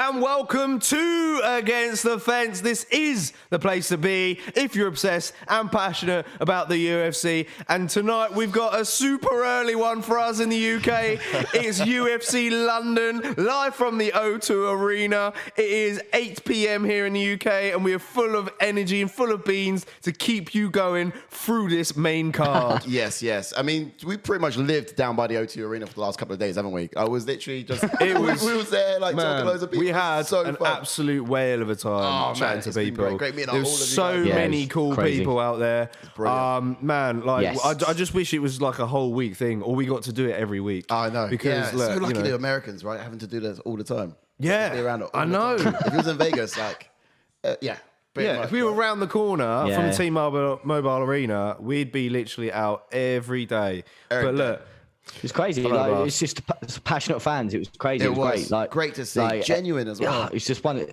and welcome to Against the Fence. This is the place to be if you're obsessed and passionate about the UFC. And tonight we've got a super early one for us in the UK. It's UFC London, live from the O2 Arena. It is 8 p.m. here in the UK, and we are full of energy and full of beans to keep you going through this main card. Yes. I mean, we pretty much lived down by the O2 Arena for the last couple of days, haven't we? I was literally just... we was there, like, talking to loads of people. We had an absolute whale of a time chatting to people. Great meeting There's so many cool people out there. Yes. I just wish it was like a whole week thing, or we got to do it every week. I know. Because so lucky the Americans, right, having to do this all the time. Yeah, I know. If it was in Vegas, like, much, if we were around the corner from the T-Mobile Arena, we'd be literally out every day. Look. It's crazy. Like, it's just passionate fans. It was crazy. It was great. Like, great to see. Genuine as well. It's just one.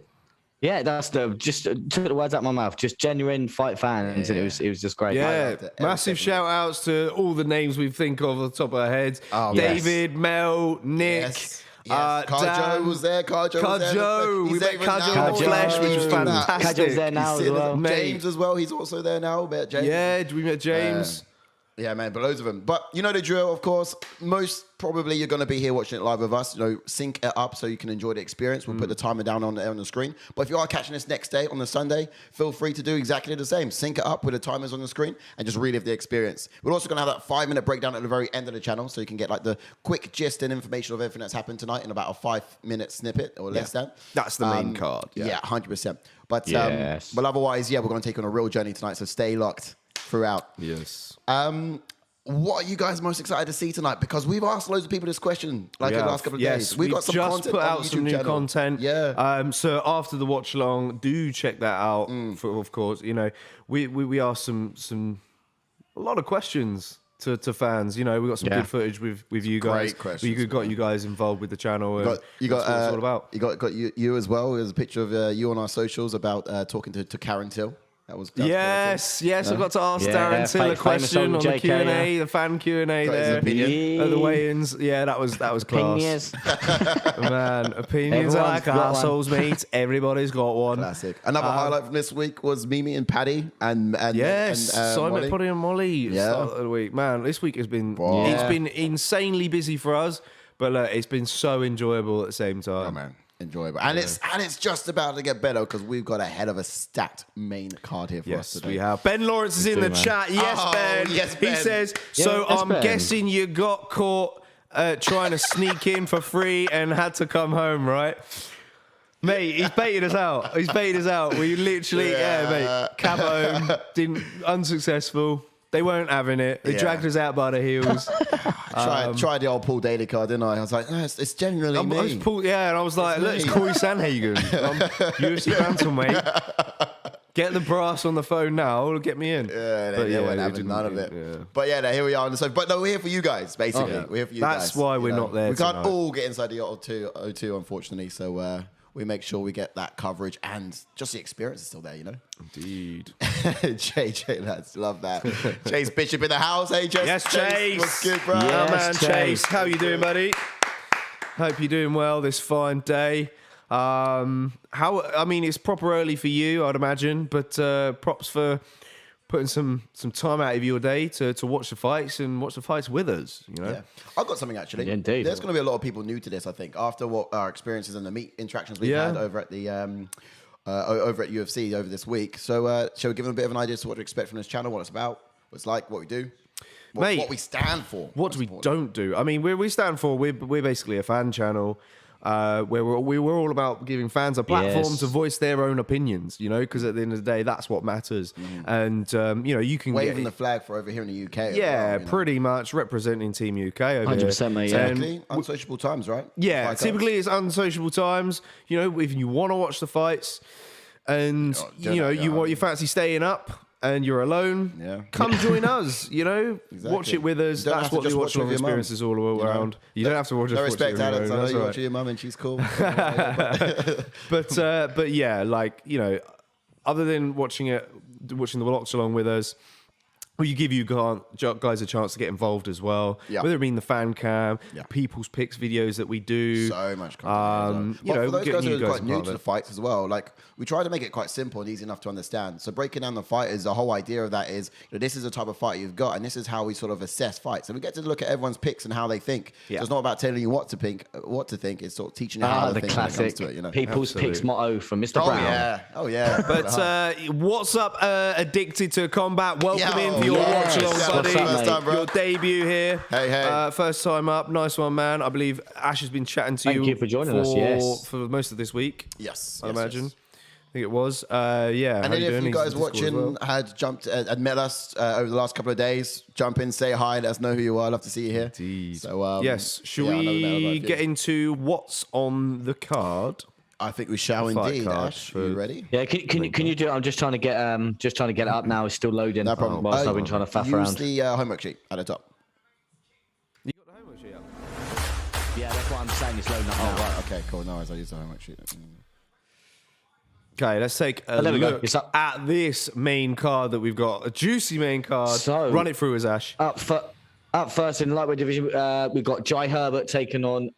Yeah, that's just took the words out of my mouth. Just genuine fight fans, and it was just great. Yeah, massive shout outs to all the names we think of at the top of our heads. David, Mel, Nick. Yes. Carjo was there. Carjo. We met Carjo in the flesh, which was fantastic. Carjo's there now as well. James as well. He's also there now. We met James. Yeah, man, but loads of them. But you know the drill, of course. Most probably you're going to be here watching it live with us. You know, sync it up so you can enjoy the experience. We'll put the timer down on the screen. But if you are catching this next day on the Sunday, feel free to do exactly the same. Sync it up with the timers on the screen and just relive the experience. We're also going to have that 5-minute breakdown at the very end of the channel so you can get like the quick gist and information of everything that's happened tonight in about a 5-minute snippet or less than. That's the main card. Yeah, 100%. But otherwise, we're going to take you on a real journey tonight. So stay locked throughout. Yes. What are you guys most excited to see tonight? Because we've asked loads of people this question in the last couple of days. We've got some just content put on out the some YouTube new channel. content. Yeah. So after the watch along, do check that out. Of course, you know, we asked a lot of questions to fans. You know, we got some good footage with you guys. Great questions. We got you guys involved with the channel. You got that's what it's all about. You got you as well. There's a picture of you on our socials about talking to Karen Till. Yes, I got to ask Darren Till a question on the Q&A, the fan Q&A there at the weigh-ins. Yeah, that was class. Man, opinions are like arseholes, mate. Everybody's got one. Classic. Another highlight from this week was Mimi and Paddy and Simon, Paddy and Molly. Start of the week, man. This week has been it's been insanely busy for us, but it's been so enjoyable at the same time. Oh man. Enjoyable. And it's just about to get better because we've got a hell of a stacked main card here for us today. Yes, we have. Ben Lawrence is in the chat. Yes, Ben. Yes, Ben. He says, I'm guessing you got caught trying to sneak in for free and had to come home, right? Mate, he's baited us out. We literally, mate, cab home, unsuccessful. They weren't having it. They dragged us out by the heels. Tried the old Paul Daly card, didn't I? I was like, no, it's genuinely me. And I was like, look, it's Corey Sandhagen. UFC bantamweight. Get the brass on the phone now. It'll get me in. They weren't having none of it. Yeah. But here we are on the sofa. But no, we're here for you guys, basically. We're here for you guys. That's why we're not there. We can't all get inside the O2, unfortunately. So we make sure we get that coverage and just the experience is still there, you know? Indeed. JJ, lads, love that. Chase Bishop in the house. Hey, Chase. Yes, Chase. What's good, bro? Yes, man, Chase. How you doing, buddy? Hope you're doing well this fine day. It's proper early for you, I'd imagine, but props for putting some time out of your day to watch the fights and watch the fights with us, you know? Yeah. I've got something, actually. Yeah, indeed. There's going to be a lot of people new to this, I think, after what our experiences and the meet interactions we've had over at the over at UFC over this week. So shall we give them a bit of an idea as to what to expect from this channel, what it's about, what it's like, what we do? What we stand for. What we don't do. I mean, we stand for, we're basically a fan channel where we're all about giving fans a platform to voice their own opinions, you know, because at the end of the day, that's what matters. And, you know, you can waving the flag for over here in the UK. Yeah, pretty much representing Team UK over 100%, mate. Yeah. Typically, unsociable times, right? Yeah, typically it's unsociable times. You know, if you want to watch the fights and, you fancy staying up, and you're alone, come join us, you know? Exactly. Watch it with us. That's what the watch along experience is all around. You don't have to watch it. No respect, Alex. I know you watch watch your mum and she's cool. But yeah, like, you know, other than watching the watch along with us, you give you guys a chance to get involved as well. Yeah. Whether it be in the fan cam, Yeah. people's picks videos that we do. So much content. You know, for those getting guys who you are guys quite new involved to in the it. fights as well, like we try to make it quite simple and easy enough to understand. So breaking down the fighters, the whole idea of that is, you know, this is the type of fight you've got, and this is how we sort of assess fights. And we get to look at everyone's picks and how they think. Yeah. So it's not about telling you what to think. It's sort of teaching you how to the think when it comes classic to it. You know. people's Absolutely. picks motto from Mr. Oh Brown. yeah. Oh yeah. But what's up, Addicted to Combat? Welcome in for your yes. watch along, What's buddy. up, mate? First time, bro. Your debut here. Hey. First time up. Nice one, man. I believe Ash has been chatting to Thank you for joining us, yes. for most of this week. Yes. I yes, imagine. yes. I think it was. Yeah. And then if you guys watching well. had jumped and met us over the last couple of days, jump in, say hi, let us know who you are. I'd love to see you here. Indeed. So yes. Should yeah, I know we about you. get into what's on the card? I think we shall Fight indeed. card Ash, for- you ready? Yeah, can you do it? I'm just trying to get it up now. It's still loading. No problem. Whilst I've been trying to faff Use around. the homework sheet at the top. You got the homework sheet up? Yeah, that's what I'm saying. It's loading up now. Oh, right. Okay, cool. No worries. I'll use the homework sheet. Okay, let's take a there we go. look It's up. at this main card that we've got. A juicy main card. So- Run it through us, Ash. Up first in the lightweight division, we've got Jai Herbert taking on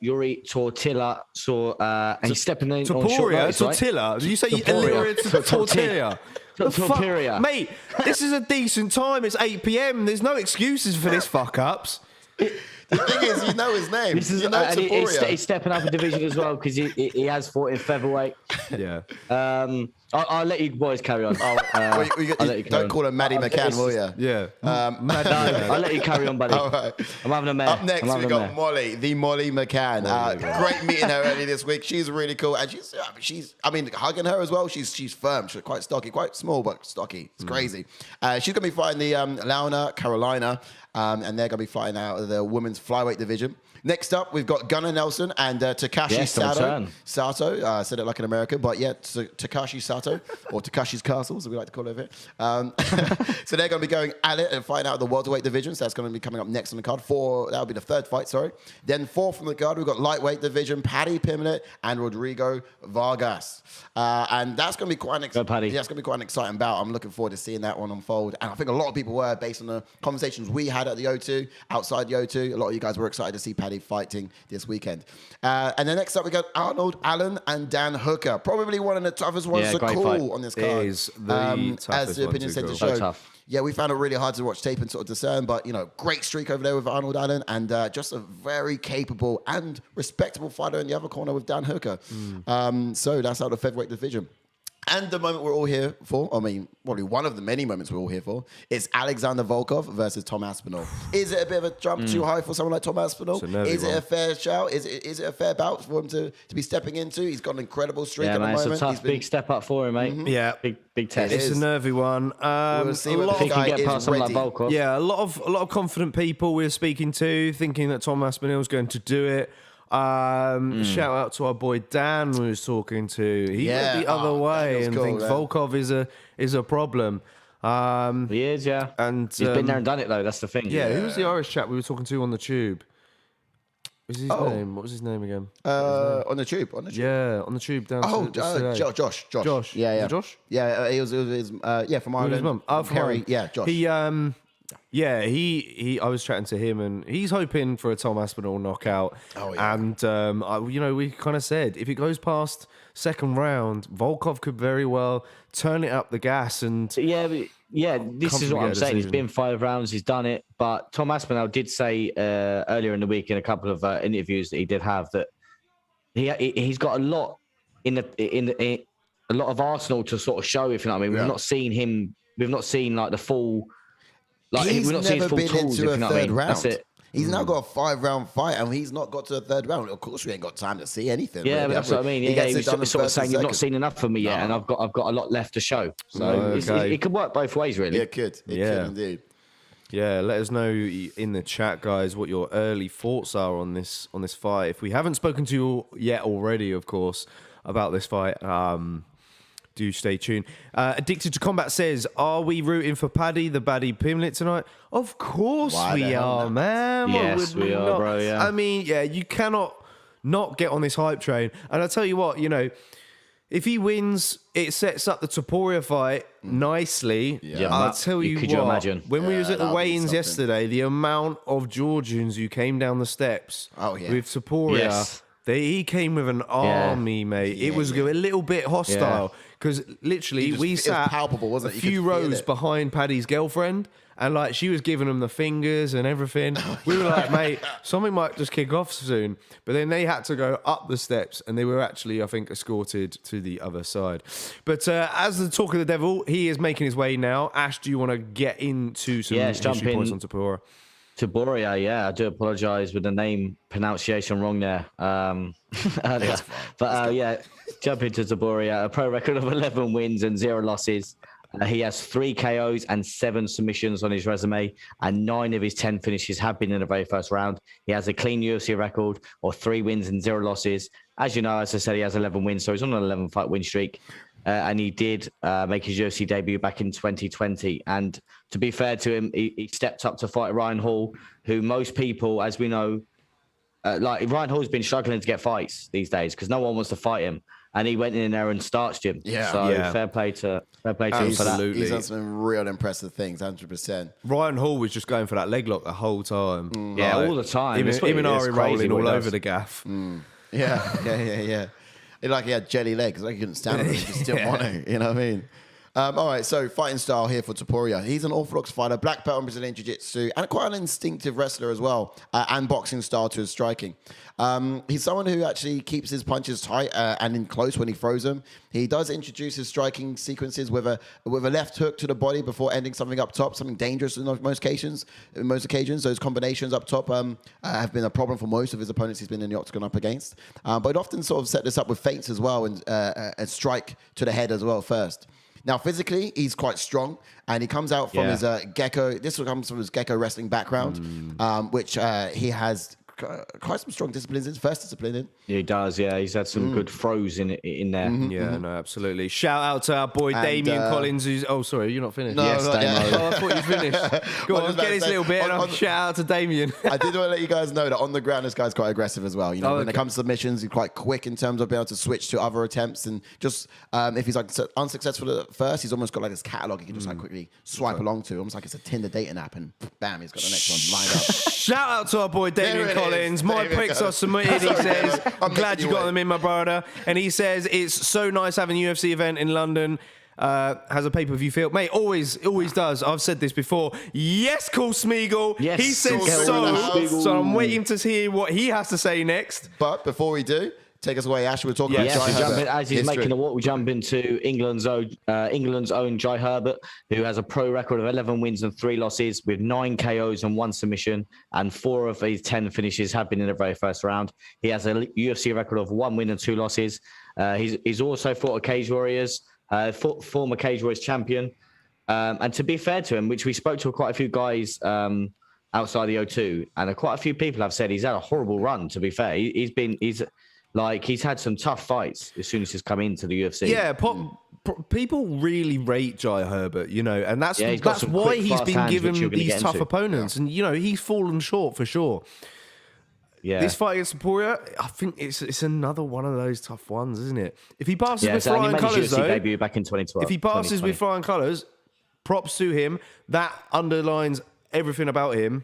Yuri Tortilla. And he's stepping in on short Topuria, notice, right? Tortilla. Did you say Topuria. illiterate tortilla? The fuck- Topuria. Mate, this is a decent time. It's 8 p.m. There's no excuses for this fuck ups. The thing is, you know his name. This is you know and Topuria. he's stepping up a division as well because he has fought in featherweight. Yeah. I'll let you boys carry on. Well, I'll let you carry don't on. call him Maddie McCann, will you? Yeah. No, I'll let you carry on, buddy. All right. I'm having a mare. Up next, I'm having we a got mare. Molly, the Molly McCann. Great meeting her early this week. She's really cool, and she's hugging her as well. She's firm. She's quite stocky, quite small but stocky. It's crazy. She's gonna be fighting the LUANA, Carolina, and they're gonna be fighting out of the women's flyweight division. Next up, we've got Gunnar Nelson and Takashi Yes, the Sato. return. Sato, I said it like an American, but yeah, Takashi Sato, or Takashi's Castle, as we like to call it here. So they're going to be going at it and fighting out the welterweight division. So that's going to be coming up next on the card. That'll be the third fight, sorry. Then fourth from the card, we've got lightweight division, Paddy, Pimlet, and Rodrigo, Vargas. And that's going to be quite an Go, Paddy. that's going to be quite an exciting bout. I'm looking forward to seeing that one unfold. And I think a lot of people were, based on the conversations we had at the O2, outside the O2. A lot of you guys were excited to see Paddy fighting this weekend. And then next up, we got Arnold Allen and Dan Hooker. Probably one of the toughest ones Yeah, to great call fight. on this card. Is the toughest as the one opinion to said to call. show. So tough. Yeah, we found it really hard to watch tape and sort of discern, but, you know, great streak over there with Arnold Allen and just a very capable and respectable fighter in the other corner with Dan Hooker. So that's out of the featherweight division. And the moment we're all here for, I mean, probably one of the many moments we're all here for, is Alexander Volkov versus Tom Aspinall. Is it a bit of a jump too high for someone like Tom Aspinall? It's a nervy Is it one. a fair shout? Is it a fair bout for him to be stepping into? He's got an incredible streak Yeah, at the man, it's moment. a tough, He's been- big step up for him, mate. Yeah. Big test. It It's is. a nervy one. We'll see a whether lot this If he guy can get is past someone like ready. Volkov. Yeah, a lot of confident people we're speaking to thinking that Tom Aspinall's going to do it. Shout out to our boy Dan we was talking to. He Yeah. went the other Oh, way Daniel's and cool, thinks man. Volkov is a problem. He is, yeah. And He's been there and done it, though. That's the thing. yeah, who was the Irish chap we were talking to on the tube? What was his name? What was his name again? On the tube. Yeah, on the tube down. Oh, today. Josh. Josh. Yeah, Was yeah. it Josh? Yeah, he was from With Ireland. his mum. Oh, from Kerry. Ireland. Yeah, Josh. He I was chatting to him and he's hoping for a Tom Aspinall knockout. Oh, yeah. And we kind of said if it goes past second round, Volkov could very well turn it up the gas and This is what I'm Comfortably saying. He's decision. been 5 rounds. He's done it. But Tom Aspinall did say earlier in the week in a couple of interviews that he did have that he's got a lot a lot of Arsenal to sort of show. If you know what I mean, Yeah. we've not seen him. We've not seen like the full. Like He's we've not seen never his full been tools. into If a you know what I third mean, round. that's it. He's now got a 5-round fight, and he's not got to the third round. Of course, we ain't got time to see anything. Yeah, really, but that's have what I we? mean. He Yeah, gets he it was done in sort of first saying and you've not second. seen enough for me yet, and I've got a lot left to show. So Okay. it could work both ways, really. It could. It Yeah. could indeed. yeah, let us know in the chat, guys, what your early thoughts are on this fight. If we haven't spoken to you yet already, of course, about this fight, do stay tuned. Addicted to Combat says, "Are we rooting for Paddy, the baddie Pimlet tonight?" Of course Why the we hell are, not? man. Why Yes, would we are, not? bro, yeah. I mean, yeah, you cannot not get on this hype train. And I tell you what, If he wins, it sets up the Topuria fight nicely. Yeah. I'll tell you Could what, you imagine? when we was at the that'll be weigh-ins something. yesterday, the amount of Georgians who came down the steps with Topuria, Yes. he came with an army, mate. It was a little bit hostile because literally we it was sat palpable, wasn't it? a You few could feel rows it. behind Paddy's girlfriend. And like she was giving him the fingers and everything. We were like, mate, something might just kick off soon. But then they had to go up the steps and they were actually, I think, escorted to the other side. But as the talk of the devil, he is making his way now. Ash, do you want to get into some history points on Topuria? Topuria, yeah, I do apologise with the name pronunciation wrong there earlier. But yeah, jump into Topuria, a pro record of 11 wins and 0 losses. He has 3 KOs and 7 submissions on his resume, and 9 of his 10 finishes have been in the very first round. He has a clean UFC record of 3 wins and 0 losses. As you know, as I said, he has 11 wins, so he's on an 11-fight win streak. And he did make his UFC debut back in 2020. And to be fair to him, he stepped up to fight Ryan Hall, who most people, as we know, like Ryan Hall's been struggling to get fights these days because no one wants to fight him. And he went in there and starched him. Yeah. So Yeah. fair play to him for that. Absolutely. He's done some real impressive things, 100%. Ryan Hall was just going for that leg lock the whole time. Yeah, all the time. Him It's what- and it's Ari crazy rolling what all he over does. the gaff. Yeah. Like he had jelly legs. Like he couldn't stand them. He just didn't want to. You know what I mean? All right, so fighting style here for Topuria. He's an orthodox fighter, black belt in Brazilian Jiu-Jitsu, and quite an instinctive wrestler as well, and boxing style to his striking. He's someone who actually keeps his punches tight and in close when he throws them. He does introduce his striking sequences with a left hook to the body before ending something up top, something dangerous in most occasions. Those combinations up top have been a problem for most of his opponents he's been in the octagon up against. But often sort of set this up with feints as well and strike to the head as well first. Now, physically, he's quite strong, and he comes out from his Gecko. This comes from his Gecko wrestling background, which he has quite some strong disciplines in. First discipline in. He does, yeah. He's had some good throws in there. Yeah, no, absolutely. Shout out to our boy And, Damien Collins, who's... Oh, sorry, you're not finished. No, Yes, not yet. Damo. Oh, I thought you finished. Go I on, was get about this to say, little bit, and on- I'll shout out to Damien. I did want to let you guys know that on the ground, this guy's quite aggressive as well. You know, when it comes to submissions, he's quite quick in terms of being able to switch to other attempts. And just if he's like unsuccessful at first, he's almost got like this catalog he can just like quickly swipe along to, almost like it's a Tinder dating app. And bam, he's got the next one lined up. Shout out to our boy Damien There it Collins. is. My There we picks go. are submitted. He Sorry, says, Damien. I'm I'm glad making you you got wait. them in, my brother. And he says, it's so nice having a UFC event in London. Has a pay-per-view feel. Mate, always does. I've said this before. Yes, Cool Smeagol. Yes, he said Cool Smeagol. so I'm waiting to hear what he has to say next. But before we do, take us away, Ash. We're talking Yes, about we Jai jump Herbert. in, as he's History. making the walk, we jump into England's own Jai Herbert, who has a pro record of 11 wins and 3 losses with 9 KOs and 1 submission, and 4 of his 10 finishes have been in the very first round. He has a UFC record of 1 win and 2 losses. He's also fought a Cage Warriors, former Cage Warriors champion. And to be fair to him, which we spoke to quite a few guys outside the O2, and quite a few people have said he's had a horrible run, to be fair. He's had some tough fights as soon as he's come into the UFC. Yeah, people really rate Jai Herbert, you know, and that's he's got that's some why quick, he's fast been hands, given which you're gonna these get tough into. opponents. And, you know, he's fallen short for sure. Yeah. This fight against Topuria, I think it's another one of those tough ones, isn't it? If he passes Yeah, with so he flying made his colours, UFC though, debut back in 2012. if he passes 2020. with flying colours, props to him. That underlines everything about him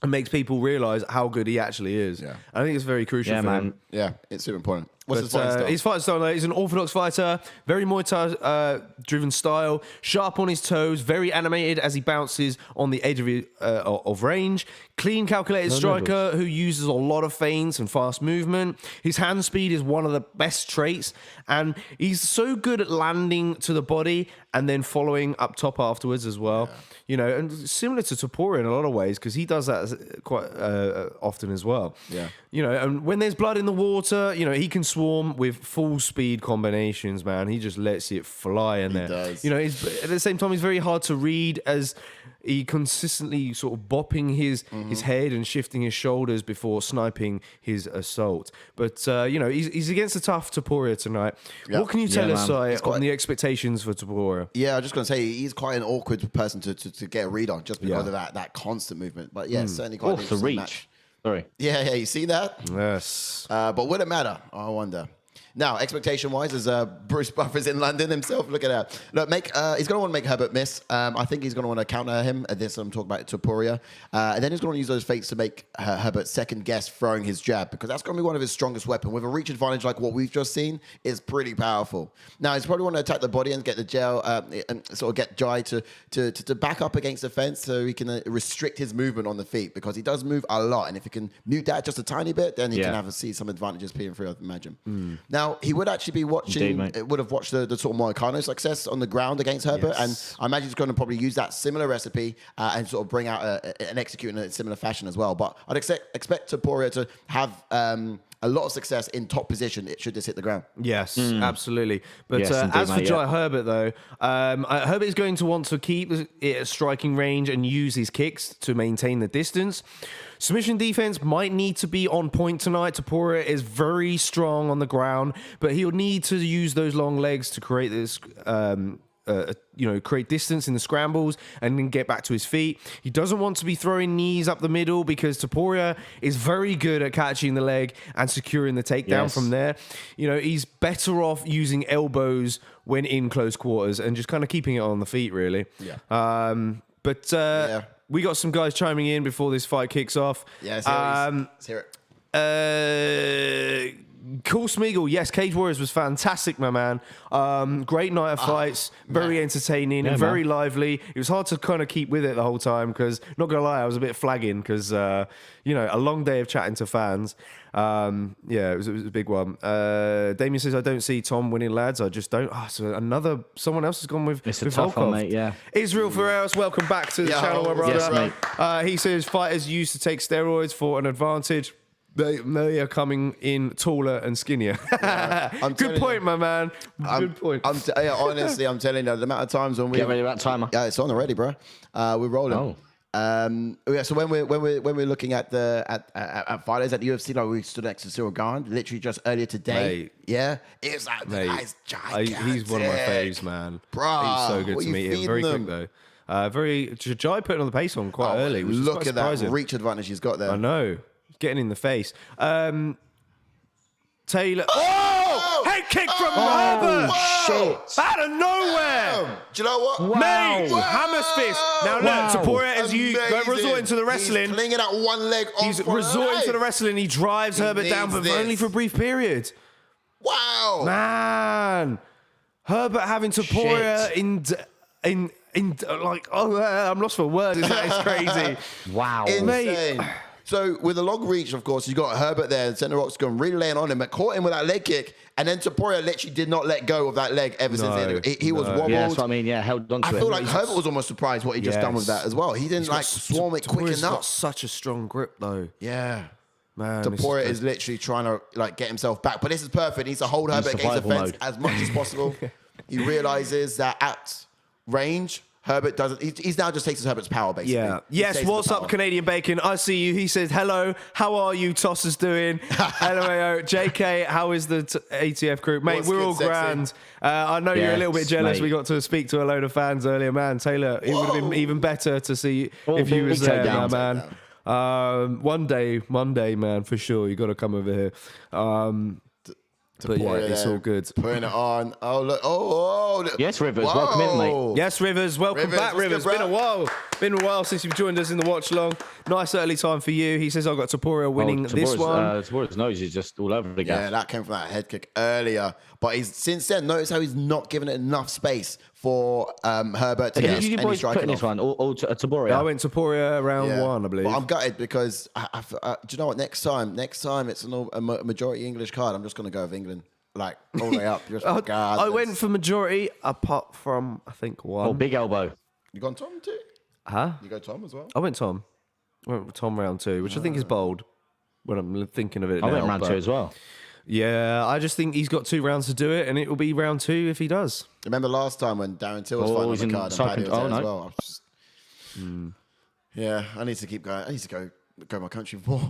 and makes people realise how good he actually is. Yeah. I think it's very crucial for him. Yeah, it's super important. What's his But, fighting style? his fighting style, though, he's an orthodox fighter, very Muay Thai driven style, sharp on his toes, very animated as he bounces on the edge of range. Clean, calculated striker who uses a lot of feints and fast movement. His hand speed is one of the best traits, and he's so good at landing to the body and then following up top afterwards as well. Yeah. You know, and similar to Topuria in a lot of ways, because he does that quite often as well. Yeah. You know, and when there's blood in the water, you know, he can swarm with full speed combinations, man. He just lets it fly in there. does. You know, at the same time, he's very hard to read as he consistently sort of bopping his head and shifting his shoulders before sniping his assault. But, you know, he's against a tough Topuria tonight. Yeah. What can you tell us It's quite- on the expectations for Topuria? Yeah, I'm just going to say he's quite an awkward person to get a read on just because of that constant movement. But yeah, certainly quite an Off the interesting reach. match. Sorry. Yeah, you see that? Yes. But would it matter? I wonder. Now, expectation-wise, as Bruce Buffer's in London himself, look at that. Look, he's going to want to make Herbert miss. I think he's going to want to counter him. At this, I'm talking about TOPURIA. And then he's going to use those fakes to make Herbert second guess throwing his jab, because that's going to be one of his strongest weapons. With a reach advantage like what we've just seen, is pretty powerful. Now, he's probably want to attack the body and get the gel, and sort of get Jai to back up against the fence so he can restrict his movement on the feet, because he does move a lot. And if he can mute that just a tiny bit, then he can see some advantages PM3, I'd imagine. Now, he would actually be watching, would have watched the sort of Moicano success on the ground against Herbert, and I imagine he's going to probably use that similar recipe and sort of bring out and execute in a similar fashion as well. But I'd expect TOPURIA to have a lot of success in top position should this hit the ground. Yes, absolutely. But as for Jai Herbert, though, Herbert is going to want to keep it at striking range and use his kicks to maintain the distance. Submission defense might need to be on point tonight. TOPURIA is very strong on the ground, but he'll need to use those long legs to create this, create distance in the scrambles and then get back to his feet. He doesn't want to be throwing knees up the middle, because TOPURIA is very good at catching the leg and securing the takedown from there. He's better off using elbows when in close quarters and just kind of keeping it on the feet, really. We got some guys chiming in before this fight kicks off. Yeah, let's hear it. Cool Smeagol, yes, Cage Warriors was fantastic, my man. Great night of fights, very entertaining and very lively. It was hard to kind of keep with it the whole time, because, not gonna lie, I was a bit flagging, because a long day of chatting to fans. It was a big one. Damien says, I don't see Tom winning, lads. I just don't. So someone else has gone with Volkov. One, mate, yeah. Israel Ferreras, welcome back to the channel, my brother. Yes, he says fighters used to take steroids for an advantage. They are coming in taller and skinnier. Good point, my man. Good point. Honestly, I'm telling you, the amount of times when we get ready about timer. Yeah, it's on already, bro. We're rolling. So when we're looking at fighters at the UFC, like we stood next to Cyril Garn, literally just earlier today. It's like the guy's gigantic. He's one of my faves, man. Bro, he's so good to meet him. Very quick though. Jai putting on the pace on quite early. Which look is at that reach advantage he's got there. I know. Getting in the face. Taylor. Oh! Head kick from Herbert! Shit. Out of nowhere! Do you know what? Wow. Mate, hammer's fist. Now look, TOPURIA is resorting to the wrestling. He's clinging out one leg on. He's resorting to the wrestling. He drives Herbert down, but only for a brief period. Wow. Man. Herbert having TOPURIA I'm lost for words. It's crazy. Wow. Insane. Mate. So with a long reach, of course, you got Herbert there, and Center Rock's gone really laying on him, but caught him with that leg kick, and then TOPURIA literally did not let go of that leg ever since then. He was wobbled. Yeah, that's what I mean. Yeah, held on to it. I feel like Herbert was almost surprised what he just done with that as well. He didn't swarm it quick enough. Got such a strong grip though. Yeah. Man, TOPURIA is literally trying to get himself back, but this is perfect. He needs to hold Herbert against the fence as much as possible. He realizes that at range, Herbert doesn't. He's now just takes Herbert's power, basically. Yeah. Yes. What's up, Canadian Bacon? I see you. He says hello. How are you? Tossers doing? LMAO. JK. How is the ATF group, mate? We're all grand. I know you're a little bit jealous. Mate. We got to speak to a load of fans earlier, man. Taylor, it would have been even better to see if you was there, man. One day, man, for sure. You got to come over here. But yeah, it's all good. Putting it on. Oh, look. Oh. Yes, Rivers. Whoa. Welcome in, mate. Yes, Rivers. Welcome back, Rivers. Been a while. Been a while since you've joined us in the watch long. Nice early time for you. He says, I got TOPURIA winning this one. TOPURIA's nose is just all over the gap. Yeah, that came from that head kick earlier. But he's since then, notice how he's not given it enough space for Herbert to get any striking off. Putting this one, or TOPURIA? I went TOPURIA round one, I believe. But I'm gutted because, do you know what? Next time it's a majority English card. I'm just going to go with England. Like, all the way up. I went for majority, apart from, I think, one. Oh, big elbow. You gone Tom too? Huh? You go Tom as well? I went Tom. I went with Tom round two, which I think is bold when I'm thinking of it now. I went round two as well. Yeah, I just think he's got 2 rounds to do it, and it will be round 2 if he does. Remember last time when Darren Till was fighting on the card and Paddy was there as well? Yeah, I need to keep going. I need to go my country more.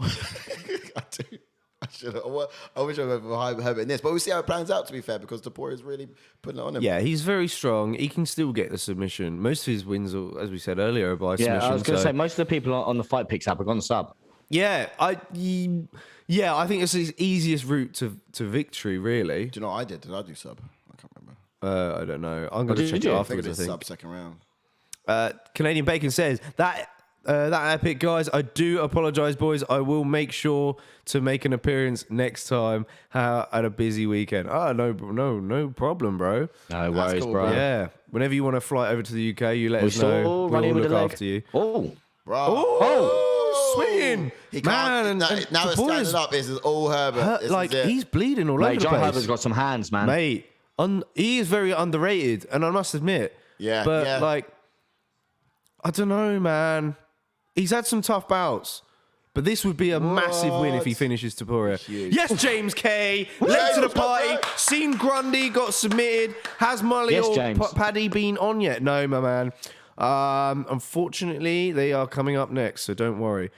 I do. I wish I would have Herbert in this, but we'll see how it plans out, to be fair, because TOPURIA is really putting it on him. Yeah, he's very strong. He can still get the submission. Most of his wins, as we said earlier, are by submission. Yeah, I was going to say, most of the people on the Fight Picks app are gone sub. Yeah, I think it's his easiest route to victory, really. Do you know what I did? Did I do sub? I can't remember. I don't know. I'm going to check it I think afterwards, I I did think. sub second round. Canadian Bacon says, that epic, guys. I do apologise, boys. I will make sure to make an appearance next time. Had a busy weekend. No problem, bro. No worries, cool, bro. Yeah. Whenever you want to fly over to the UK, you let us know. We'll look after you. Oh, Bro. Oh, swinging. He Man, can't. Now it's Tapuria's standing up. This is all Herbert. This like, is it. he's bleeding all over mate, the John place. Herbert's got some hands, man. Mate, he is very underrated, and I must admit. Yeah, But, yeah. like, I don't know, man. He's had some tough bouts. But this would be a massive win if he finishes Topuria. Huge. Yes, James K. Late to the party. Seen Grundy, got submitted. Has Molly Yes, or James. Paddy been on yet? No, my man. Unfortunately, they are coming up next, so don't worry.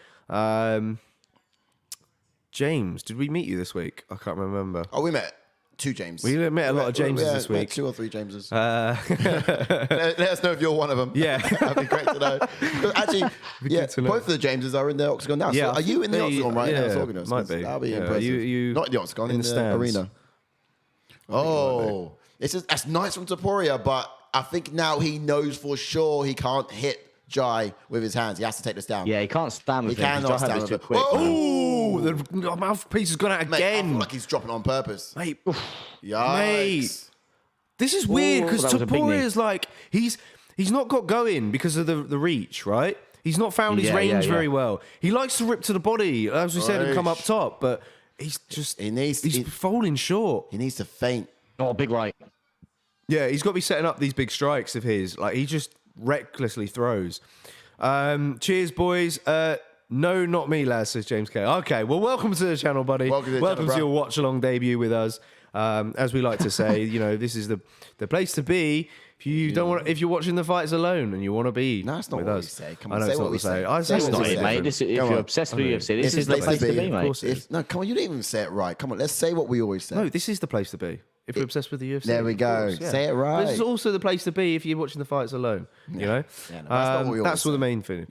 James, did we meet you this week? I can't remember. Oh, we met 2 James. We met a lot of Jameses this met week. 2 or 3 Jameses. Let us know if you're one of them. Yeah. That'd be great to know. 'Cause actually, good to know. both of the Jameses are in the Octagon now. Yeah, So are you in the they- Octagon right now? yeah, As organist? might be. That'd be Yeah, impressive. you- Not in the Octagon, in in the the stands. arena. Oh, that's nice from Topuria, but I think now he knows for sure he can't hit Jai with his hands. He has to take this down. Yeah, he can't stand with He him. 'cause cannot John stand Herbert's with too it. quick. Whoa! man. Ooh, the mouthpiece has gone out Mate, I again. feel like he's dropping on purpose. Mate, Yikes. Mate. This is weird because that was a big knee. Tapuria's like he's not got going because of the reach, right? He's not found his Yeah, range yeah. very well. He likes to rip to the body, as we said, and come up Right. top, but he's falling short. He needs to feint. Oh, big right. Yeah, he's got to be setting up these big strikes of his. Like he just recklessly throws. Cheers, boys. No, not me, lads, says James K. Okay, well, welcome to the channel, buddy. Welcome to the channel, bro. your watch-along debut with us. As we like to say, this is the place to be if you don't want. If you're watching the fights alone and you want to be No, that's not with what us. we say. Come I on, know say it's what not we to say. say. I Say say That's what it's not we it, say. mate. This, if Come you're on. obsessed with UFC, This this is the place to be, Of mate. course it is. No, come on, you didn't even say it right. Come on, let's say what we always say. No, this is the place to be if you're obsessed with the UFC. There we of go. course, yeah. Say it right. But this is also the place to be if you're watching the fights alone. You know, Yeah, no, that's not what we always that's what the main thing.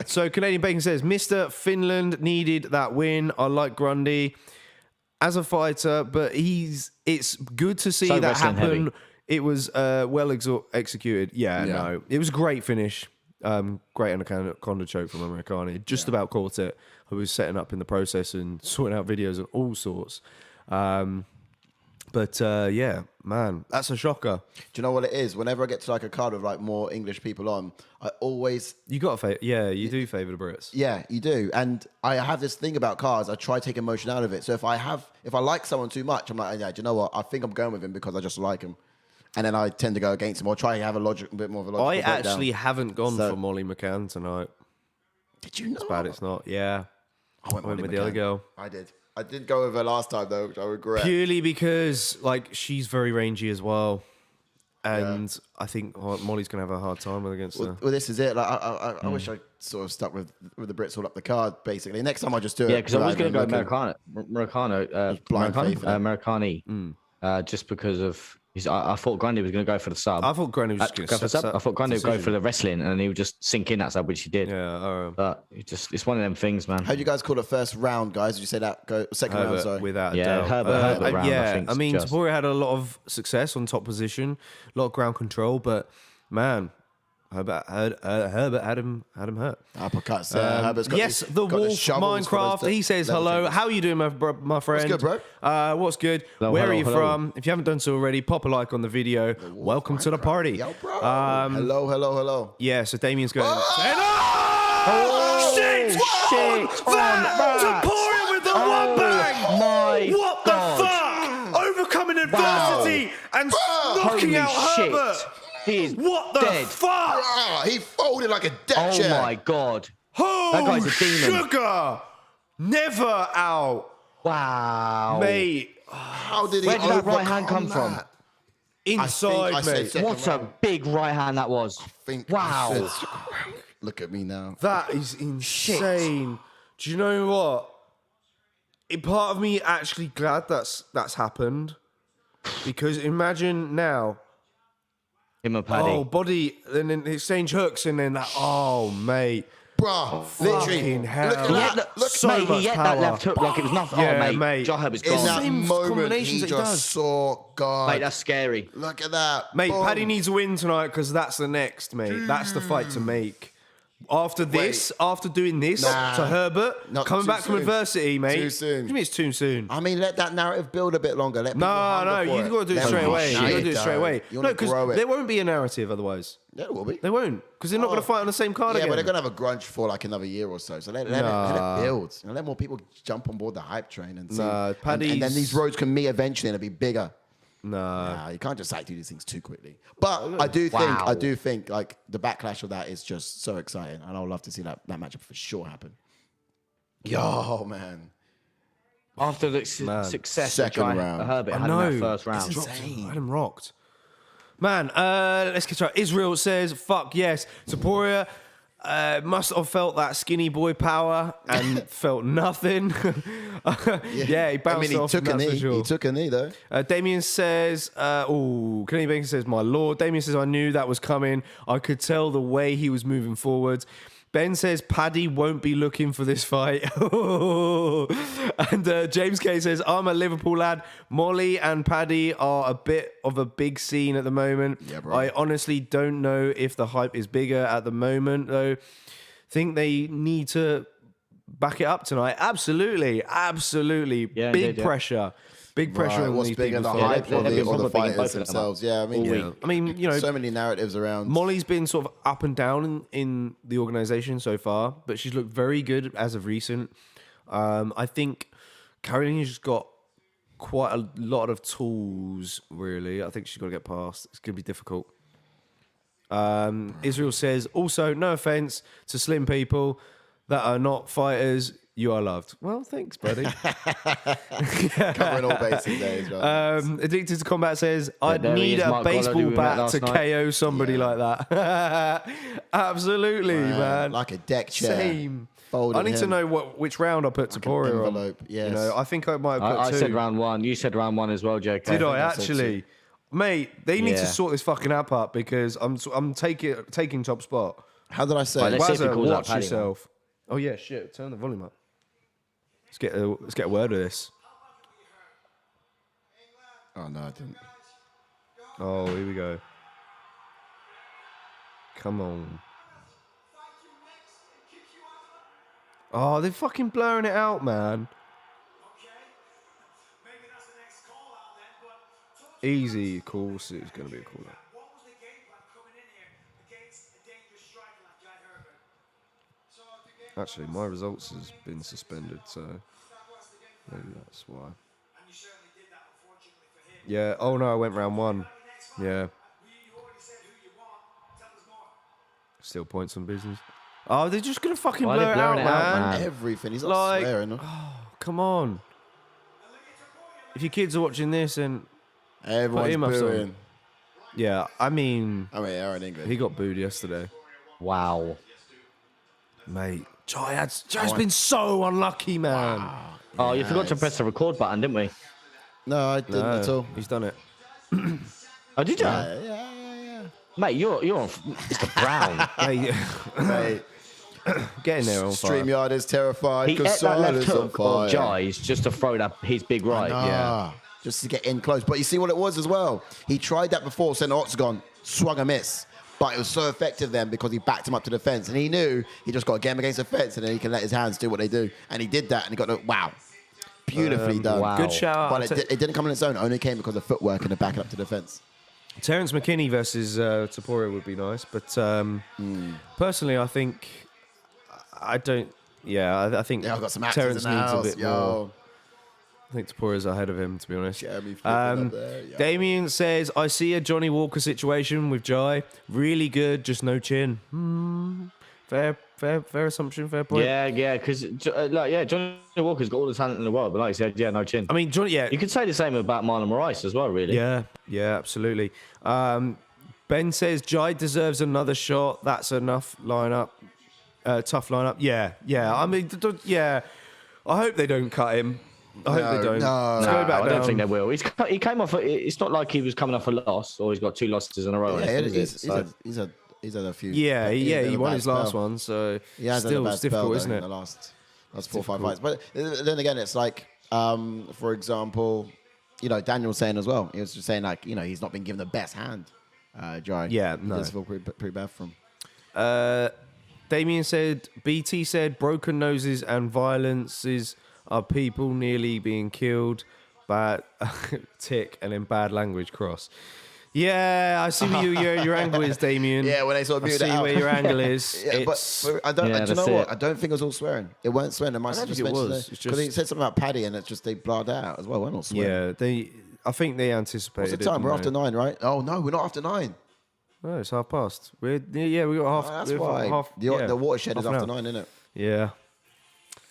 So Canadian Bacon says, Mr. Finland needed that win. I like Grundy as a fighter, but it's good to see So that wrestling happen. heavy. It was well executed. Yeah, no, it was a great finish. Great anaconda choke from Americani. Just about caught it. I was setting up in the process and sorting out videos and all sorts. But yeah, man, that's a shocker. Do you know what it is? Whenever I get to like a card with like more English people on, I always, You got to you do favour the Brits. yeah, you do. And I have this thing about cards. I try to take emotion out of it. So if I like someone too much, I'm like, yeah, do you know what? I think I'm going with him because I just like him. And then I tend to go against him or try to have a bit more of a logical I breakdown. actually haven't gone So- for Molly McCann tonight. Did you know? Bad it's not. Yeah, I went, with Molly the other McCann. girl. I did. I did go with her last time though, which I regret. Purely because like she's very rangy as well. And I think Molly's going to have a hard time against her. Well, this is it. Like, I wish I sort of stuck with the Brits all up the card, basically. Next time I just do it. Yeah, because I was going to go without Americano, just because of I thought Grundy was going to go for the sub. I thought Granny was just going Go for to the sub. I thought Grundy would go for the wrestling, and he would just sink in that sub, which he did. Yeah, But it's one of them things, man. How'd you guys call it first round, guys? Did you say that? Go second round, Herbert, sorry. without a Yeah, doubt. Herbert round, I think, I mean, just. Taporia had a lot of success on top position, a lot of ground control, but man, Herbert had him hurt. Uppercuts. Herbert's got Yes, his- the got Wolf shovels for Minecraft. those He says level hello. tables. How you doing, my friend? good, bro? What's good? Hello, Where hello, are you hello. from? If you haven't done so already, pop a like on the video. Welcome to the party. Yo, bro. Hello. Yeah, so Damien's going. Oh! Shit! Shit on That! that! Taporia with the Oh, one bang! my What God. the fuck? Overcoming adversity and knocking Holy out shit. Herbert. He is What the dead. fuck? Ah, he folded like a deck Oh chair. my God. Oh, That guy's a demon. sugar! Never out, Wow. mate. How did he Where did that right hand overcome come from? that? Inside, I said mate. second What a round. big right hand that was. Wow. Look at me now. That is insane. Do you know what? Part of me actually glad that's happened, because imagine now. Him and Paddy. Oh, body, and then exchange hooks, and then that. Oh, mate. Bruh, literally. Fucking hell. Look at that. Look, so mate, much he hit power. that left hook like it was nothing. Yeah, oh, mate. Jai Herbert's in gone. that Same moment, combinations he that he just does. saw God. Mate, that's scary. Look at that. Mate, Boom. Paddy needs to win tonight because that's the next, mate. That's the fight to make. After this, after doing this Nah. to Herbert, Not coming too back from soon. adversity, mate. Too soon. What do you mean it's too soon? I mean, let that narrative build a bit longer. Let people No, hunger for you've got to do it Let straight them- away. No, You've got to you do it straight don't. away. You No, wanna because grow it. there won't be a narrative otherwise. Yeah, it will be. They won't, because they're not going to fight on the same card Yeah, again. but they're gonna have a grudge for like another year or so. So let it build. You know, let more people jump on board the hype train and see. Nah, and then Paddy's- these roads can meet eventually and it'll be bigger. Nah. Nah, you can't just like do these things too quickly. But I do think like the backlash of that is just so exciting, and I would love to see that matchup for sure happen. Yo, man. After the success Second of round. Herbert I had know. in that first round. I had him rocked. Man, let's get to it. Israel says, fuck yes. Topuria must have felt that skinny boy power and felt nothing. Yeah, he bounced off. He took a that's for knee. sure. He took a knee though. Damien says, Kenny Bacon says, my lord. Damien says, I knew that was coming. I could tell the way he was moving forward. Ben says, Paddy won't be looking for this fight. And James K says, I'm a Liverpool lad. Molly and Paddy are a bit of a big scene at the moment. Yeah, bro. I honestly don't know if the hype is bigger at the moment, though. Think they need to back it up tonight. Absolutely. Yeah, big indeed, yeah. pressure. Big pressure on What's these bigger, people's the fight. hype they're or the probably both fighters of them up. themselves? Yeah, I mean, Yeah. I mean, you know, so many narratives around. Molly's been sort of up and down in the organization so far, but she's looked very good as of recent. I think Carolina's just got quite a lot of tools, really. I think she's got to get past. It's going to be difficult. Israel says, also, no offense to slim people that are not fighters. You are loved. Well, thanks, buddy. Covering all bases there as well. Addicted to Combat says, I'd there he need is, a Mark Goddard, who baseball we met bat last to night. KO somebody like that. Absolutely, man. Like a deck chair. Same. Folded I need to him. know which round I put Topuria on. envelope, yes. You know, I think I might have put I two. said round one. You said round one as well, JK. Did I I said actually? Mate, they need to Yeah. sort this fucking app up because I'm taking top spot. How did I say? Right, let's see if he Wazza, calls out watch Paddy, yourself. Oh yeah, shit. Turn the volume up. Let's get a word of this. Oh no, I didn't. Oh, here we go. Come on. Oh, they're fucking blurring it out, man. Easy, of course, it's going to be a call out. Actually, my results has been suspended, so maybe that's why. Yeah. Oh no, I went round one. Yeah. Still points on business. Oh, they're just gonna fucking Why are blur they it out, blurring it out, man. man? Everything. He's not Like, swearing. Come on. If your kids are watching this, and Everyone's him up some. booing. yeah, I mean, Aaron England. he got booed yesterday, Wow. mate. Jai's been so unlucky, man. Oh, you forgot to press the record button, didn't we? No, I didn't at all. He's done it. Oh, did you? Yeah. Mate, you're on Mr. Brown. Hey, Mate, get in there on fire. StreamYard is terrified He ate because that left Silas on hook of fire. Jai's just to throw that his big right. Ah, just to get in close. But you see what it was as well? He tried that before, center octagon, swung a miss. But it was so effective then because he backed him up to the fence. And he knew he just got to get him against the fence and then he can let his hands do what they do. And he did that and he got the, wow. Beautifully done. wow. Good shout out. But it didn't come on its own. It only came because of footwork and the backing up to the fence. Terence McKinney versus Topuria would be nice, but personally, I think I don't. Yeah, I think Yeah, I've got some actors Terence in the needs house. a bit more. Yo. I think Topuria's ahead of him, to be honest. Jeremy flipping up there, yo. Damien says, "I see a Johnny Walker situation with Jai. Really good, just no chin. Fair assumption, fair point. Yeah, because Johnny Walker's got all the talent in the world, but like you said, yeah, no chin. I mean, Johnny. Yeah, You could say the same about Marlon Moraes as well, really. Yeah, absolutely. Ben says Jai deserves another shot. That's enough lineup. Tough lineup. Yeah. I mean, yeah. I hope they don't cut him. I hope they don't. no. Let's go back I don't down. think they will. He came off. It's not like he was coming off a loss or he's got 2 losses in a row. or Yeah, anything, is it? he's a He's had a few. Yeah, he won his last spell. one, so He has had a still bad spell, difficult, though, isn't in it? the last 4 or 5 fights. But then again, it's like, for example, Daniel was saying as well. He was just saying like, he's not been given the best hand. Jai. Yeah, He no. does feel pretty bad for him. Damien said, BT said, broken noses and violences are people nearly being killed. Bad tick and then bad language cross. Yeah, I see where your angle is, Damien. Yeah, when they sort of I muted see it out. where your angle is. Yeah, but I don't. Yeah, do you know that's what? it. I don't think it was all swearing. It weren't swearing. It must I have don't just think it mentioned was. it It's because he just- said something about Paddy, and it's just they blurred that out as well. We're not swearing. Yeah, I think they anticipated. What's the time? it, We're didn't after they? 9, right? Oh no, we're not after 9. No, it's past. We got half. That's we've got why half, the watershed is half an after hour. 9, isn't it? Yeah.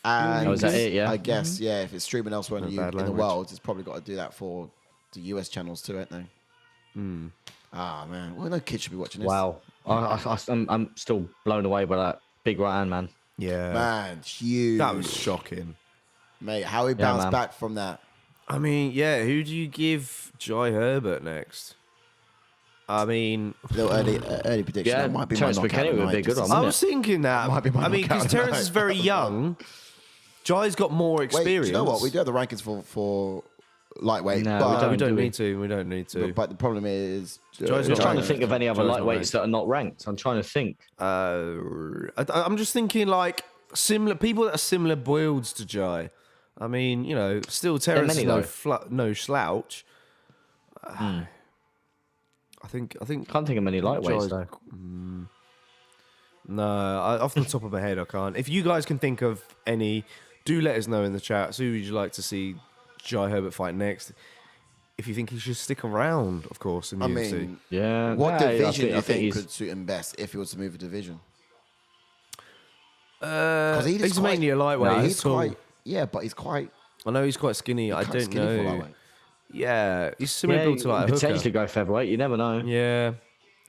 And Oh, is that it, yeah? I guess, yeah. If it's streaming elsewhere in No bad the language. world, it's probably got to do that for the US channels too, ain't they? Ah, man. Well, no kid should be watching this. Wow. I'm still blown away by that big right hand, man. Yeah. Man, huge. That was shocking. Mate, how he bounced man. back from that. I mean, yeah, who do you give Jai Herbert next? I mean, Little early prediction. Yeah, That might be Terence my knockout McKenna of the would be night, a good just one, to I wouldn't was thinking that. might be my I mean, knockout because of the Terence night. is very young. Jai's got more Wait, experience. do you know what? We do have the rankings for lightweight. No, but, We don't do we? need to. We don't need to. but the problem is... Jai's I'm not just trying to ranked. think of any other Joe's not lightweights ranked. that are not ranked. I'm trying to think. I'm just thinking like similar people that are similar builds to Jai. I mean, still Terence many, is though. no slouch. I think Can't think of many lightweights Jai's- though. No, off the top of my head, I can't. If you guys can think of any, do let us know in the chat. So who would you like to see Jai Herbert fight next? If you think he should stick around, of course, in the I UFC. mean, Yeah. what no, division do I you think think he's- could suit him best if he was to move a division? He's quite- mainly a lightweight. No, he's tall. quite... Yeah, but he's quite... I know he's quite skinny. I quite don't skinny for know. lightweight. Yeah, he's similar Yeah, build to like a Hooker. potentially go featherweight. You never know. Yeah,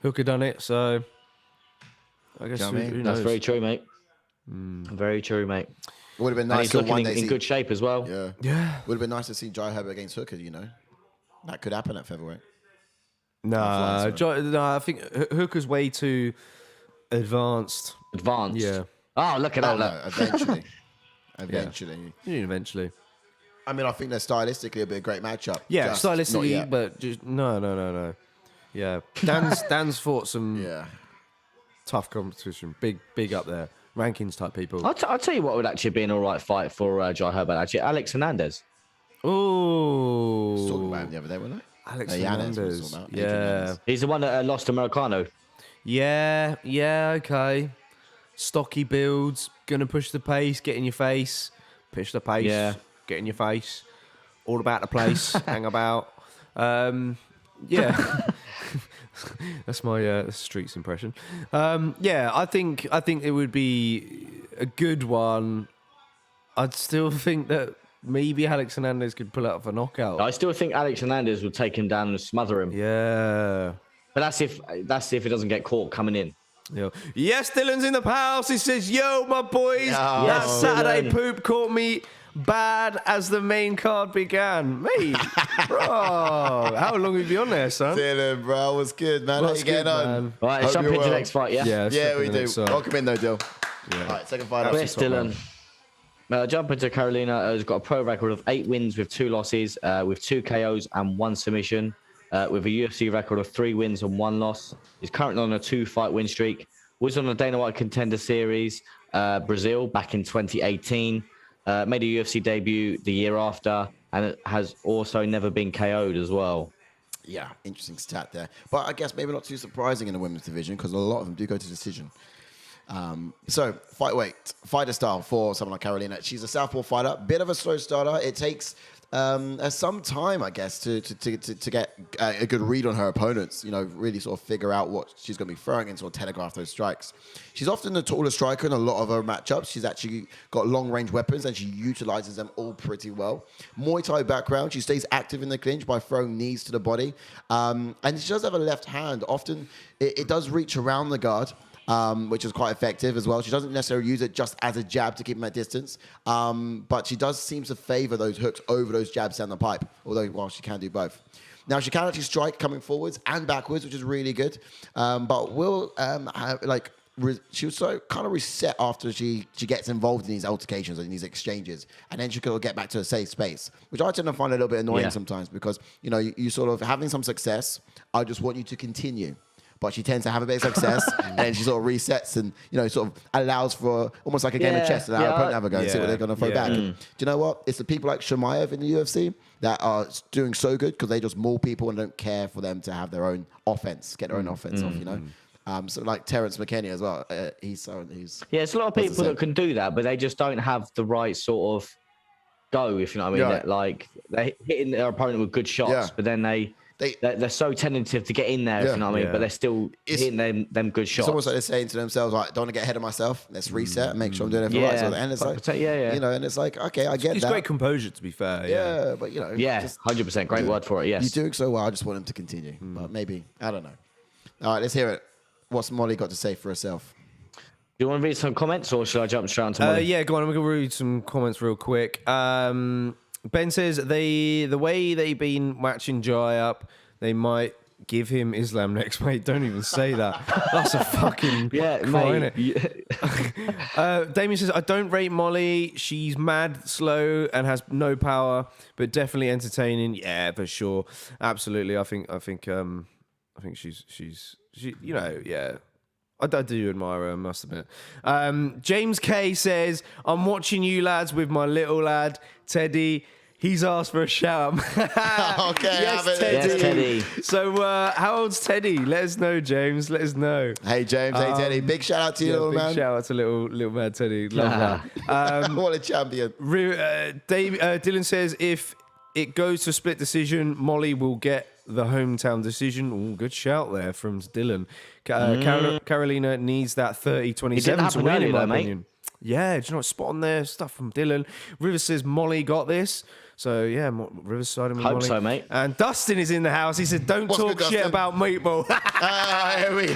Hooker done it, so I guess Do you know what I mean? who That's knows? very true, mate. Very true, mate. It would have been And nice he's to looking one in, day in see... good shape as well. Yeah. Yeah. Would have been nice to see Jai Herbert against Hooker, That could happen at featherweight. Nah, Flies, I think Hooker's way too advanced. Advanced. Yeah, Oh, look at Oh, that. no, Look. eventually. Eventually. eventually. I mean, I think they're stylistically it'll be a great matchup. Yeah, Just not stylistically, yet. but just no. Yeah, Dan's fought some Yeah. tough competition, big up there, rankings type people. I'll tell you what would actually be an all right fight for Jai Herbert. Actually, Alex Hernandez. Oh, was talking about him the other day, wasn't I? Alex Yanez was Hernandez. talking about, Adrian Yeah, Yanez. He's the one that lost to Americano. yeah, okay. Stocky builds, gonna push the pace, get in your face, push the pace, Yeah. get in your face, all about the place, hang about. Yeah, that's my streets impression. Yeah, I think it would be a good one. I'd still think that maybe Alex Hernandez could pull out for knockout. I still think Alex Hernandez would take him down and smother him. Yeah. But that's if he doesn't get caught coming in. Yo. Yes, Dylan's in the house. He says, yo, my boys, that Yes, Saturday Dylan. poop caught me bad as the main card began. Mate, bro, how long have you been on there, son? Dylan, bro, was good, man. What's How you getting good, on? man? Right, let's Hope jump you're into the well. next fight, yeah? let's Yeah, look we at the do. next side. Welcome in, though, Dill. All right, second fight up. Yes, Dylan. Jump into Carolina. Has got a pro record of 8 wins with 2 losses, with 2 KOs and 1 submission, with a UFC record of 3 wins and 1 loss. He's currently on a 2-fight win streak. Was on the Dana White Contender Series, Brazil, back in 2018. Made a UFC debut the year after, and it has also never been KO'd as well. Yeah, interesting stat there. But I guess maybe not too surprising in the women's division because a lot of them do go to decision. So, fighter style for someone like Carolina. She's a southpaw fighter, bit of a slow starter. It takes some time, I guess, to get a good read on her opponents. Really sort of figure out what she's going to be throwing and sort of telegraph those strikes. She's often the taller striker in a lot of her matchups. She's actually got long-range weapons and she utilizes them all pretty well. Muay Thai background. She stays active in the clinch by throwing knees to the body. And she does have a left hand. Often it does reach around the guard. Which is quite effective as well. She doesn't necessarily use it just as a jab to keep him at distance, but she does seem to favor those hooks over those jabs down the pipe, although, well, she can do both. Now, she can actually strike coming forwards and backwards, which is really good. But will she was so kind of reset after she gets involved in these altercations and these exchanges, and then she could get back to a safe space, which I tend to find a little bit annoying sometimes because, you sort of having some success, I just want you to continue. But she tends to have a bit of success, and then she sort of resets and, sort of allows for almost like a game of chess that our opponent have a go and see what they're going to throw back. And do you know what? It's the people like Chimaev in the UFC that are doing so good because they just maul people and don't care for them to have their own offense, get their own offense off, So like Terence McKenna as well. He's it's a lot of people that can do that, but they just don't have the right sort of go, if you know what I mean. Yeah. Like they're hitting their opponent with good shots, but then they're so tentative to get in there, if you know what I mean, but they're still hitting them good shots. It's almost like they're saying to themselves, like, don't want to get ahead of myself. Let's reset and make sure I'm doing everything right. So at the end, it's like, and it's like, okay, I get that. It's great composure, to be fair. Yeah, but 100%. Great word for it. Yes, you're doing so well. I just want him to continue, but maybe I don't know. All right, let's hear it. What's Molly got to say for herself? Do you want to read some comments, or should I jump straight onto Molly? Yeah, go on. I'm going to read some comments real quick. Ben says the way they've been matching Jai up, they might give him Islam next, mate. Don't even say that. That's a fucking cry, innit? Damien says, I don't rate Molly. She's mad, slow, and has no power, but definitely entertaining. Yeah, for sure. Absolutely. I think she's I do admire her, I must admit. James K says, I'm watching you lads with my little lad, Teddy. He's asked for a shout. Okay, yes, Teddy. So, how old's Teddy? Let us know, James. Let us know. Hey, James. Hey, Teddy. Big shout out to you, little man. Big shout out to little man Teddy. Love that. What a champion. Dylan says, if it goes to split decision, Molly will get the hometown decision. Ooh, good shout there from Dylan. Carolina needs that 30-27 to win, in my opinion. Yeah, do you know what? Spot on there. Stuff from Dylan. Rivers says Molly got this. So, yeah, Rivers siding with Molly. Hope so, mate. And Dustin is in the house. He said, don't talk shit about Meatball. Here we go.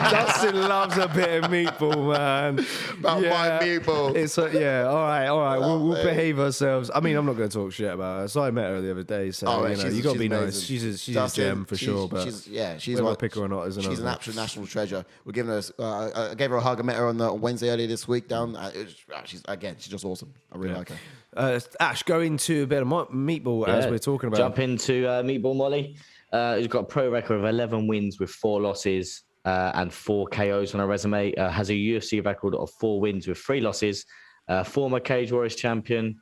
Dustin loves a bit of Meatball, man. About my Meatball. It's all right. We'll behave ourselves. I mean, I'm not going to talk shit about her. So I met her the other day. So, you got to be nice. She's Dustin, a gem for sure. But she's one. Pick her or not, she's an absolute national treasure. We're giving her. I gave her a hug. I met her on Wednesday earlier this week down. She's just awesome. I really like her. Ash, go into a bit of Meatball as we're talking about. Jump into Meatball Molly. He's got a pro record of 11 wins with 4 losses and 4 KOs on her resume. Has a UFC record of 4 wins with 3 losses. Former Cage Warriors champion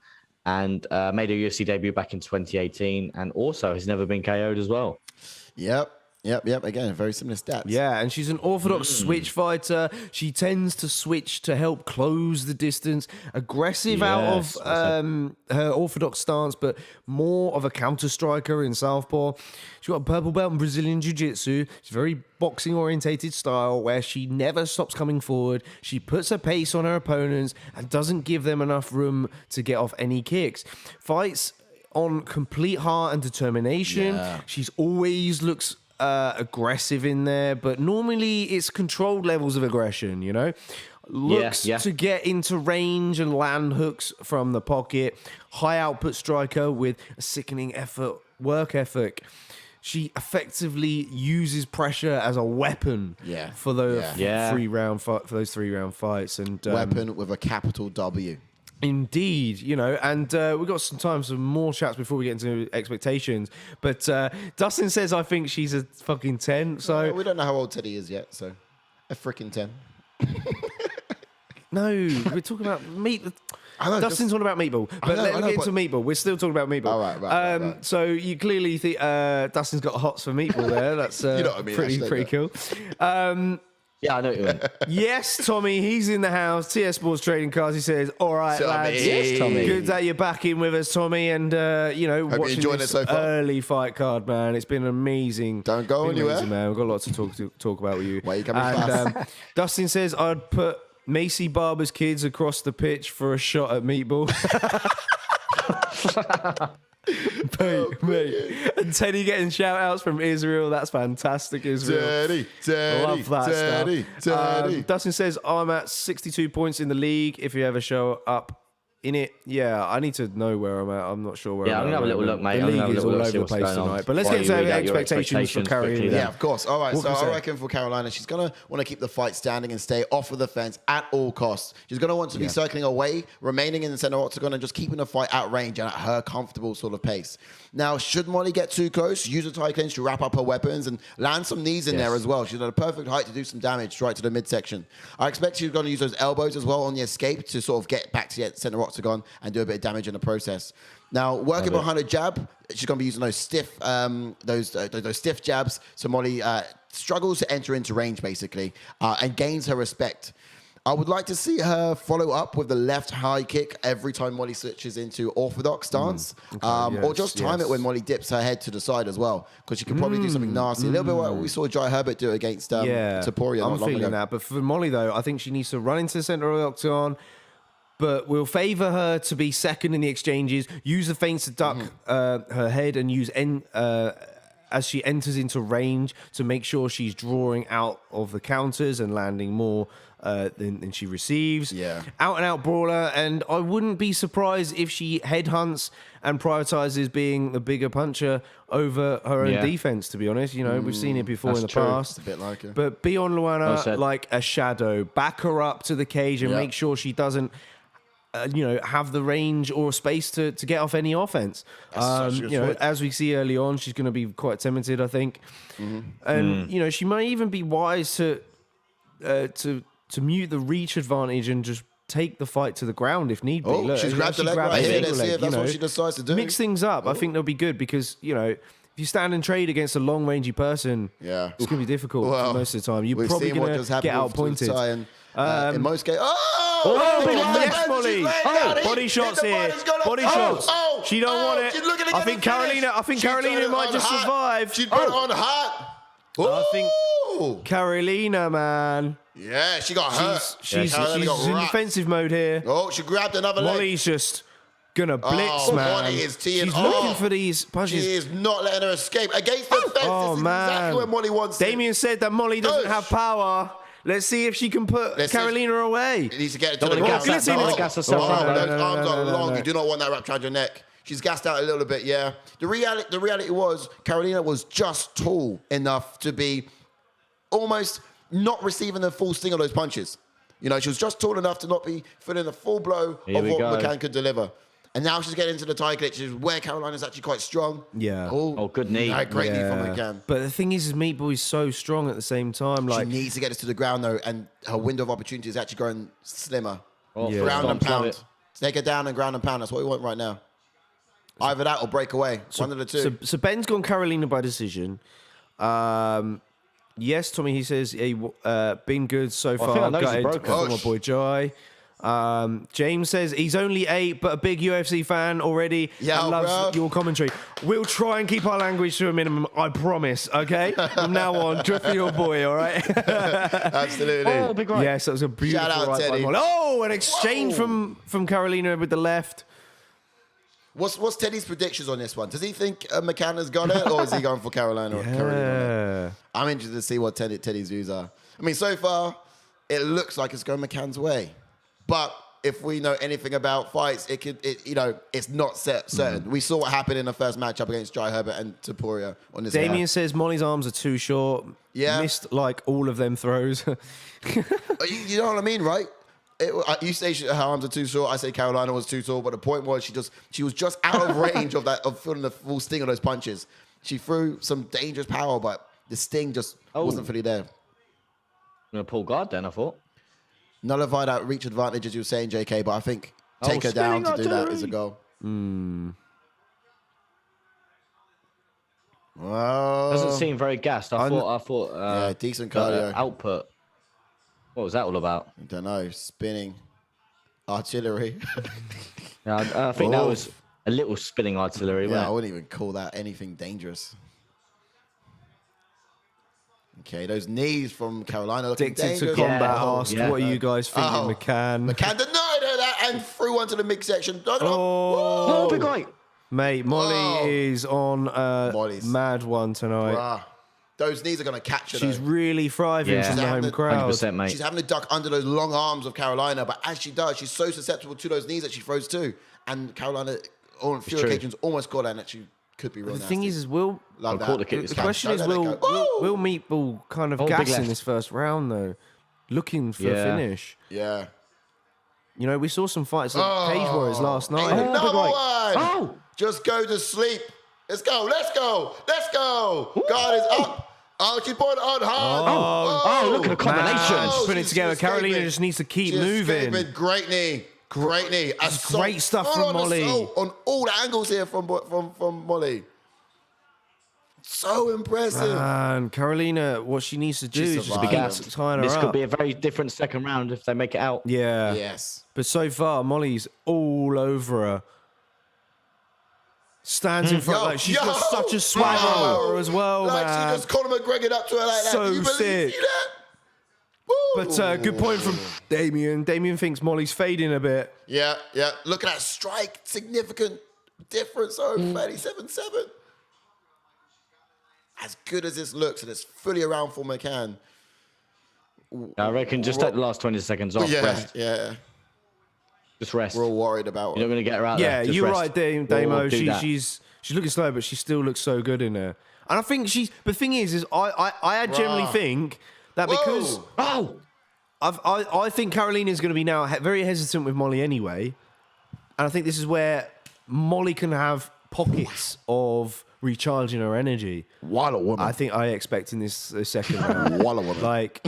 and made a UFC debut back in 2018 and also has never been KO'd as well. Yep. Again, very similar stats. Yeah, and she's an orthodox switch fighter. She tends to switch to help close the distance. Aggressive out of her orthodox stance, but more of a counter striker in southpaw. She's got a purple belt in Brazilian Jiu-Jitsu. It's a very boxing-orientated style where she never stops coming forward. She puts a pace on her opponents and doesn't give them enough room to get off any kicks. Fights on complete heart and determination. Yeah. She's always looks aggressive in there, but normally it's controlled levels of aggression, looks to get into range and land hooks from the pocket. High output striker with a sickening work ethic. She effectively uses pressure as a weapon for those 3-round fights, and weapon with a capital W. Indeed, and we've got some time for more chats before we get into expectations. But Dustin says, I think she's a fucking 10. So we don't know how old Teddy is yet, so a freaking 10. No, we're talking about meat. Dustin's talking about Meatball, but let's get into Meatball. We're still talking about Meatball. All right. So you clearly think Dustin's got hots for Meatball there. That's you know what I mean, pretty cool. Yeah, I know what you mean. Yes, Tommy, he's in the house. TS Sports Trading Cards. He says, all right, Tommy. lads. Yes, Tommy. Good that you're back in with us, Tommy. And, watching this so far. early fight card, man. It's been amazing. Don't go anywhere. Amazing, man. We've got lots to talk about with you. Why are you coming fast? Dustin says, I'd put Macy Barber's kids across the pitch for a shot at Meatball. Mate. And Teddy getting shout outs from Israel. That's fantastic, Israel. Love that stuff. Dustin says, I'm at 62 points in the league. If you ever show up in it. Yeah, I need to know where I'm at. I'm not sure where. Yeah, I'm gonna have a little look, mate. The I'm gonna have a league is little all look, over see the what's place going on. tonight. But let's While get you into read out your expectations for expectations Carolina. quickly then. Yeah, of course. All right, What so can you I say? reckon for Carolina, she's going to want to keep the fight standing and stay off of the fence at all costs. She's going to want to be circling away, remaining in the center octagon, and just keeping the fight at range and at her comfortable sort of pace. Now, should Molly get too close, use a tight clinch to wrap up her weapons and land some knees in there as well. She's at a perfect height to do some damage right to the midsection. I expect she's going to use those elbows as well on the escape to sort of get back to the center octagon and do a bit of damage in the process. Now, working behind a jab, she's going to be using those stiff, those stiff jabs. So Molly struggles to enter into range basically, and gains her respect. I would like to see her follow up with the left high kick every time Molly switches into orthodox stance, or just time it when Molly dips her head to the side as well, because she could probably do something nasty. A little bit like what we saw Jai Herbert do against TOPURIA. I'm feeling that. But for Molly, though, I think she needs to run into the center of the octagon, but we'll favour her to be second in the exchanges, use the feints to duck her head, and use as she enters into range to make sure she's drawing out of the counters and landing more than she receives. Yeah. Out and out brawler, and I wouldn't be surprised if she headhunts and prioritizes being the bigger puncher over her own defense, to be honest. You know, we've seen it before in the past. It's a bit like her. But be on LUANA like a shadow. Back her up to the cage and make sure she doesn't have the range or space to get off any offense. As we see early on, she's going to be quite timid, I think. And, she might even be wise to mute the reach advantage and just take the fight to the ground if need be. Look, she's grabbed the leg right here. Let's see if that's what she decides to do. Mix things up. I think they'll be good because, if you stand and trade against a long, rangy person, it's going to be difficult most of the time. You're probably going to get outpointed. In most cases, yes, Molly. Body shots here. Body shots. She don't want it. I think Carolina might just survive. She put it on hot. I think Carolina, man. Yeah, she got hurt. She's in defensive mode here. Oh, she grabbed another leg. Molly's just gonna blitz, man. Molly is teeing She's looking for these punches. She is not letting her escape against the fence. Oh, this is man. exactly where Molly wants it. Damien said that Molly doesn't have power. Let's see if she can put Carolina away. She needs to get it to the gas herself out. Those arms are long. You do not want that wrapped around your neck. She's gassed out a little bit, yeah. The reality was Carolina was just tall enough to be almost not receiving the full sting of those punches. She was just tall enough to not be feeling the full blow of what McCann could deliver. And now she's getting into the tie clinch, where Carolina's actually quite strong. Yeah. Oh, good knee. Great knee from McCann. But the thing is Meatball's so strong at the same time. She needs to get us to the ground, though, and her window of opportunity is actually growing slimmer. Ground and pound. Take her down and ground and pound. That's what we want right now. Either that or break away. One of the two. So Ben's gone Carolina by decision. Yes, Tommy, he says, been good so far. I think I know he's broken. For my boy Jai. James says he's only 8, but a big UFC fan already. Yeah, and loves your commentary. We'll try and keep our language to a minimum, I promise, okay? From now on, just for your boy, all right? Absolutely. Oh, big right. Yes, that was a beautiful Shout out, right Teddy. by Molly. Oh, an exchange from Carolina with the left. What's Teddy's predictions on this one? Does he think McCann has got it, or is he going for Carolina or Carolina? I'm interested to see what Teddy's views are. I mean, so far, it looks like it's going McCann's way. But if we know anything about fights, it's not certain. We saw what happened in the first matchup against Jai Herbert and TOPURIA on this. Damien says Molly's arms are too short. Yeah. Missed like all of them throws. You know what I mean, right? You say her arms are too short. I say Carolina was too tall. But the point was she was just out of range of feeling the full sting of those punches. She threw some dangerous power, but the sting just wasn't fully there. I'm going to pull guard then, I thought. Nullify that reach advantage, as you were saying, JK, but I think take her down to do that is a goal. Well, Doesn't seem very gassed. I thought decent cardio. Output. What was that all about? I don't know. Spinning. Artillery. I think that was a little spinning artillery. Yeah, I wouldn't even call that anything dangerous. Okay, those knees from Carolina looking Addicted dangerous. to combat asked, what are you guys thinking, McCann? McCann denied her that and threw one to the midsection. Oh, big right. Mate, Molly is on Molly's. mad one tonight. Bruh. Those knees are going to catch her. She's though. really thriving from the home crowd. 100%, mate. She's having to duck under those long arms of Carolina, but as she does, she's so susceptible to those knees that she throws too. And Carolina, on a few occasions, almost got her, and actually could be real The nasty. thing is will Love that. the question is will Meatball kind of big gas in left. this first round though, looking for a finish. Yeah. You know, we saw some fights at Cage Warriors last night. Another one. Oh! Just go to sleep. Let's go. Let's go. Let's go. Guard is up. Oh, she's put it on hard. Oh, look at the combination. Man, she's putting it she's together. Carolina escaping. just needs to keep She's moving. escaping. Great knee. Great knee. Assault. great stuff Full from on Molly. assault on all the angles here from Molly. So impressive. And Carolina, what she needs to do is just survived. keep tying her This up. could be a very different second round if they make it out. Yeah. Yes. But so far, Molly's all over her. Stands in front, like she's got such a swagger about her as well, like man. she just Conor McGregor up to her like that. So Do you believe sick. that? Woo. But good point from Damien. Damien thinks Molly's fading a bit. Yeah, yeah. Look at that strike. Significant difference over 37-7. As good as this looks, and it's fully around for McCann. I reckon just take the last 20 seconds off. Yeah, Rest. yeah. Just rest. We're all worried about You're not her. going to get her out Yeah, there. Just you're rest. right, Damo. We'll do that. She's looking slow, but she still looks so good in there. And I think she's. The thing is I generally think that because Whoa. I think Carolina's going to be now very hesitant with Molly anyway, and I think this is where Molly can have pockets of recharging her energy. What a woman. I think I expect in this second round. What a woman. Like,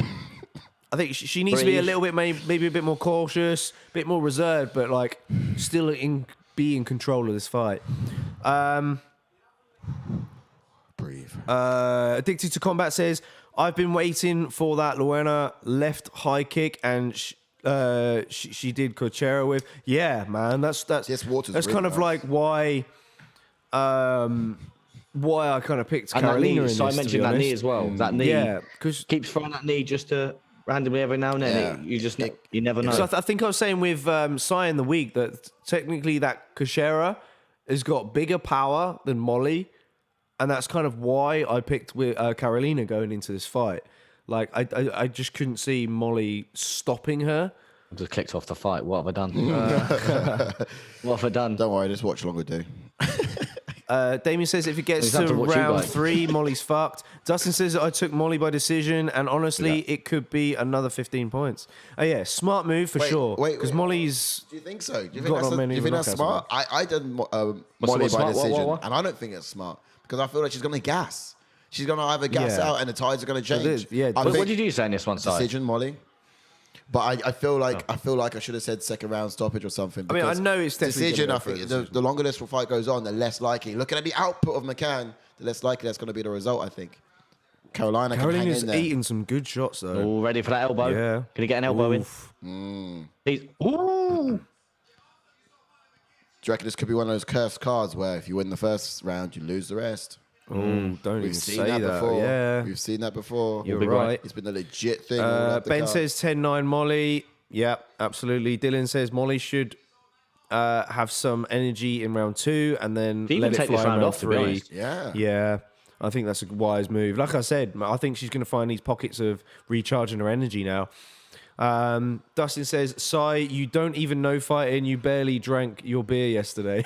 I think she needs to be a little bit, maybe a bit more cautious, a bit more reserved, but like still be in control of this fight. Breathe. Addicted to Combat says, I've been waiting for that LUANA left high kick, and she did Cochera with. Yeah, man, that's This water's that's really kind of nice. like why I kind of picked And that Carolina knee, in so I this, to mentioned be that knee honest. as well. That knee Yeah, because keeps throwing that knee just to randomly every now and then. Yeah. You just you never know. I think I was saying with Sai in the week that technically that Cochera has got bigger power than Molly, and that's kind of why I picked with Carolina going into this fight. Like I just couldn't see Molly stopping her. I just clicked off the fight. What have I done? What have I done? Don't worry, just watch longer do. Damien says if it gets He's had to to watch you round guys. 3, Molly's fucked. Dustin says that I took Molly by decision, and honestly, it could be another 15 points. Oh yeah, smart move for sure. Because Molly's Do you think so? Do you Got not many that's knockouts, smart? I did Molly what's by smart? decision, What? and I don't think it's smart because I feel like she's going to gas. She's going to either gas Yeah. out, and the tides are going to change. is, yeah. I What think did you say in this one side? decision, Molly. But I feel like I should have said second round stoppage or something. I mean, I because know it's definitely decision. gonna I go for a think decision. the longer this fight goes on, the less likely. Looking at the output of McCann, the less likely that's going to be the result. I think Carolina can hang Carolina's in there. eating some good shots though. All ready for that elbow? Yeah. Can he get an elbow Oof. in? He's, ooh. Do you reckon this could be one of those cursed cards where if you win the first round, you lose the rest? Oh, don't even We've seen say that that. before. Yeah, We've seen that before. you're big right. right. It's been a legit thing. all up the Ben card. says 10-9 Molly. Yeah, absolutely. Dylan says Molly should have some energy in round 2 and then Even let it take fly this in round round off, to be 3. honest. Yeah. Yeah, I think that's a wise move. Like I said, I think she's going to find these pockets of recharging her energy now. Dustin says, Sai, you don't even know fighting. You barely drank your beer yesterday.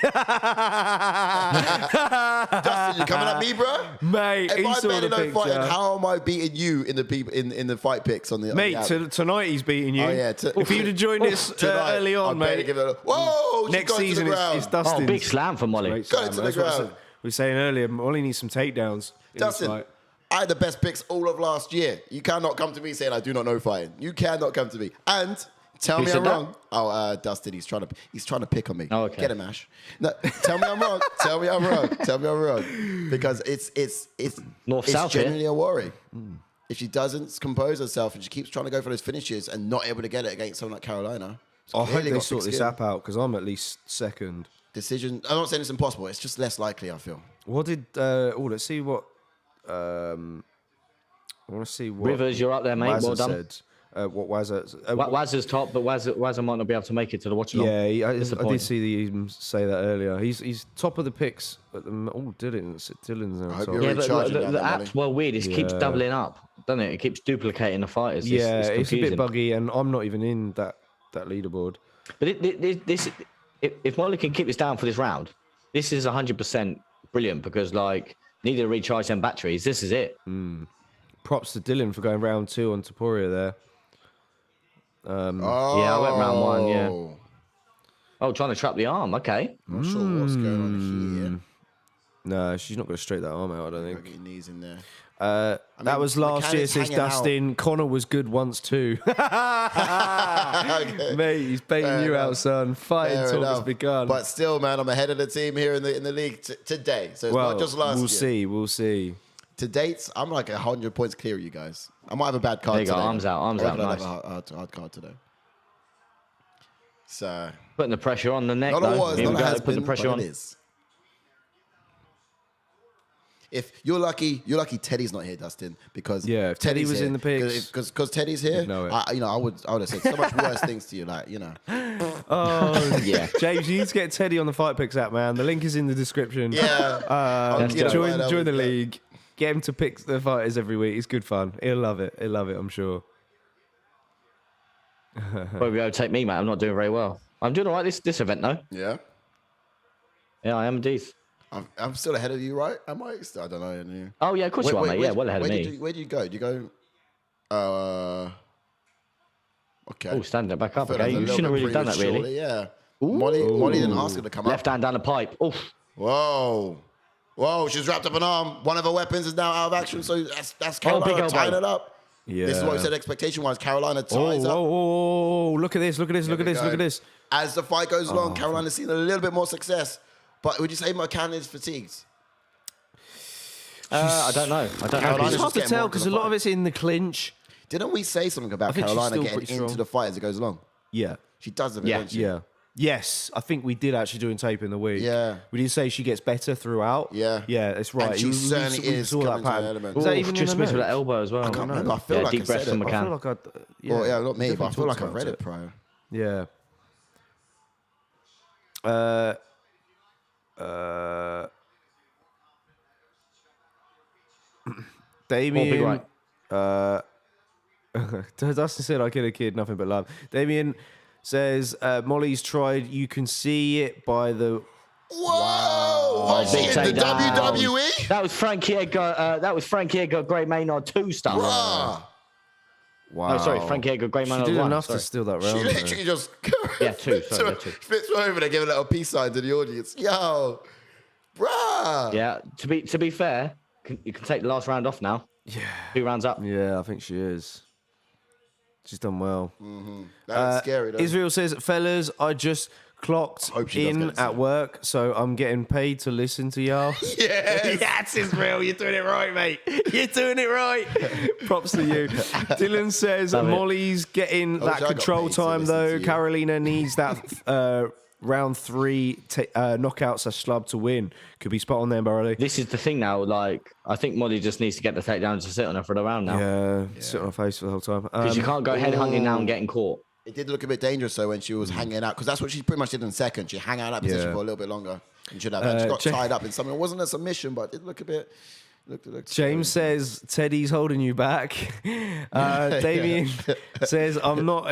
Dustin, you coming at me, bro? Mate, If he I saw barely the know picture. fighting, how am I beating you in the people in the fight picks on the Mate, on the app? tonight he's beating you. Oh, yeah, if you'd have joined us Tonight, early on, I'd barely mate. give it a, whoa! she's Next gone to the season, ground. it's Dustin. Oh, big slam for Molly. Great Got it slam. to the That's what I ground. said. We were saying earlier, Molly needs some takedowns. in this Dustin, fight. I had the best picks all of last year. You cannot come to me saying I do not know fighting. You cannot come to me and tell Who me said I'm that? wrong. Oh, Dustin, he's trying to pick on me. Oh, okay. Get him, Ash. No, tell me I'm wrong. Tell me I'm wrong. Tell me I'm wrong. Because it's North-south here. genuinely a worry. If she doesn't compose herself and she keeps trying to go for those finishes and not able to get it against someone like Carolina, it's I hope clearly they got sort thick this skin. app out because I'm at least second. Decision. I'm not saying it's impossible. It's just less likely. I feel. What did? Let's see what. I want to see what Rivers, you're up there, mate. Mazza Well done. said. what Wazza. Wazza's top, but Wazza might not be able to make it to the watch along. Yeah, I did see him say that earlier. He's top of the picks. Dylan's now. I hope top. you're Yeah, but recharging the down there, app's well weird. It keeps doubling up, doesn't it? It keeps duplicating the fighters. Yeah, it's a bit confusing. buggy, and I'm not even in that leaderboard. But if Molly can keep this down for this round, this is 100% brilliant because like needed to recharge them batteries. This is it. Props to Dylan for going round 2 on Topuria there. Yeah, I went round 1. Yeah. Oh, trying to trap the arm. Okay. I'm not sure what's going on No, she's not going to straight that arm out, I don't here. think. Get your knees in there. That was last year, McCann is says hanging Dustin. Connor was good once too. Mate, he's baiting you out, son. Fighting Fair talk has enough. begun. But still, man, I'm ahead of the team here in the league today. So it's not just last year. We'll see. To dates, I'm like 100 points clear of you guys. I might have a bad card There you go, today. arms out, arms I out, reckon I'll nice. have a hard card today. So Putting the pressure on the neck. not though. a was, Here we not a go, has put the been, pressure but on. it is. If you're lucky Teddy's not here, Dustin, because Yeah, if Teddy Teddy's was here, in the picks, because Teddy's here. you'd know it. I would have said so much worse things to you, like Oh, Yeah. James, you need to get Teddy on the Fight Picks app, man. The link is in the description. Yeah. Join the league. Get him to pick the fighters every week. It's good fun. He'll love it. I'm sure. Well, we go take me, mate. I'm not doing very well. I'm doing all right this event, though. Yeah. Yeah, I am indeed. I'm still ahead of you, right? Am I? I don't know. Oh, yeah, of course you are, mate. Yeah, well ahead of me. Where do you go? Do you go? Okay. Oh, stand it back up. I feel Okay, like a you little shouldn't have bit really done that, prematurely, really. Yeah. Molly didn't ask her to come Left up. hand down the pipe. Oof. Whoa, she's wrapped up an arm. One of her weapons is now out of action, so that's big Carolina elbow. tying it up. Yeah. This is what we said expectation-wise. Carolina ties up. Oh, look at this. Look at we go. this. As the fight goes along, Carolina's seen a little bit more success. But would you say McCann is fatigued? I don't know. Carolina's It's hard to getting tell more because into a the lot fight. of it's in the clinch. Didn't we say something about think she's Carolina still getting pretty into strong. the fight as it goes along? Yeah. She does a bit, Yeah. doesn't she? Yeah. Yes, I think we did actually doing tape in the week. Yeah. We did say she gets better throughout. Yeah. Yeah, that's right. And she certainly is saw coming that to pattern. an element. Was that Oof, even just in the missed with notes? that elbow as well. I can't remember. I feel like deep I breaths said from it. I feel McCann. like I'd... Well, yeah, not me, but I definitely feel like talked I've read about it prior. Yeah. Damien. Dustin said, I kid a kid, nothing but love. Damien says, Molly's tried, you can see it by the... Whoa! Was she Big in the takedown. WWE? That was Frankie Edgar, Gray Maynard 2 stuff. Bruh. Wow. Oh, sorry, Frankie Edgar, Gray She Maynard did 1. enough sorry. to steal that She round. though. literally just Yeah, two, sorry, yeah, two. flips over there, give a little peace sign to the audience. Yo, bruh. Yeah, to be fair, you can take the last round off now. Yeah. 2 rounds up. Yeah, I think she is. She's done well. That's scary, though. Israel says, fellas, I just clocked Hope she does in get the at same. work, so I'm getting paid to listen to y'all. Yes. Yes, Israel, you're doing it right, mate. You're doing it right. Props to you. Dylan says, Love it. Molly's getting wish that I got control paid to time, listen though. to you. Carolina needs that round 3 knockouts a slub to win. Could be spot on there, Burley. This is the thing now. Like, I think Molly just needs to get the takedown to sit on her for the round now. Yeah, sit on her face for the whole time. Because you can't go head hunting now and getting caught. It did look a bit dangerous, though, when she was hanging out, because that's what she pretty much did in second. She hang out in that position Yeah. for a little bit longer. And should have. And she got Ja- tied up in something. It wasn't a submission, but it looked a bit... Looked James says Teddy's holding you back. Damien says I'm not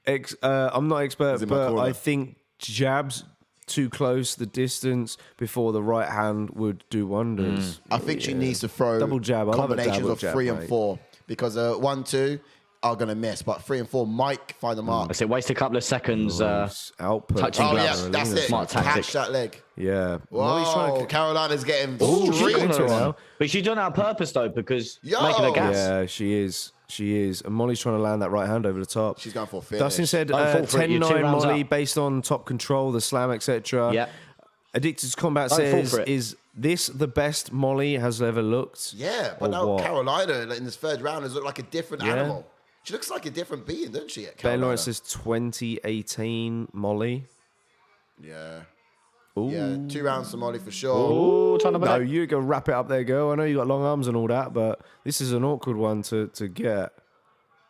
expert, in my but corner. I think jabs too close the distance before the right hand would do wonders. I think she needs to throw Double jab. I love a combinations double of jab, 3 and mate. 4, because 1, 2 are going to miss, but 3 and 4 might find the mark. I said waste a couple of seconds. Output. touching Oh, gloves. yeah, that's it. Smart tactic. Catch that leg. Yeah. Molly's trying Whoa, to. Carolina's getting Ooh, streaked. she's into it now. But she's done it on purpose though, because Yo! making a gas. Yeah, she is. She is. And Molly's trying to land that right hand over the top. She's going for a finish. Dustin said Fall for it. You're 2 10-9 rounds Molly up. based on top control, the slam, etc. Yeah. Addicted to Combat Don't fall says, for it. is this the best Molly has ever looked? Yeah, but Or now what? Carolina in this third round has looked like a different Yeah. animal. She looks like a different being, doesn't she? At Ben Carolina? Lawrence says 2018 Molly. Yeah. Ooh. Yeah, 2 rounds to Molly for sure. Oh, trying to No, back. you go wrap it up there, girl. I know you got long arms and all that, but this is an awkward one to get.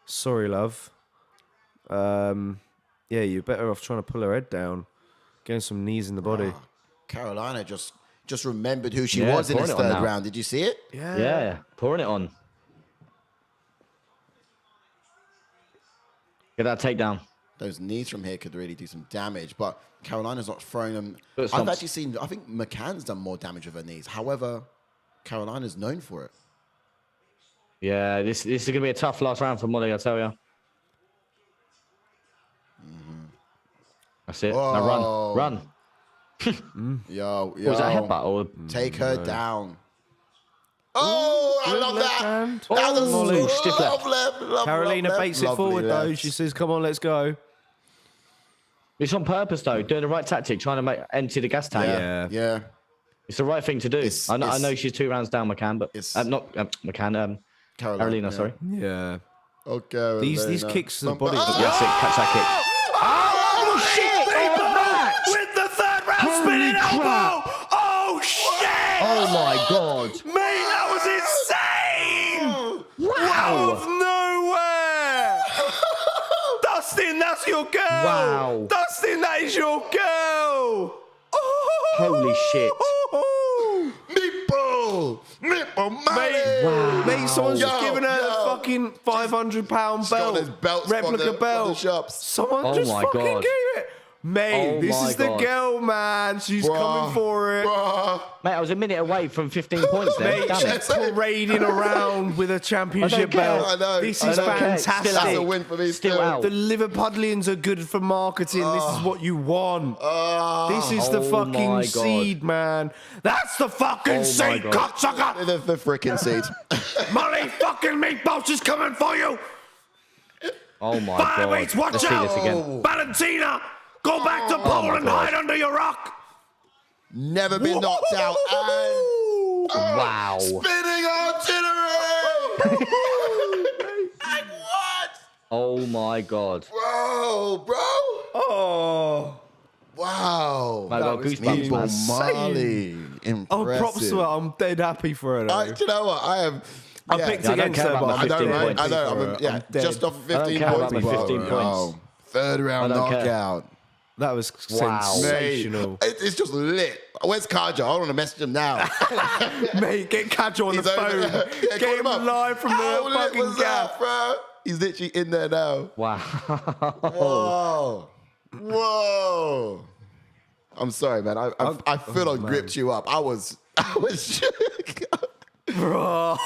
Sorry, love. Yeah, you're better off trying to pull her head down. Getting some knees in the body. Carolina just remembered who she Yeah, was in this pouring it on third now. round. Did you see it? Yeah, pouring it on. Get that takedown. Those knees from here could really do some damage, but Carolina's not throwing them. But I've stomps. actually seen, I think McCann's done more damage with her knees. However, Carolina's known for it. Yeah, this is going to be a tough last round for Molly, I tell you. That's it. Now run. Yo. Was that a headbutt? Or... Take her down. Oh, I love left that. hand. That was Molly, stiff left. love Carolina left. baits it Lovely forward, though. left. She says, come on, let's go. It's on purpose, though. Doing the right tactic, trying to empty the gas tank. Yeah. It's the right thing to do. I know she's 2 rounds down, McCann, but not McCann. Carolina, sorry. Yeah. Okay. These kicks to the body. That's it. Catch that kick. Oh, shit! With the third round spinning elbow! Oh, shit! Oh, my God. Mate, that was insane! Out of nowhere! Dustin, that's your girl! Wow. Dustin, that is your girl! Oh, Holy shit. Meatball, Mate, someone's just given her the fucking £500 got those belt. belts from Replica the belt. shops. Someone Oh just my fucking God. gave it. Mate, Oh this my is the God. girl, man. She's coming for it. Bruh. Mate, I was a minute away from 15 points there. Mate, Damn it. she's parading around with a championship care. belt. I know. This I is don't care. fantastic. That's a win for me. Still out. The Liverpudlians are good for marketing. This is what you want. This is the Oh fucking my God. seed, man. That's the fucking my seed, God. cocksucker. The freaking seed. Molly fucking Meatballs is coming for you. Oh, my God. Flyweights, watch Let's see out. this again. Valentina, go back to Poland, God. hide under your rock. Never been knocked out. And Wow. spinning artillery. Like what? Oh, my God. Bro. Oh. Wow. I got was goosebumps, man. Molly. Impressive. Oh, props to her. I'm dead happy for her. Though. Do you know what? I am. I picked Yeah, I don't against care her, about but my I'm 15 dead points. I know. happy for her. Yeah, I'm dead. just off of 15 I don't care points. about my 15 bro. points. Third round I don't care. knockout. That was Wow. sensational. It's just lit. Where's Kaja? I want to message him now. Mate, get Kajo on the He's over phone. there. Yeah, Get call him up. live from How the lit fucking was that, gap. bro? He's literally in there now. Wow. Whoa. I'm sorry, man. I feel I gripped you up. I was shook. Bro,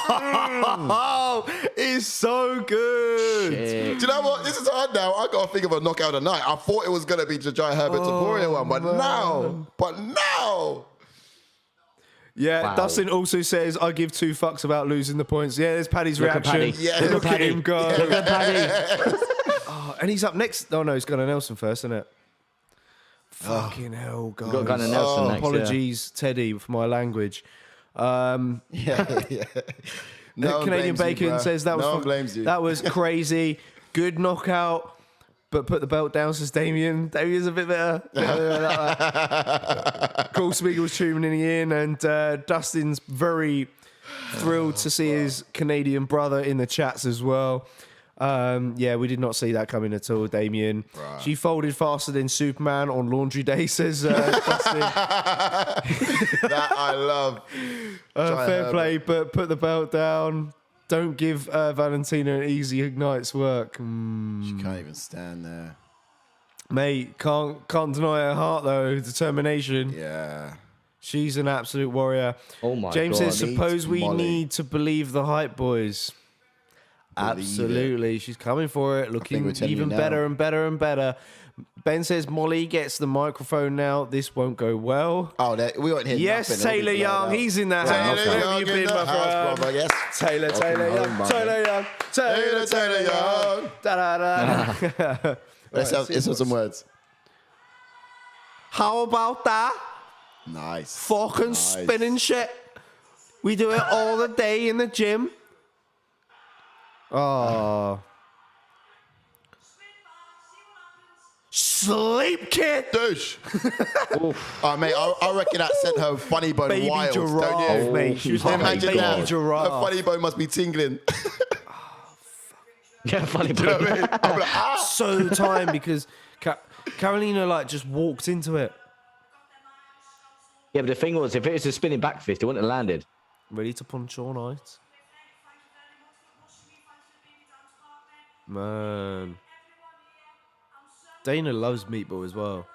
it's so good. Shit. Do you know what? This is hard now. I got to think of a knockout of the night. I thought it was going to be to try Herbert TOPURIA one, but now. Yeah, Wow. Dustin also says, I give 2 fucks about losing the points. Yeah, there's Paddy's Look at reaction. Paddy. Yeah, Look at him go. Look at Paddy. Oh, and he's up next. Oh, no, it's Gunnar Nelson first, isn't it? Fucking hell, guys. Got Gunnar Nelson next. Apologies, Teddy, for my language. Yeah. No one Canadian blames you, Bacon bro. says that was No one blames you. That was crazy. Good knockout, but put the belt down, says Damien. Damien's a bit better. Cool Spiegel's tuning in, and Dustin's very thrilled to see his Canadian brother in the chats as well. Yeah, we did not see that coming at all, Damien. Right. She folded faster than Superman on laundry day, says Dustin. That I love. Try Fair Herbert. play, but put the belt down. Don't give Valentina an easy ignite's work. She can't even stand there. Mate, can't deny her heart though. Determination. Yeah. She's an absolute warrior. Oh my James God. says, suppose we Molly. need to believe the hype boys. Believe Absolutely. She's coming for it, looking we're telling even you now. better and better and better. Ben says Molly gets the microphone now. This won't go well. Oh, we weren't hitting Yes, nothing. Taylor Young, he's in that house. Taylor Wherever Young you've in been, the my house, friend. brother. Yes. Taylor Young, home, Taylor Young, Taylor Young. Da-da-da. Let's have some words. How about that? Nice. Fucking Nice. spinning shit. We do it all the day in the gym. Oh. Sleep, kid. Douche. Oh, mate, I reckon that sent her funny bone Baby wild, don't giraffe, you? mate. She was like a Imagine baby that. giraffe. Her funny bone must be tingling. Yeah, funny. You know what I mean? I'm like, ah. So timed because Carolina like just walked into it. Yeah, but the thing was, if it was a spinning back fist, it wouldn't have landed. Ready to punch all night. Man. Dana loves meatball as well.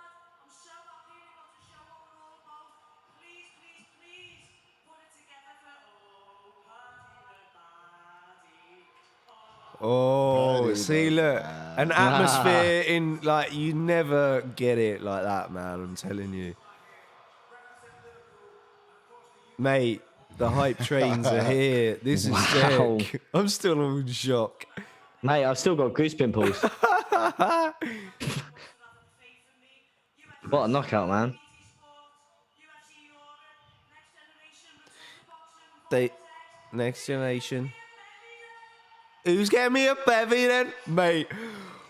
Oh, Paddy, see, look, an atmosphere in like you never get it like that, man. I'm telling you, mate. The hype trains are here. This is Wow. sick. I'm still in shock. Mate, I've still got goose pimples. What a knockout, man. Next generation. Who's getting me a bevy then, mate?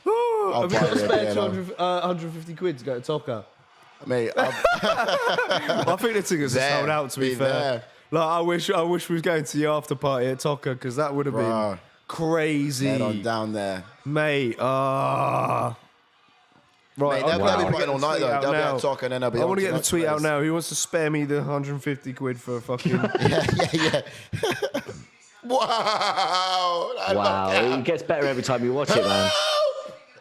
Ooh, I'll have you buy got to you a spare beer, 150 quid to go to Toka? Mate, I think the tickets are There, sold out. To be be fair, there. like I wish we was going to the after party at Toka because that would have been Bruh. crazy, head on down there. mate. Right, Mate, they'll I'm be gonna playing get all the night tweet though. out They'll be now. at Talk and then they'll be I on want to get the tonight's tweet out place. now. Who wants to spare me the 150 quid for fucking? Yeah. Wow. I love Wow, that. it gets better every time you watch it, man.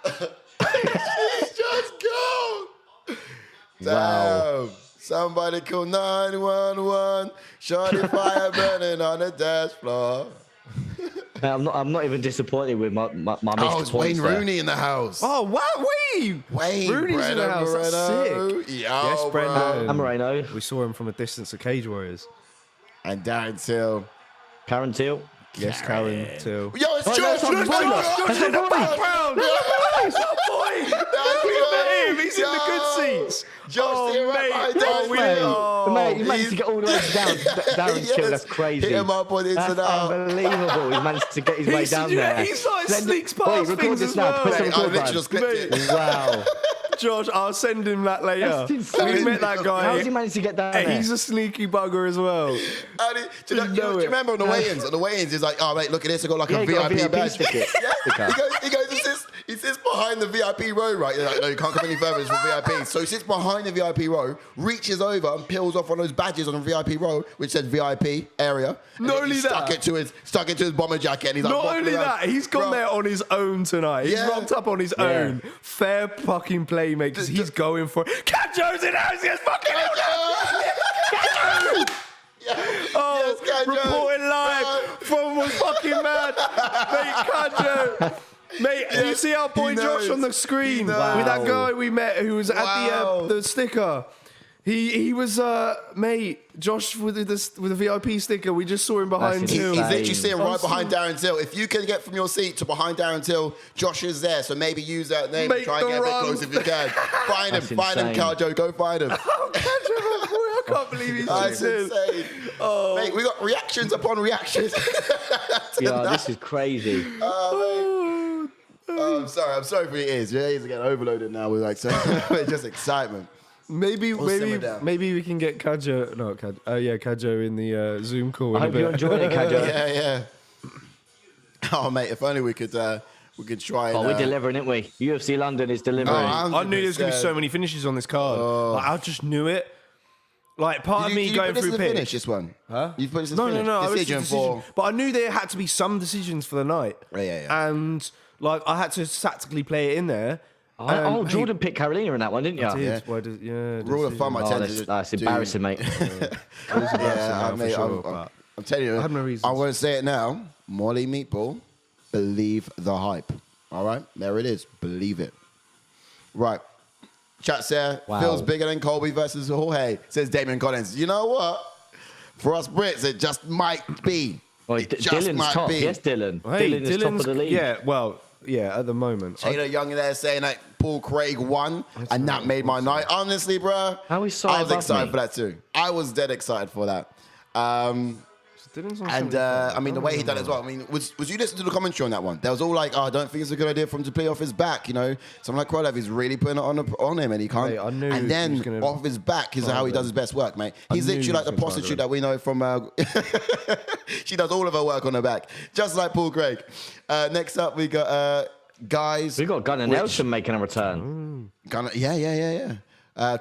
She's just gone. Wow. Damn. Somebody call 911. Shorty fire burning on the dance floor. Man, I'm not even disappointed with my missed Oh, it's points Wayne there. Rooney in the house. Oh, wow, Wayne! Wayne Rooney's in the house. That's Moreno. sick. Yo, Yes, bro. Brendan. I'm Moreno. We saw him from a distance at Cage Warriors. And Darren Till. Karen Teal. Yes, Karen too. Yo, it's Oh, Josh. no, it's Josh in the background. He's our boy. Look at him. He's in the good seats. Josh, here right behind Mate, Darren. mate, you managed to get all the way down. Darren's Teal, that's crazy. Hit him up on That's Instagram. unbelievable. He managed to get his way down there. He's like Send- sneaks Wait, past record things this as now. well. Put some Mate, I record literally button. just clipped it. Wow. Josh, I'll send him that later. That's insane. We met that guy. How's he managed to get down Hey, there? he's a sneaky bugger as well. And do you remember on the weigh-ins? On the weigh-ins, he's like, oh, mate, look at this. I got like Yeah, a he got a VIP VIP badge. sticker. He sits behind the VIP row, right? They're like, no, you can't come any further. It's for VIP. So he sits behind the VIP row, reaches over and peels off one of those badges on the VIP row, which said VIP area. And Not then only he that- stuck it to his bomber jacket. And he's like, Not walking only around. that, he's gone Bro, there on his own tonight. He's Yeah. rocked up on his own. Fair fucking play, mate, because he's going for it. Cajo's in house, yes, fucking hell. Oh, Yes, Cajo. reporting live from was fucking mad. Mate, Cajo. Mate, you see our boy He Josh knows. on the He screen knows. with that guy we met who was at Wow. the sticker. He was mate, Josh with the VIP sticker. We just saw him behind That's He's him. insane. literally sitting right Awesome. behind Darren Till. If you can get from your seat to behind Darren Till, Josh is there. So maybe use that name and Make try and the get a bit run. close if you can. Find him, That's find him, insane. Caljo. Go find him. Oh, Cajo, my boy, I can't believe he's That's doing this. insane. Mate, we got reactions upon reactions. Yeah, this is crazy. Oh, I'm sorry for your ears. Your ears are getting overloaded now with like so just excitement. Maybe simmer down. we can get Kajo. No, Kajo in the Zoom call. I In a hope you bit. enjoyed it, Kajo. Yeah. Oh mate, if only we could try. And, Oh, we're delivering, aren't we? UFC London is delivering. I knew there was going to be 100%. so many finishes on this card. Like, I just knew it. Like part of me Did you going put this through as a pitch. finish this one? Huh? You put this as No, finish? I was Decision for. But I knew there had to be some decisions for the night. Yeah. And like I had to tactically play it in there. Oh, Jordan picked Carolina in that one, didn't you? Did. Why did, yeah. Rule of thumb, I Oh, tend to that's do- embarrassing, mate. Yeah, for mate, sure, but I'm telling you, I have no reasons. I'm going to say it now. Molly Meatball, believe the hype. All right, there it is. Believe it. Right. Chat says, Wow. feels bigger than Colby versus Jorge, says Damien Collins. You know what? For us Brits, it just might be. Well, It just Dylan's might top. be. Yes, Dylan. Hey, Dylan is top of the league. Yeah, well, yeah, at the moment. Taylor Young there saying that Paul Craig won, and that made my night. Honestly, bro, How is so I was above excited me? for that too. I was dead excited for that. And I mean, the way he done it as well. I mean, was you listening to the commentary on that one? There was all like, I don't think it's a good idea for him to play off his back. You know, someone like Krolov is really putting it on him, and he can't. Mate, and then off his back is how he does his best work, mate. He's literally like the prostitute that we know from. She does all of her work on her back, just like Paul Craig. Next up, we got guys. We got Gunnar Nelson making a return. Gunnar, yeah.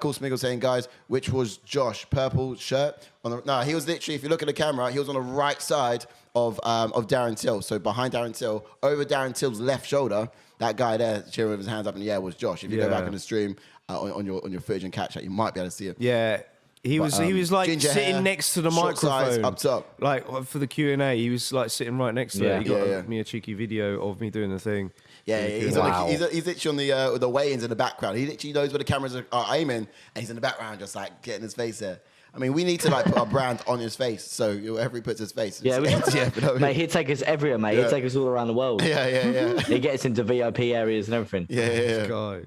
Cool Smiggle saying, guys, which was Josh? Purple shirt? No, he was literally, if you look at the camera, he was on the right side of Darren Till. So behind Darren Till, over Darren Till's left shoulder, that guy there cheering with his hands up in the air was Josh. If you go back on the stream on your footage and catch that, you might be able to see it. Yeah. He was like sitting hair, next to the short microphone size, up top. Like for the Q&A, he was like sitting right next to it. He got me a cheeky video of me doing the thing. Yeah, he's literally on the weigh-ins in the background. He literally knows where the cameras are aiming, and he's in the background just like getting his face there. I mean, we need to like put our brand on his face, so wherever he puts his face. Mate, he'd take us everywhere, mate. He'd take us all around the world. Yeah. He gets into VIP areas and everything. Yeah. Guy.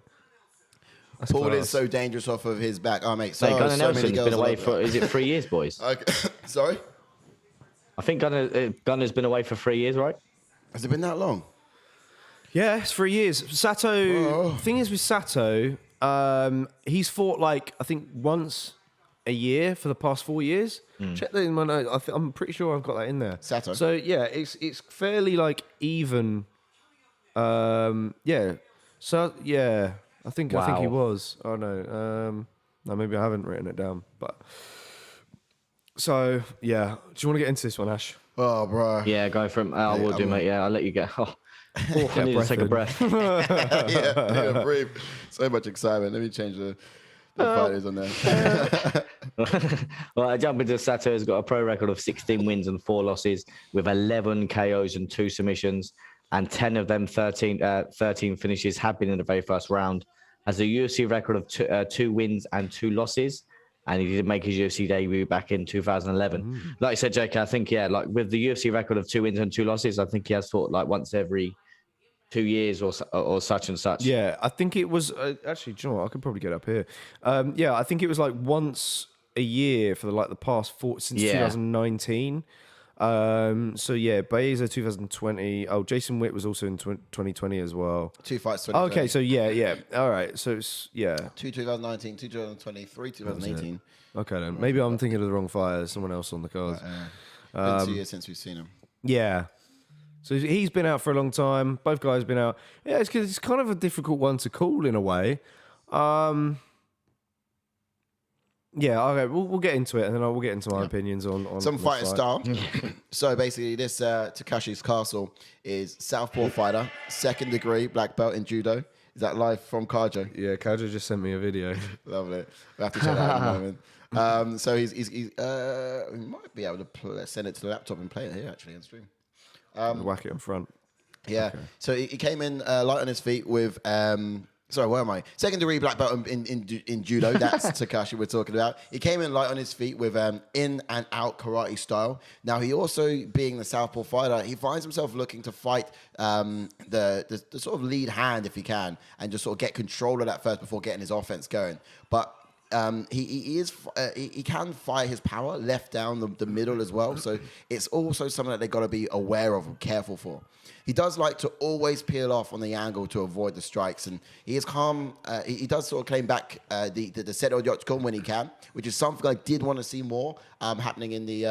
Paul is so dangerous off of his back. Oh, mate. So, Gunnar Nelson's been away for, is it 3 years, boys? Okay. Sorry? I think Gunnar's been away for 3 years, right? Has it been that long? Yeah, it's 3 years. Sato, thing is with Sato, he's fought like, I think once a year for the past 4 years. Check that in my notes. I'm pretty sure I've got that in there. Sato. So yeah, it's fairly like even. Yeah. So yeah, I think he was. Oh no. No, maybe I haven't written it down. But so yeah, do you want to get into this one, Ash? Oh, bro. Yeah, go from. I will do, mate. Yeah, I'll let you go. I need to take a breath. yeah, breathe. So much excitement. Let me change the fighters on there. Well, I jump into Sato. Has got a pro record of 16 wins and 4 losses, with 11 KOs and 2 submissions, and 10 of them 13 finishes have been in the very first round. Has a UFC record of 2 wins and 2 losses, and he did make his UFC debut back in 2011. Like I said, Jake, I think like with the UFC record of 2 wins and 2 losses, I think he has fought like once every 2 years or such and such. Yeah, I think it was actually. Do you know what? I could probably get up here. Yeah, I think it was like once a year for the past since 2019. So yeah, Baeza 2020. Oh, Jason Witt was also in 2020 as well. 2 fights. 2020. Okay, so yeah. All right, so it's 2 2019, 2 2023, 2018. Okay then, maybe I'm thinking of the wrong fighter. There's someone else on the cards. Been 2 years since we've seen him. Yeah. So he's been out for a long time. Both guys have been out. Yeah, it's kind of a difficult one to call in a way. Yeah, okay, we'll get into it, and then we'll get into my opinions on some fighting fight. style. So basically, this Takashi's Castle is southpaw fighter, 2nd degree black belt in judo. Is that live from Kajo? Yeah, Kajo just sent me a video. Lovely. We'll have to check that out in a moment. So we might be able to send it to the laptop and play it here actually on stream. Whack it in front. Yeah. Okay. So he came in light on his feet with. Sorry, where am I? 2nd degree black belt in judo. That's Takashi we're talking about. He came in light on his feet with in and out karate style. Now he also, being the southpaw fighter, he finds himself looking to fight the sort of lead hand if he can, and just sort of get control of that first before getting his offense going. But he can fire his power left down the middle as well. So it's also something that they've got to be aware of and careful for. He does like to always peel off on the angle to avoid the strikes, and he is calm. He does sort of claim back the Seto Yotchkon when he can, which is something I did want to see more happening in the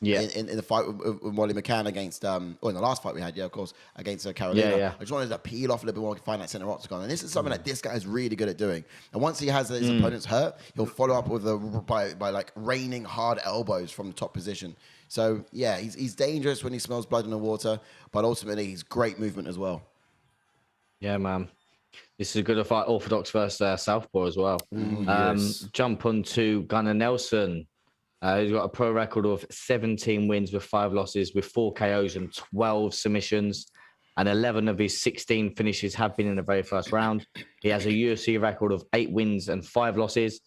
in the fight with Molly McCann against in the last fight we had, of course, against Carolina. Yeah. I just wanted to peel off a little bit more and find that center octagon, and this is something that this guy is really good at doing. And once he has his opponents hurt, he'll follow up with by like raining hard elbows from the top position. So yeah, he's dangerous when he smells blood in the water, but ultimately he's great movement as well. Yeah, man. This is a good fight, orthodox versus southpaw as well. Yes. Jump on to Gunnar Nelson. He's got a pro record of 17 wins with 5 losses, with 4 KOs and 12 submissions, and 11 of his 16 finishes have been in the very first round. He has a UFC record of 8 wins and 5 losses.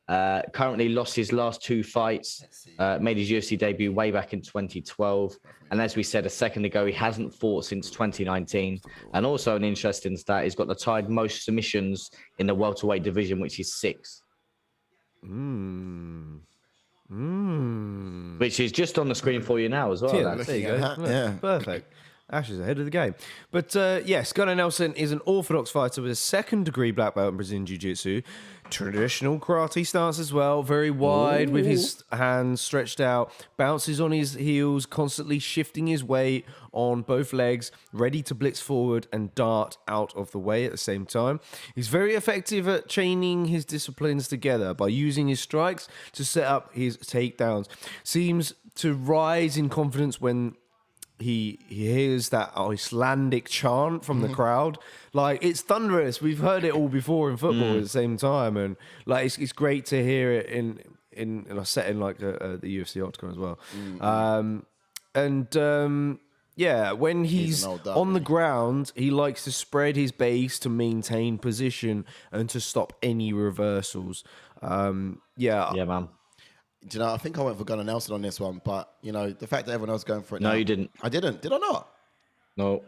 Currently lost his last 2 fights, made his UFC debut way back in 2012. And as we said a second ago, he hasn't fought since 2019. And also an interesting stat, he's got the tied most submissions in the welterweight division, which is 6. which is just on the screen for you now as well. Yeah, lads. there you go. at that, Look, yeah. Perfect. Ash is ahead of the game. But yes, Gunnar Nelson is an orthodox fighter with a second-degree black belt in Brazilian Jiu-Jitsu. Traditional karate stance as well, very wide with his hands stretched out, bounces on his heels, constantly shifting his weight on both legs, ready to blitz forward and dart out of the way at the same time. He's very effective at chaining his disciplines together by using his strikes to set up his takedowns. Seems to rise in confidence when he hears that Icelandic chant from the crowd. Like, it's thunderous. We've heard it all before in football at the same time, and like it's great to hear it in a setting like the UFC octagon as well. Yeah, when he's an old dog, on the isn't he? ground, he likes to spread his base to maintain position and to stop any reversals. Yeah, man. Do you know, I think I went for Gunnar Nelson on this one, but, you know, the fact that everyone else is going for it No, now, you didn't. I didn't. Did I not? No.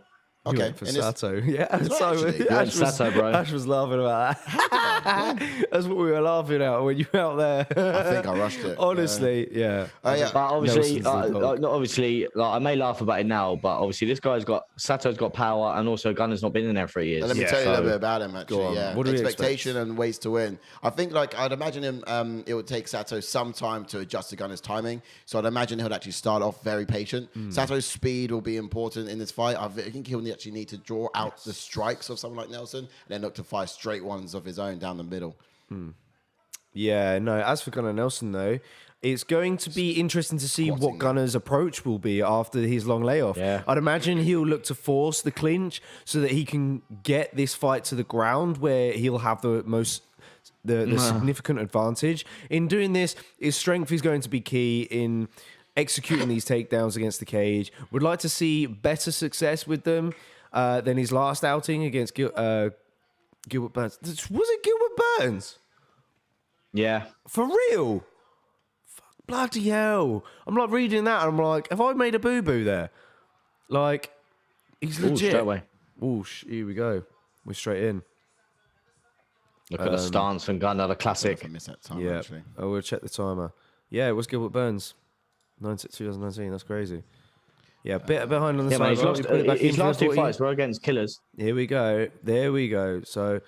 You Okay. went for in this- Sato. Yeah, Did I so actually? You went Sato, bro. Ash was laughing about that. That's what we were laughing at when you were out there. I think I rushed it. Honestly, yeah. Yeah. But obviously, Nelson's the dog. not obviously, like, I may laugh about it now, but obviously this guy's got Sato's got power, and also Gunner's not been in there for years. And let me Yeah. tell you a little So- bit about him, actually. on. Yeah, What do we expectation and ways to win. I think, like, I'd imagine him. It would take Sato some time to adjust to Gunner's timing. So I'd imagine he'll actually start off very patient. Sato's speed will be important in this fight. I think he'll actually need to draw out the strikes of someone like Nelson, and then look to fire straight ones of his own down the middle. Yeah, no. As for Gunnar Nelson, though, it's going to be interesting to see what Squatting. Gunner's approach will be after his long layoff. Yeah. I'd imagine he'll look to force the clinch so that he can get this fight to the ground where he'll have the most the significant advantage. In doing this, his strength is going to be key in executing these takedowns against the cage. Would like to see better success with them than his last outing against Gilbert Burns. Was it Gilbert Burns? Yeah. For real? Fuck, bloody hell. I'm like reading that and I'm like, have I made a boo-boo there? Like, he's Ooh, legit. straight away. Whoosh, here we go. We're straight in. Look at the stance from Gunner, the classic. I missed that time, Yeah. actually. Oh, we'll check the timer. Yeah, it was Gilbert Burns. 2019, that's crazy. Yeah, a bit behind on the Yeah, man, side. he's lost, We put it back his in for last the two 40. fights were against killers. Here we go. There we go. So,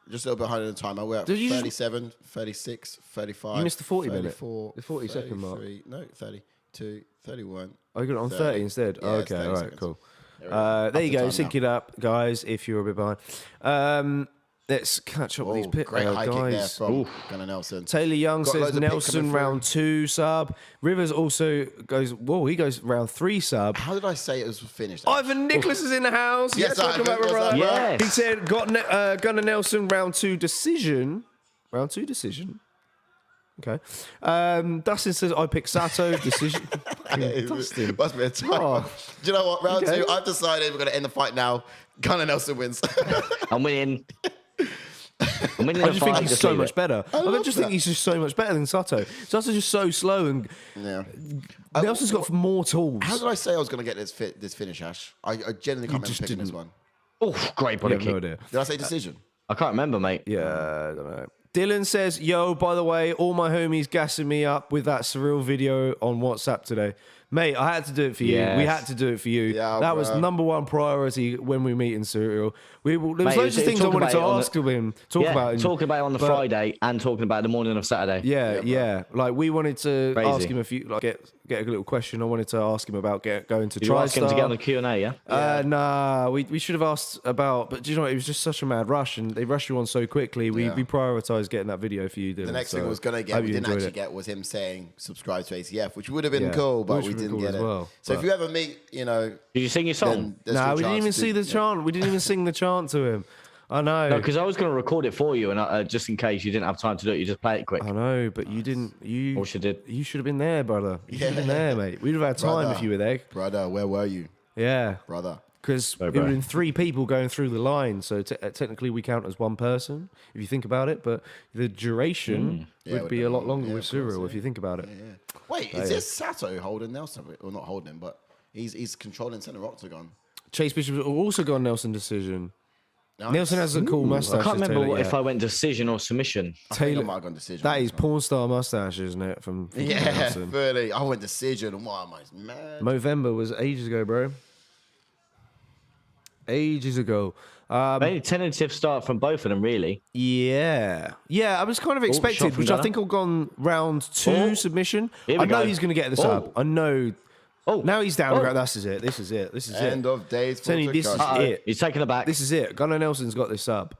Just a little bit behind on the timer. We're at Did you just- 37, 36, 35. You missed the 40 minute. 34, The 40-second mark. 33, No, 32, 31. oh, you got it on 30 instead? Yeah, Oh, it's okay, 30 all right, seconds. cool. There we go. There you Up to go. time Sync now. it up, guys, if you're a bit behind. Let's catch up with Oh, these pit great high kick there guys. from Gunnar Nelson. Taylor Young Got says loads of picks Nelson coming through. round 2 sub. Rivers also goes, whoa, he goes round 3 sub. How did I say it was finished? Ivan Nicholas is in the house. Yes, welcome Ivan. back, my Yes, brother. Ivan. Yes. He said, Gunnar Nelson round 2 decision. Round 2 decision. Okay. Dustin says, I pick Sato decision. It Dustin. must be a time. Oh. Do you know what? Round Okay. 2, I've decided we're going to end the fight now. Gunnar Nelson wins. I'm winning. I'm winning I the just fight. think he's just so leave much it. better. I love just think that. he's just so much better than Sato. Sato's just so slow, and Yeah. Nelson's got more tools. How did I say I was going to get this finish, Ash? I genuinely can't remember just picking this didn't. one. Oh, great You body have no kick. idea. Did I say decision? I can't remember, mate. Yeah, I don't know. Dylan says, yo, by the way, all my homies gassing me up with that surreal video on WhatsApp today. Mate, I had to do it for you. Yes. We had to do it for you. Yeah, that was bruh. number one priority when we meet in Surreal. There was Mate, loads of things I talk wanted to about it on ask the- him. Talk about him. talking about it on the but- Friday and talking about it the morning of Saturday. Yeah. Like, we wanted to Crazy. ask him a few, like, get a little question. I wanted to ask him about going to Did you ask him to get on the TriStar. Q&A, yeah? Nah, we should have asked about, but do you know what? It was just such a mad rush, and they rushed you on so quickly. We prioritised getting that video for you, Dylan. The next thing so we was going to I get, hope we you didn't enjoyed actually it. get, was him saying subscribe to ACF, which would have been Yeah. cool, but Which we would have didn't been get cool it. as well, So if but- you ever meet, you know, Did you sing your song? then there's Nah, good we didn't chance even to- see the yeah. chant. We didn't even sing the chant to him. I know. No, because I was going to record it for you, and just in case you didn't have time to do it, you just play it quick. I know, but you didn't. You. Or she did. You should have been there, brother. You should have been there, mate. We'd have had time Brother. if you were there. Brother, where were you? Yeah, Brother. because Bro, it would bro. have been 3 people going through the line, so technically we count as 1 person if you think about it. But the duration Yeah, it would would be be a lot long. longer Yeah, with of course, Cyril if you think about it. Yeah. Wait, is this Sato holding Nelson? Well, not holding him, but he's controlling center octagon. Chase Bishop also got a Nelson decision. Nelson has a cool mustache. I can't remember Taylor, if I went decision or submission. I think I might have gone decision. That is porn star mustache, isn't it? From yeah, Nelson. really. I went decision. Why am I mad? Movember was ages ago, bro. Ages ago. Very tentative start from both of them, really. Yeah. I was kind of expected, which I think will gone round 2 submission. I know he's going to get this up. I know. Now he's down. This is it. This is it. End of days for Tony, this is it. He's taking it back. This is it. Gunnar Nelson's got this up.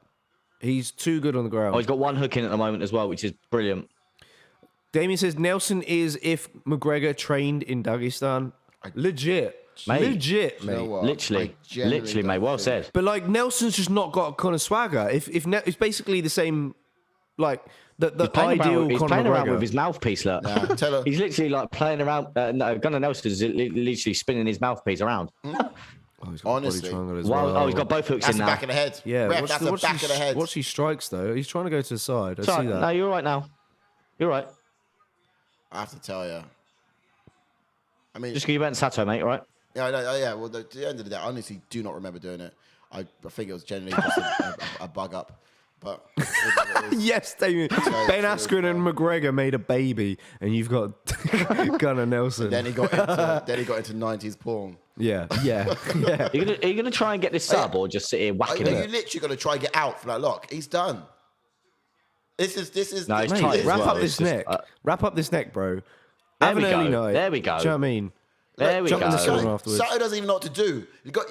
He's too good on the ground. He's got one hook in at the moment as well, which is brilliant. Damien says Nelson is if McGregor trained in Dagestan. Legit. Mate. Legit, mate. You know what? Literally, mate. Well said. But like Nelson's just not got a kind of swagger. It's basically the same, like the ideal. He's Conor playing around McGregor. with his mouthpiece. Look, tell her. he's literally like playing around. No, Gunnar Nelson is literally spinning his mouthpiece around. He's got Honestly. body triangle as Wow. well. Oh, he's got both hooks That's in the now. back of the head. Yeah, Ref, that's the back of the head. Watch these strikes though. He's trying to go to the side. I It's all see right. that. No, you're right now. You're right. I have to tell you. I mean, Just because you went Sato, mate. All right. yeah, yeah. Well, at the end of the day, I honestly do not remember doing it. I think it was generally just a bug up. But Yes, Damien. Ben Askren and McGregor made a baby, and you've got Gunnar Nelson. then he got into 90s porn. Yeah. Are you gonna try and get this sub or just sit here Are whacking you it? literally going to try and get out from that lock? He's done. This is. No, it's this tight is as Wrap well. up It's this just, neck. Wrap up this neck, bro. Have There an we early go. night. There we go. Do you know what I mean? There we Jump in the go. sauna afterwards. Sato doesn't even know what to do.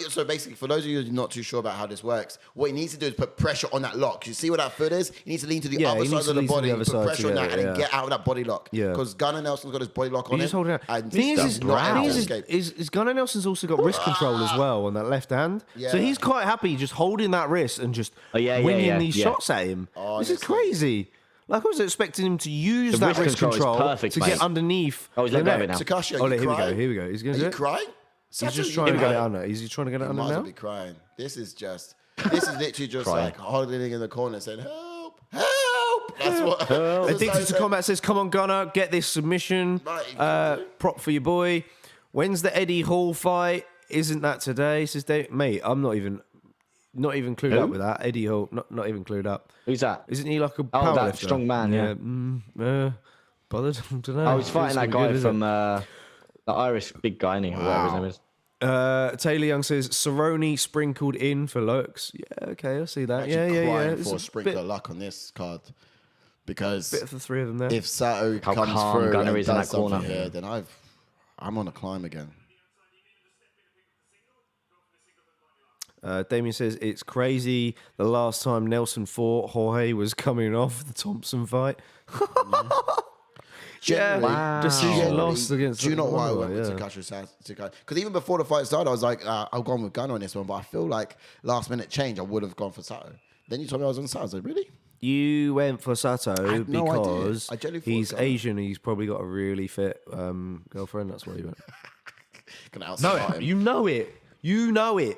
So basically, for those of you who are not too sure about how this works, what he needs to do is put pressure on that lock. You see where that foot is? He needs to lean to the other he side needs of to the lean to the body, other put side pressure on that, together, and then yeah. get out of that body lock. Yeah. Because Gunnar Nelson's got his body lock on He's just holding out. and The thing does not have to escape. is Gunnar Nelson's also got wrist control as well on that left hand. Yeah. So he's quite happy just holding that wrist and just winging these shots at him. This is crazy. Like I was expecting him to use The that wrist wrist control control is perfect, to mate. get underneath. Oh, he's the let go of neck. it now. Takashi, Oh, are you here we crying? go. Here we go. He's going Are to do you it. crying? He's just trying to get it under. Is he trying to get it You under might as well now? be crying. This is literally just like holding in the corner saying, help, help. That's what. Addicted to Combat says, come on, Gunnar, get this submission. Prop for your boy. When's the Eddie Hall fight? Isn't that today? Says Dave. Mate, I'm not even clued up with that. Eddie Hall, not even clued up. Who's that? Isn't he like a Oh, powerlifter? that strong man, yeah. Bothered? I don't know. Oh, he's fighting that guy from Good, the Irish big guy, isn't he? Or whatever his name is. Taylor Young says Cerrone sprinkled in for looks. Yeah, okay, I see that. Yeah. Crying It's for a a sprinkle bit, of luck on this card. Because bit of the three of them there. if Sato How comes calm through Gunnar and is in does that corner. something here, then I'm on a climb again. Damien says it's crazy. The last time Nelson fought, Jorge was coming off the Thompson fight. Decision lost against. Do you know why I went with yeah. Takashi? Because even before the fight started, I was like, I've gone with Gunnar on this one, but I feel like last minute change, I would have gone for Sato. Then you told me I was on Sato. I was like, really? You went for Sato had no idea. because I genuinely thought he's Gunnar. Asian and he's probably got a really fit girlfriend. That's why you went. Gonna No, outsmart him. you know it. You know it.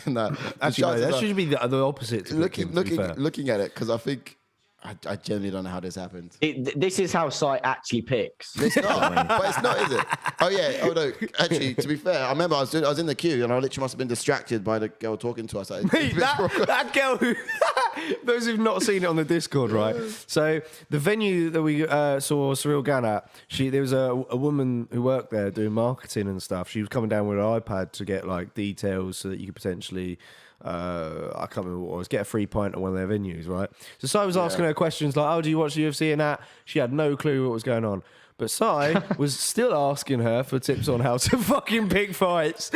No, Actually, no, that should be the opposite. To looking fair. at it because I think I genuinely don't know how this happened. This is how Sai actually picks. It's not, but it's not, is it? Oh yeah. Oh no. Actually, to be fair, I remember I was in the queue and I literally must have been distracted by the girl talking to us. Mate, that girl who, those who've not seen it on the Discord, right? So the venue that we saw Cyril Gann at, there was a woman who worked there doing marketing and stuff. She was coming down with an iPad to get like details so that you could potentially, I can't remember what it was, get a free pint at one of their venues, right? So Sai was asking her questions like, oh, do you watch the UFC and that? She had no clue what was going on. But Sai was still asking her for tips on how to fucking pick fights.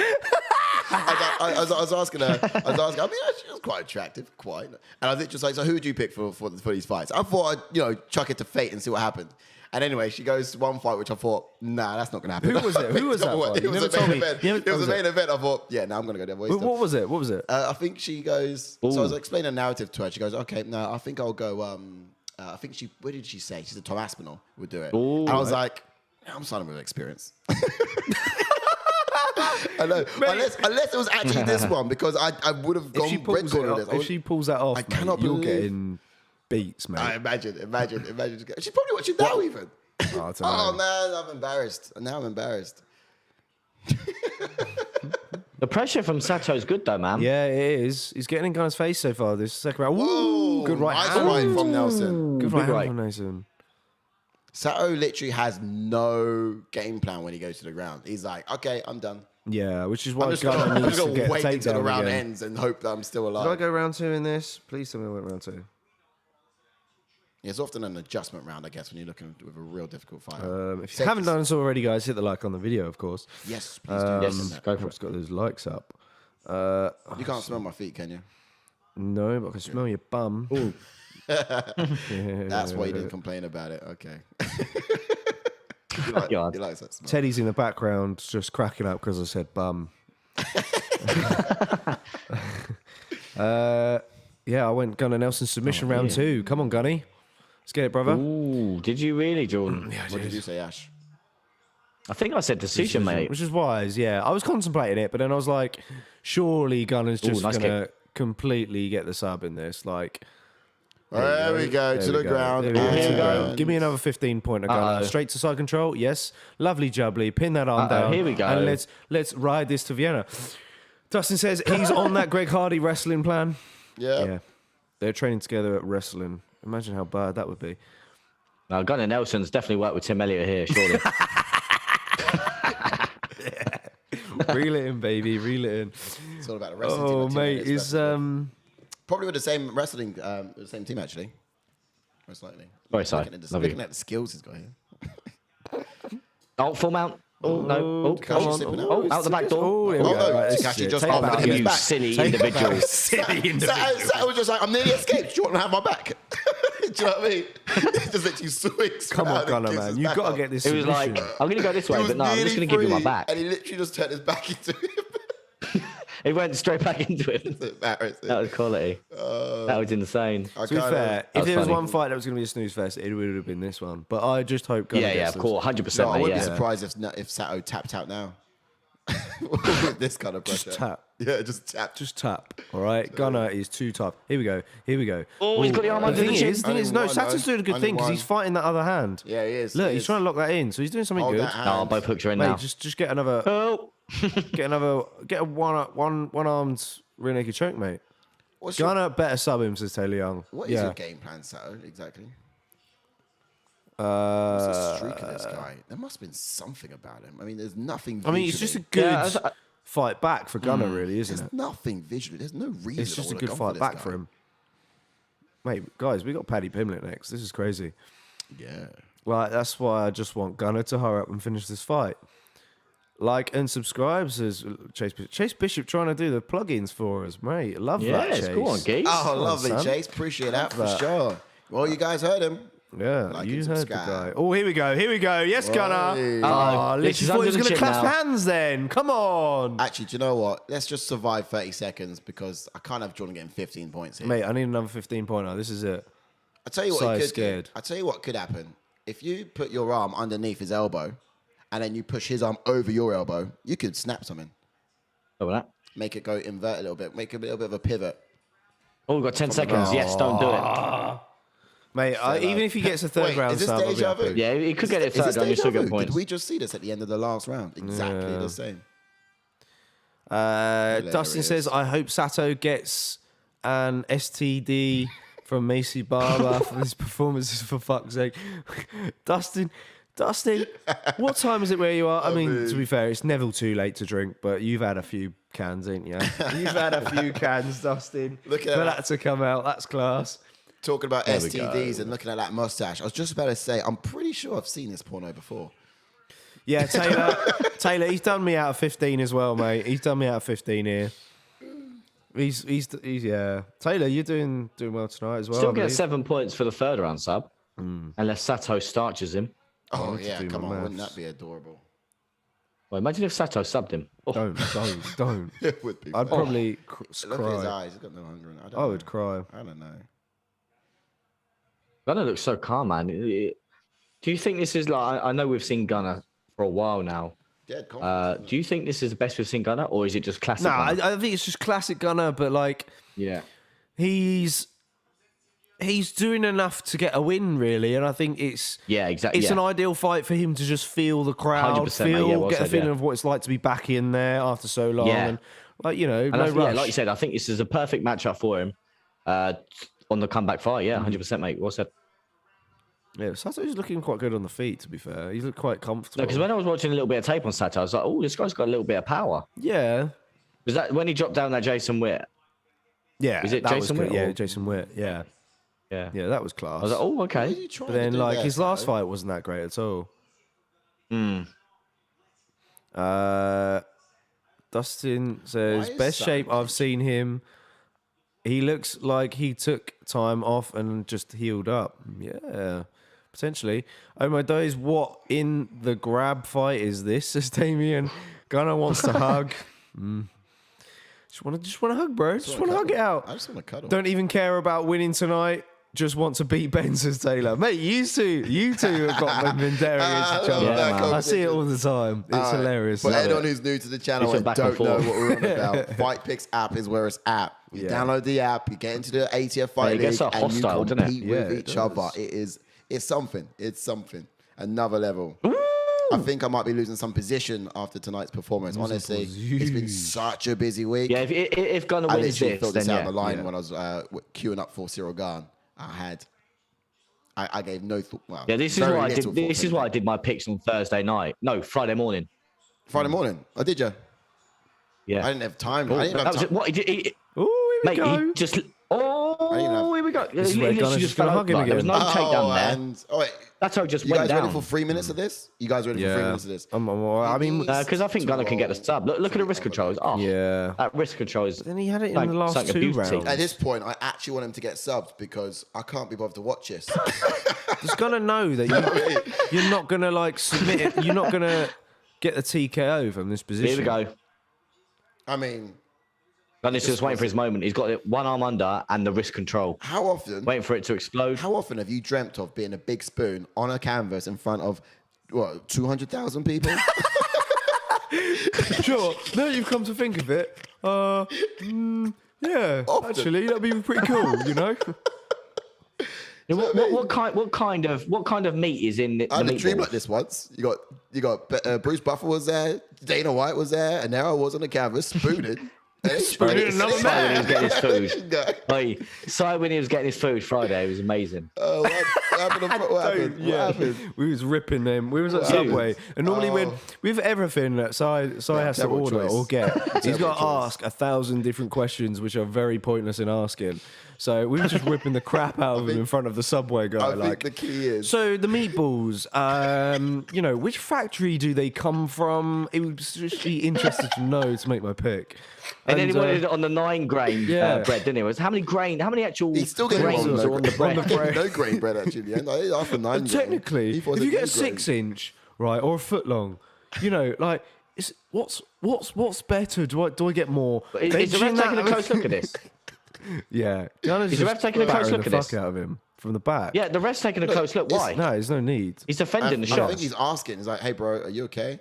I was asking her. I mean, she was quite attractive, quite. And I was just like, so who would you pick for these fights? I thought I'd, chuck it to fate and see what happened. And anyway, she goes to one fight, which I thought, nah, that's not going to happen. Who was it? Who was that fight? It You was never a told main me. event. It was a main event. I thought, yeah, now I'm going to go the other way. What was it? What was it? I think she goes. So I was explaining a narrative to her. She goes, okay, no, I think I'll go. I think where did she say? She said Tom Aspinall would do it. Ooh, and I was like, I'm signing with experience. I know. Unless it was actually this one, because I would have gone red corner this. If she pulls that off, I cannot you're believe- getting beats, mate. I imagine. She's probably watching now even. I don't know. Oh man, I'm embarrassed. Now I'm embarrassed. The pressure from Sato is good though, man. Yeah, it is. He's getting in Gunner's face so far. This second round. Woo! Good right nice hand. right from Nelson. Good Big right hand right. from Nelson. Sato literally has no game plan when he goes to the ground. He's like, okay, I'm done. Yeah, which is why I'm just Gunner gonna needs to get a wait until the takedown round again. ends and hope that I'm still Did I alive. go round 2 in this? Please tell me I went round 2. It's often an adjustment round, I guess, when you're looking with a real difficult fight. If you haven't done so already, guys, hit the like on the video, of course. Yes, please do. Yes, go for I've it. got those likes up. You can't smell my feet, can you? No, but I can smell your bum. That's why you didn't complain about it. Okay. God. He likes that smell. Teddy's in the background just cracking up because I said bum. Yeah, I went Gunnar Nelson submission round 2. Come on, Gunny. Let's get it, brother. Ooh, did you really, Jordan? What did you say, Ash? I think I said decision, mate. Which is wise, yeah. I was contemplating it, but then I was like, surely Gunner's just nice going to completely get the sub in this. Like, There we go, to the ground. There we go, to the And- ground. Give me another 15-pointer, Gunner. Uh-oh. Straight to side control. Yes. Lovely jubbly. Pin that arm down. Here we go. And let's ride this to Vienna. Dustin says he's on that Greg Hardy wrestling plan. Yeah. Yeah. They're training together at wrestling. Imagine how bad that would be. No, Gunnar Nelson's definitely worked with Tim Elliott here, surely. Reel it in, baby. Reel it in. It's all about the wrestling team. Oh, and mate. team Is probably with the same wrestling, the same team actually. Most likely. Very sorry. Looking at the skills he's got here. Oh, full mount. Oh, no. Oh, Come on. oh, Oh, out the back door. Oh, there we Oh, go. no. Right, this is Takashi it. just Take offered that him back. his You back. silly Take it individual. back. Silly individual. Sato was just like, I'm nearly escaped. Do you want to have my back? Do you know what I mean? He just literally swings. Come on, around and Gunner, gives man. his You've back got to up. get this It was submission. like, I'm going to go this He way, was but no, I'm just nearly going to give you my free, back. And he literally just turned his back into him. He went straight back into it. It's embarrassing. That was quality. That was insane. I To be kinda- fair, if was there was funny. one fight that was going to be a snooze fest, it would have been this one. But I just hope Gunner Yeah, gets of them. course, 100%. No, I mate, wouldn't be yeah. surprised if Sato tapped out now. With this kind of pressure. Just tap. Yeah, just tap. Just tap. All right. Gunner is too tough. Here we go. Here we go. Oh, he's got the arm under The the thing chin. is, no, Only one, Sato's doing a good only thing because one. he's fighting that other hand. Yeah, he is. Look, he he's is. trying to lock that in, so he's doing something Hold good. that hand. Oh, both hooks are in Mate, now. just get another, Oh, get a one-armed rear naked choke, mate. What's your, Gunner better sub him, says Taylor Young. what is yeah. your game plan, Sato, exactly? What's the streak of this guy? There must have been something about him. I mean, there's nothing I mean, it's just a visually. good Yeah, fight back for Gunner, really, isn't There's it? nothing visually. There's no reason. It's just I a would've good gone fight this back guy. for him. Mate, guys, we got Paddy Pimlet next. This is crazy. Yeah. Like, that's why I just want Gunner to hurry up and finish this fight. Like and subscribe, says Chase Bishop. Chase Bishop trying to do the plugins for us, mate. Love that, yes, Chase. go on, Geese. Oh, Come on, lovely, son. Chase. Appreciate that for that. sure. Well, you guys heard him. Yeah, Like you and heard the subscribe. guy. Oh, here we go. Here we go. Yes, Gunner. Hey. Oh, This literally is thought he under was the going to chin clasp now. hands then. Come on. Actually, do you know what? Let's just survive 30 seconds because I can't have Jordan getting 15 points here. Mate, I need another 15-pointer. This is it. I tell you what, So he could scared. do. I tell you what could happen. If you put your arm underneath his elbow, and then you push his arm over your elbow, you could snap something. Oh, that. Make it go invert a little bit. Make a little bit of a pivot. Oh, we've got 10 seconds. Yes, don't do it. Mate, even if he gets a third Wait, round is this sub, I'll be deja happy. vu? Yeah, he could get it Is this third round. You deja still vu? get points. Did we just see this at the end of the last round? Exactly Yeah. the same. Dustin says, I hope Sato gets an STD from Macy Barber for his performances, for fuck's sake. Dustin, what time is it where you are? I mean, to be fair, it's never too late to drink, but you've had a few cans, ain't you? You've had a few cans, Dustin. Look at for that. that to come out. That's class. Talking about we STDs and looking at that mustache, I was just about to say, I'm pretty sure I've seen this porno before. Yeah, Taylor, he's done me out of 15 as well, mate. He's done me out of 15 here. He's yeah. Taylor, you're doing well tonight as well. Still I get believe. 7 points for the third round sub. Unless Sato starches him. Oh, need to yeah, do come my on. Wouldn't maths. that be adorable? Well, imagine if Sato subbed him. Oh, Don't. It would be. I'd probably Look at his cry. eyes. He's got no hunger in it. I would cry. I don't know. Gunnar looks so calm, man. Do you think this is like... I know we've seen Gunnar for a while now. Dead confidence. Do you think this is the best we've seen Gunnar, or is it just classic Nah, Gunnar? I think it's just classic Gunner, but like Yeah. he's he's doing enough to get a win, really, and I think it's exactly. It's an ideal fight for him to just feel the crowd, 100%, mate. Yeah, well get a said, feeling yeah. of what it's like to be back in there after so long, and like no rush. Yeah, like you said, I think this is a perfect matchup for him on the comeback fight. Yeah, 100%, mate. Well said. Yeah, Sato's looking quite good on the feet, to be fair. He looked quite comfortable. Because when I was watching a little bit of tape on Sato, I was like, oh, this guy's got a little bit of power. Yeah. Was that when he dropped down that Jason Witt? Yeah. Was it that Jason was Witt? Yeah, Jason Witt. Yeah. Yeah. Yeah, that was class. I was like, oh, okay. But then, like, his last fight wasn't that great at all. Dustin says, best shape I've seen him. He looks like he took time off and just healed up. Yeah, potentially. Oh my days, what in the grab fight is this? Says Damien. Gunnar wants to hug. Just want to hug, bro. Just want to hug it out. I just want to cuddle. Don't even care about winning tonight. Just want to beat Ben, says Taylor. Mate, you two have got Vendera against each other. Yeah, I see it all the time. It's hilarious. For anyone who's new to the channel and back and don't know forth. what we're on about, Fight Picks app is where it's at. You download the app, you get into the ATF Fight it League, gets so and you hostile, doesn't it? compete with each other. It's something. It's something. Another level. I think I might be losing some position after tonight's performance. Honestly, it's been such a busy week. Yeah, if Gunnar I wins literally this, filled then this out yeah. on the line when I was queuing up for Cyril Gahn. I gave no thought. Well, Yeah, this is very why I did. little thought This to is it. why I did my picks on Thursday night. No, Friday morning. Friday morning. I did you? Yeah, I didn't have time. I didn't that have was time. it. What? Oh, here we Mate, go. he just. I didn't Oh, here we go. This is He where literally Gunnar's just gonna fell hug him over. There was again. no takedown there. And, wait, That's how it just you went guys down. ready for 3 minutes of this? You guys ready for 3 minutes of this? I'm all right. I mean, Because I think Gunnar can get the sub. Look at the wrist controls. Oh, yeah. that wrist control is. Then he had it in like the last something 2 beauty. rounds. At this point, I actually want him to get subbed because I can't be bothered to watch this. He's gonna know that you're not gonna like submit it. You're not gonna get the TKO from this position. Here we go. I mean, Gunner's just waiting for his moment. He's got it one arm under and the wrist control. how often Waiting for it to explode. How often have you dreamt of being a big spoon on a canvas in front of, what, 200,000 people? Sure. Now you've come to think of it, yeah, Often. actually, that'd be pretty cool, you know. Yeah, what kind of meat is in the I had a dream meatballs? like this once. You got Bruce Buffer was there, Dana White was there, and there I was on the canvas spooning. Spooning another Sorry when he was getting his food. No. Wait, sorry when he was getting his food Friday. It was amazing. What happened? What happened? Yeah, What happened? we was ripping them. We was at Subway, and normally when with everything that Si has to terrible order choice. or get, he's got to choice. ask 1,000 different questions, which are very pointless in asking. So we were just ripping the crap out of him in front of the Subway guy. I think the key is. So the meatballs, which factory do they come from? It would just be interested to know to make my pick. And then he wanted it on the 9-grain yeah. bread, didn't he? It was how many actual He's still getting grains are on the bread? no grain bread actually. After 9 grain. Technically, He if thought it you get a was grain. 6-inch, right, or a foot long, like, what's better? Do I get more? Is the veg in ref taking a that? close look at this? Yeah, Is the ref taking a close look at the this? fuck out of him from the back. Yeah, the ref's taking a close look. Why? No, there's no need. He's defending the I shot. think he's asking. He's like, "Hey, bro, are you okay?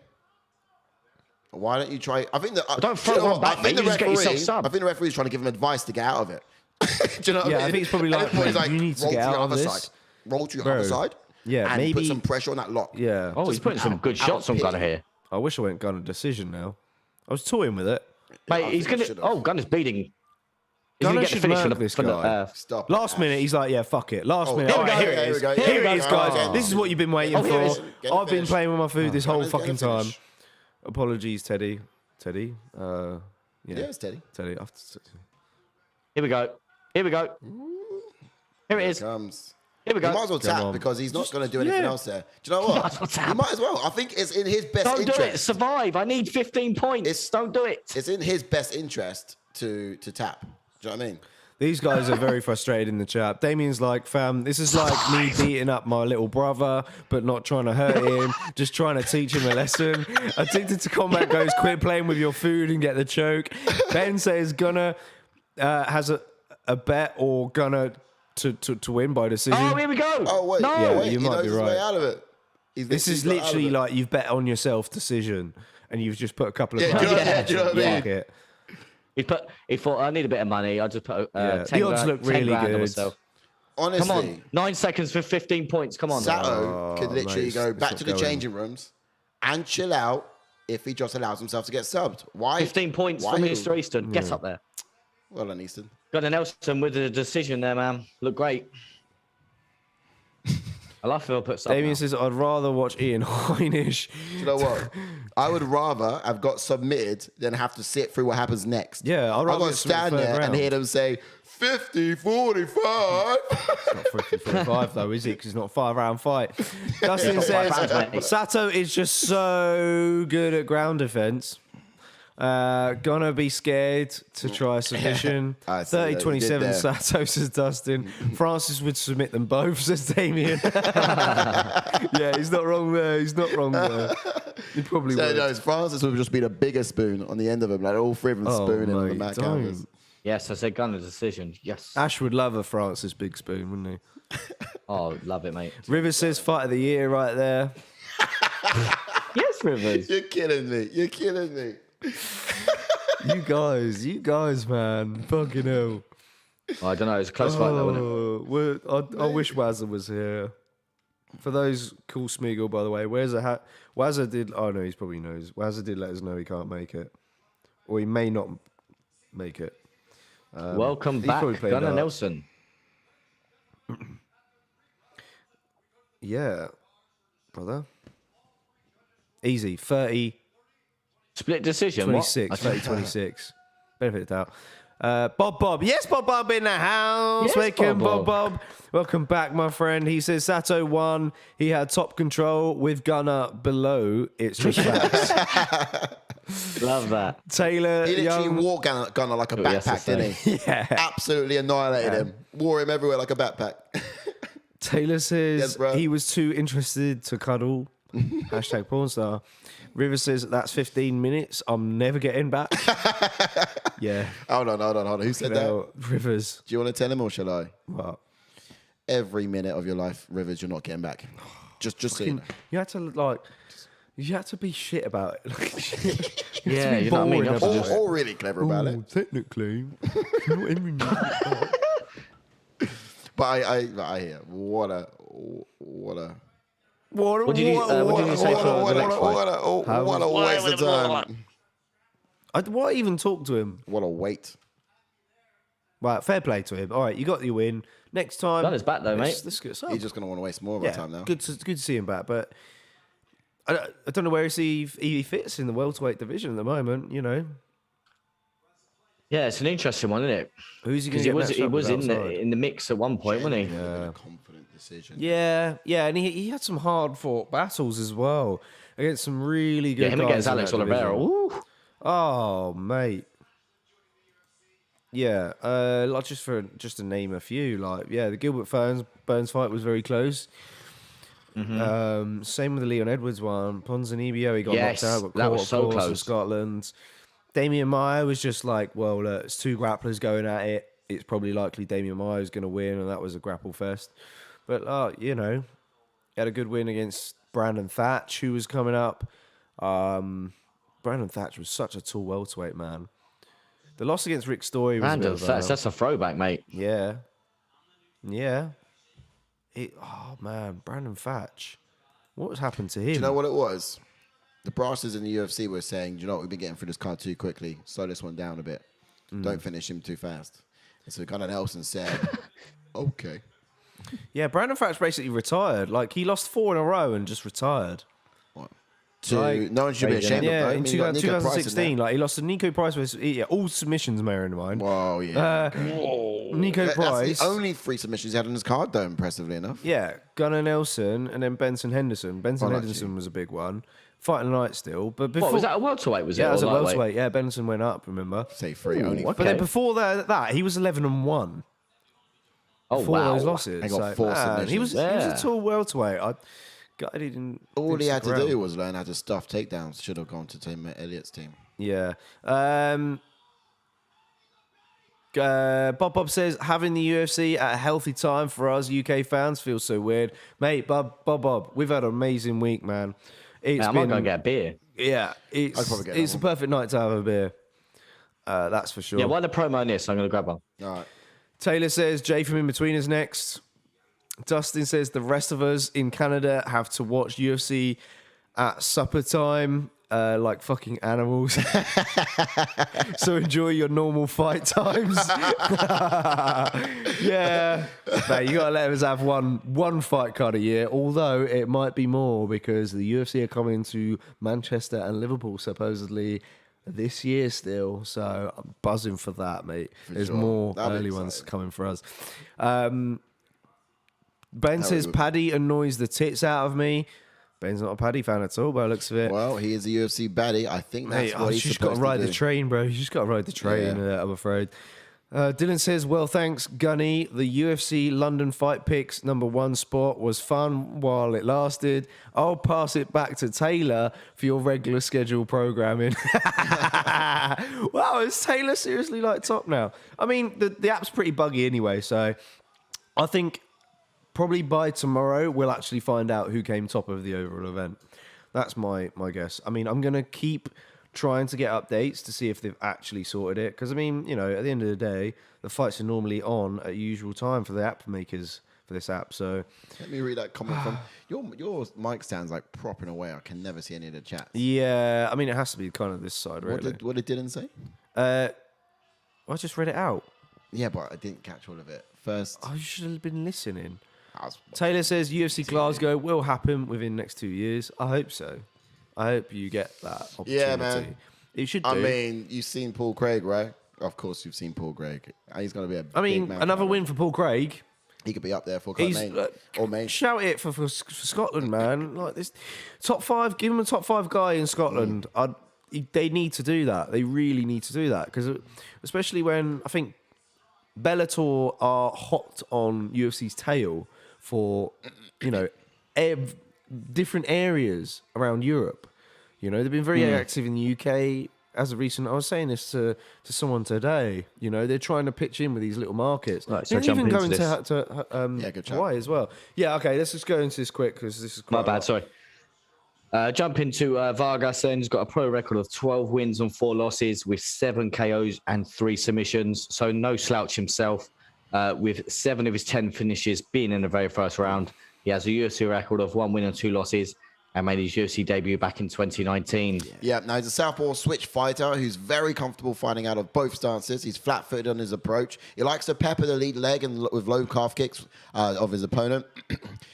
Why don't you try?" I think that. Don't throw do you know one what? back, I think mate. the You just get referee. yourself subbed. I think the referee's trying to give him advice to get out of it. Do you know what I Yeah, mean? I think it's probably At like, this point, he's mate, you need to roll get your out of other this. side. Roll to your Bro. other side. Yeah, and maybe- put some pressure on that lock. Yeah. Oh, he's putting some good shots on Gunnar here. I wish I went Gunnar decision now. I was toying with it. Mate, I he's think I gonna. should've. Oh, Gunner's beating. He's Gunnar gonna get the should finish murk from the. this From the guy. Stop. Last minute, he's like, yeah, fuck it. Last minute. here All we right, go, here it here is. we go, Here here it we is, go. guys. Oh. This is what you've been waiting Oh, here it for. is. Get the I've been finish. playing with my food this whole Gunner's getting fucking the time. finish. Apologies, Teddy. Yeah, it's Teddy. Teddy. Here we go. Here we go. Here it is. Comes. Here we He might go. as well tap on. because he's not going to do anything else there. Do you know what? Might as well tap. He might as well. I think it's in his best Don't do interest. it. Survive. I need 15 points. Don't do it. It's in his best interest to tap. Do you know what I mean? These guys are very frustrated in the chat. Damien's like, fam, this is like me beating up my little brother, but not trying to hurt him, just trying to teach him a lesson. Addicted to Combat goes, quit playing with your food and get the choke. Ben says Gunnar has a bet or Gunnar to win by decision. Oh, here we go. Oh, wait. No. Yeah, wait, you he might knows be his way right. out of it. This is literally like you've bet on yourself decision and you've just put a couple of Yeah, do you know- grand do you know what I mean? fuck it. He thought, I need a bit of money. I'll just put Yeah. 10 The odds grand, look 10 really grand on good. myself. honestly, Come on. 9 seconds for 15 points. Come on. Sato could literally mate, go it's back not to the going. changing rooms and chill out if he just allows himself to get subbed. Why? 15 points from Mr. Easton. Get up there. Well done, Easton. Gunnar Nelson with the decision there, man. Look great. I love Phil puts up. Damien says, I'd rather watch Ian Heinisch. Do you know what? I would rather have got submitted than have to sit through what happens next. Yeah, I'd rather I've got to get submitted stand third there and round. hear them say 50, 45. It's not 45 though, is it? Because it's not a 5-round fight. Dustin It's not 5 says, rounds, mate. Sato is just so good at ground defense. Gonna be scared to try a submission. I see what you did 30-27 there. Sato, says Dustin. Francis would submit them both, says Damien. Yeah, he's not wrong there. He's not wrong there. He probably So, would. no, Francis would just be the bigger spoon on the end of him, like all three of them Oh, spooning on the mate, mat don't. counters. Yes, I said Gunnar decision. Yes. Ash would love a Francis big spoon, wouldn't he? Oh, love it, mate. Rivers says fight of the year right there. Yes, Rivers. You're kidding me. You're kidding me. You guys, man. Fucking hell. Oh, I don't know. It's a close fight, though, wasn't it? I wish Wazza was here. For those, cool Smeagol, by the way. Where's the hat? Wazza did. Oh no, he probably knows. Wazza did let us know he can't make it, or he may not make it. Welcome he back, probably played Gunnar darts. Nelson. Yeah, brother. Easy. 30, Split decision. 26. What? 30, 26. Benefit of doubt. Bob. Yes, Bob in the house. Yes, Welcome, Bob. Bob. Welcome back, my friend. He says Sato won. He had top control with Gunnar below. It's just facts. Love that. Taylor He literally Young. wore Gunnar like a Oh, yes, backpack, that's didn't he? Yeah. Absolutely annihilated him. Wore him everywhere like a backpack. Taylor says Yes, bro. he was too interested to cuddle. Hashtag pornstar. River says that's 15 minutes. I'm never getting back. Yeah. Hold on. Who said that? Well, Rivers. Do you want to tell him or shall I? What? Every minute of your life, Rivers, you're not getting back. Just so you know. You had to be shit about it. Yeah, you know what I mean? You have to just- Or really clever about it. Technically, not every minute. But I hear what a What did you say for the next fight? what a waste of time. Why even talk to him? What a wait. Right, fair play to him. All right, you got your win. Next time, Gunner's back though, mate. Let's get some. He's just going to want to waste more of our time now. Good to see him back, but I don't know where he fits in the welterweight division at the moment. You know, Yeah, it's an interesting one, isn't it? who's he going Because to he was in the mix at one point, wasn't he? A confident decision. Yeah, and he had some hard fought battles as well against some really good. Yeah, him guys against in Alex that division. Oliveira. Ooh. Oh, mate. Yeah, like just to name a few, like the Gilbert Burns fight was very close. Same with the Leon Edwards one. Ponzinibbio, he got Yes, knocked out, got that caught, was of so course, close. for Scotland. Damien Meyer was just like, well, it's two grapplers going at it. It's probably likely Damien Meyer is going to win, and that was a grapple fest. But he had a good win against Brandon Thatch, who was coming up. Brandon Thatch was such a tall welterweight, man. The loss against Rick Story was Brandon a bit of Thatch, that's a throwback, mate. yeah. Oh man, Brandon Thatch. What has happened to him? Do you know what it was? The brasses in the UFC were saying, do you know what, we've been getting through this card too quickly. Slow this one down a bit. Don't finish him too fast. And so Gunnar Nelson said, okay. Yeah, Brandon Thatch basically retired. Like he lost 4 in a row and just retired. No one should be ashamed of Yeah, that. I in mean, you got Nico Price in 2016, there. like he lost to Nico Price with all submissions, bear in mind. Whoa, yeah. Nico That's Price. the only 3 submissions he had on his card, though, impressively enough. Yeah, Gunnar Nelson and then Benson Henderson. Benson Henderson was a big one. Fighting night still, but before What, was that a welterweight, was it? yeah, it was or a lightweight? welterweight. Yeah, Benson went up. Remember? Say 3 only. okay. But then before that he was 11-1. Oh, Before wow. those losses, He got So, 4 man, submissions. He was Yeah. a tall welterweight. God, he didn't. All he had to ground. do was learn how to stuff takedowns. Should have gone to Tim Elliott's team. Yeah. Bob says having the UFC at a healthy time for us UK fans feels so weird, mate. Bob, we've had an amazing week, man. It's I'm been, not going to get a beer. Yeah, I'd probably get it's a that one. perfect night to have a beer. That's for sure. Yeah, why the promo on this? I'm going to grab one. All right. Taylor says Jay from In Between is next. Dustin says the rest of us in Canada have to watch UFC at supper time like fucking animals. So enjoy your normal fight times. Yeah. Mate, you got to let us have one fight card a year, although it might be more because the UFC are coming to Manchester and Liverpool supposedly this year still. So I'm buzzing for that, mate. There's more early ones coming for us. Ben says Paddy annoys the tits out of me. Ben's not a Paddy fan at all, by the looks of it. Well, he is a UFC baddie. I think that's what he's just supposed got to ride to do. the train, bro. You just got to ride the train, I'm afraid. Dylan says, well, thanks, Gunny. The UFC London Fight Picks #1 spot was fun while it lasted. I'll pass it back to Taylor for your regular schedule programming. Wow, is Taylor seriously like top now? I mean, the app's pretty buggy anyway, so I think probably by tomorrow we'll actually find out who came top of the overall event. That's my guess. I mean, I'm going to keep trying to get updates to see if they've actually sorted it. Because, I mean, you know, at the end of the day, the fights are normally on at usual time for the app makers for this app. So let me read that comment from your mic stands like propping away. I can never see any of the chats. Yeah, I mean, it has to be kind of this side, really. What did Dylan say? I just read it out. Yeah, but I didn't catch all of it. First, you should have been listening. Taylor says UFC Glasgow will happen within the next 2 years. I hope so. I hope you get that opportunity. Yeah, man. It should do. I mean, you've seen Paul Craig, right? Of course you've seen Paul Craig. He's going to be a big man. Another win for Paul Craig. He could be up there for main. Or main. Shout it for Scotland, man. Like this top 5, give him a top 5 guy in Scotland. They need to do that. They really need to do that. Because especially when I think Bellator are hot on UFC's tail for, you know, different areas around Europe. You know, they've been very active in the UK as of recent. I was saying this to someone today. You know, they're trying to pitch in with these little markets. Right, so they're even going to good chat. Hawaii as well. Yeah, okay, let's just go into this quick because this is quite My bad, sorry. Jump into Vargas then. He's got a pro record of 12 wins and 4 losses with 7 KOs and 3 submissions. So no slouch himself. With 7 of his 10 finishes being in the very first round. He has a UFC record of 1 win and 2 losses and made his UFC debut back in 2019. Yeah, now he's a southpaw switch fighter who's very comfortable fighting out of both stances. He's flat-footed on his approach. He likes to pepper the lead leg and with low calf kicks of his opponent.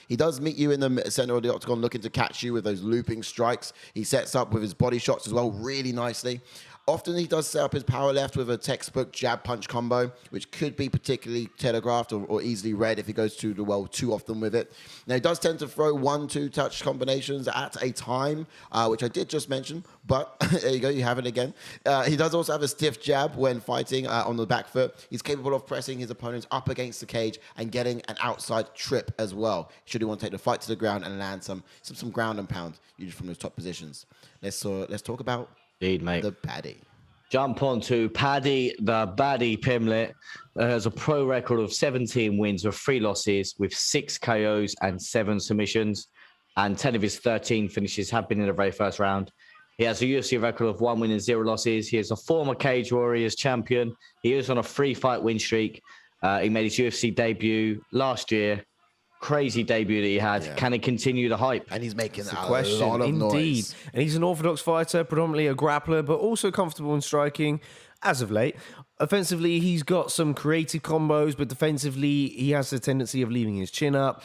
He does meet you in the center of the octagon looking to catch you with those looping strikes. He sets up with his body shots as well really nicely. Often he does set up his power left with a textbook jab punch combo, which could be particularly telegraphed or easily read if he goes to the well too often with it. Now he does tend to throw 1-2 touch combinations at a time, which I did just mention, but there you go, you have it again. He does also have a stiff jab when fighting on the back foot. He's capable of pressing his opponents up against the cage and getting an outside trip as well, should he want to take the fight to the ground and land some ground and pound, usually from those top positions. Let's talk about Indeed, mate. the Paddy. Jump on to Paddy, the baddie Pimlet. Has a pro record of 17 wins with 3 losses with 6 KOs and 7 submissions. And 10 of his 13 finishes have been in the very first round. He has a UFC record of 1 win and 0 losses. He is a former Cage Warriors champion. He is on a 3-fight win streak. He made his UFC debut last year. Crazy debut that he had. Yeah. Can he continue the hype? And he's making a question. lot of Indeed. noise. And he's an orthodox fighter, predominantly a grappler, but also comfortable in striking as of late. Offensively, he's got some creative combos, but defensively, he has the tendency of leaving his chin up.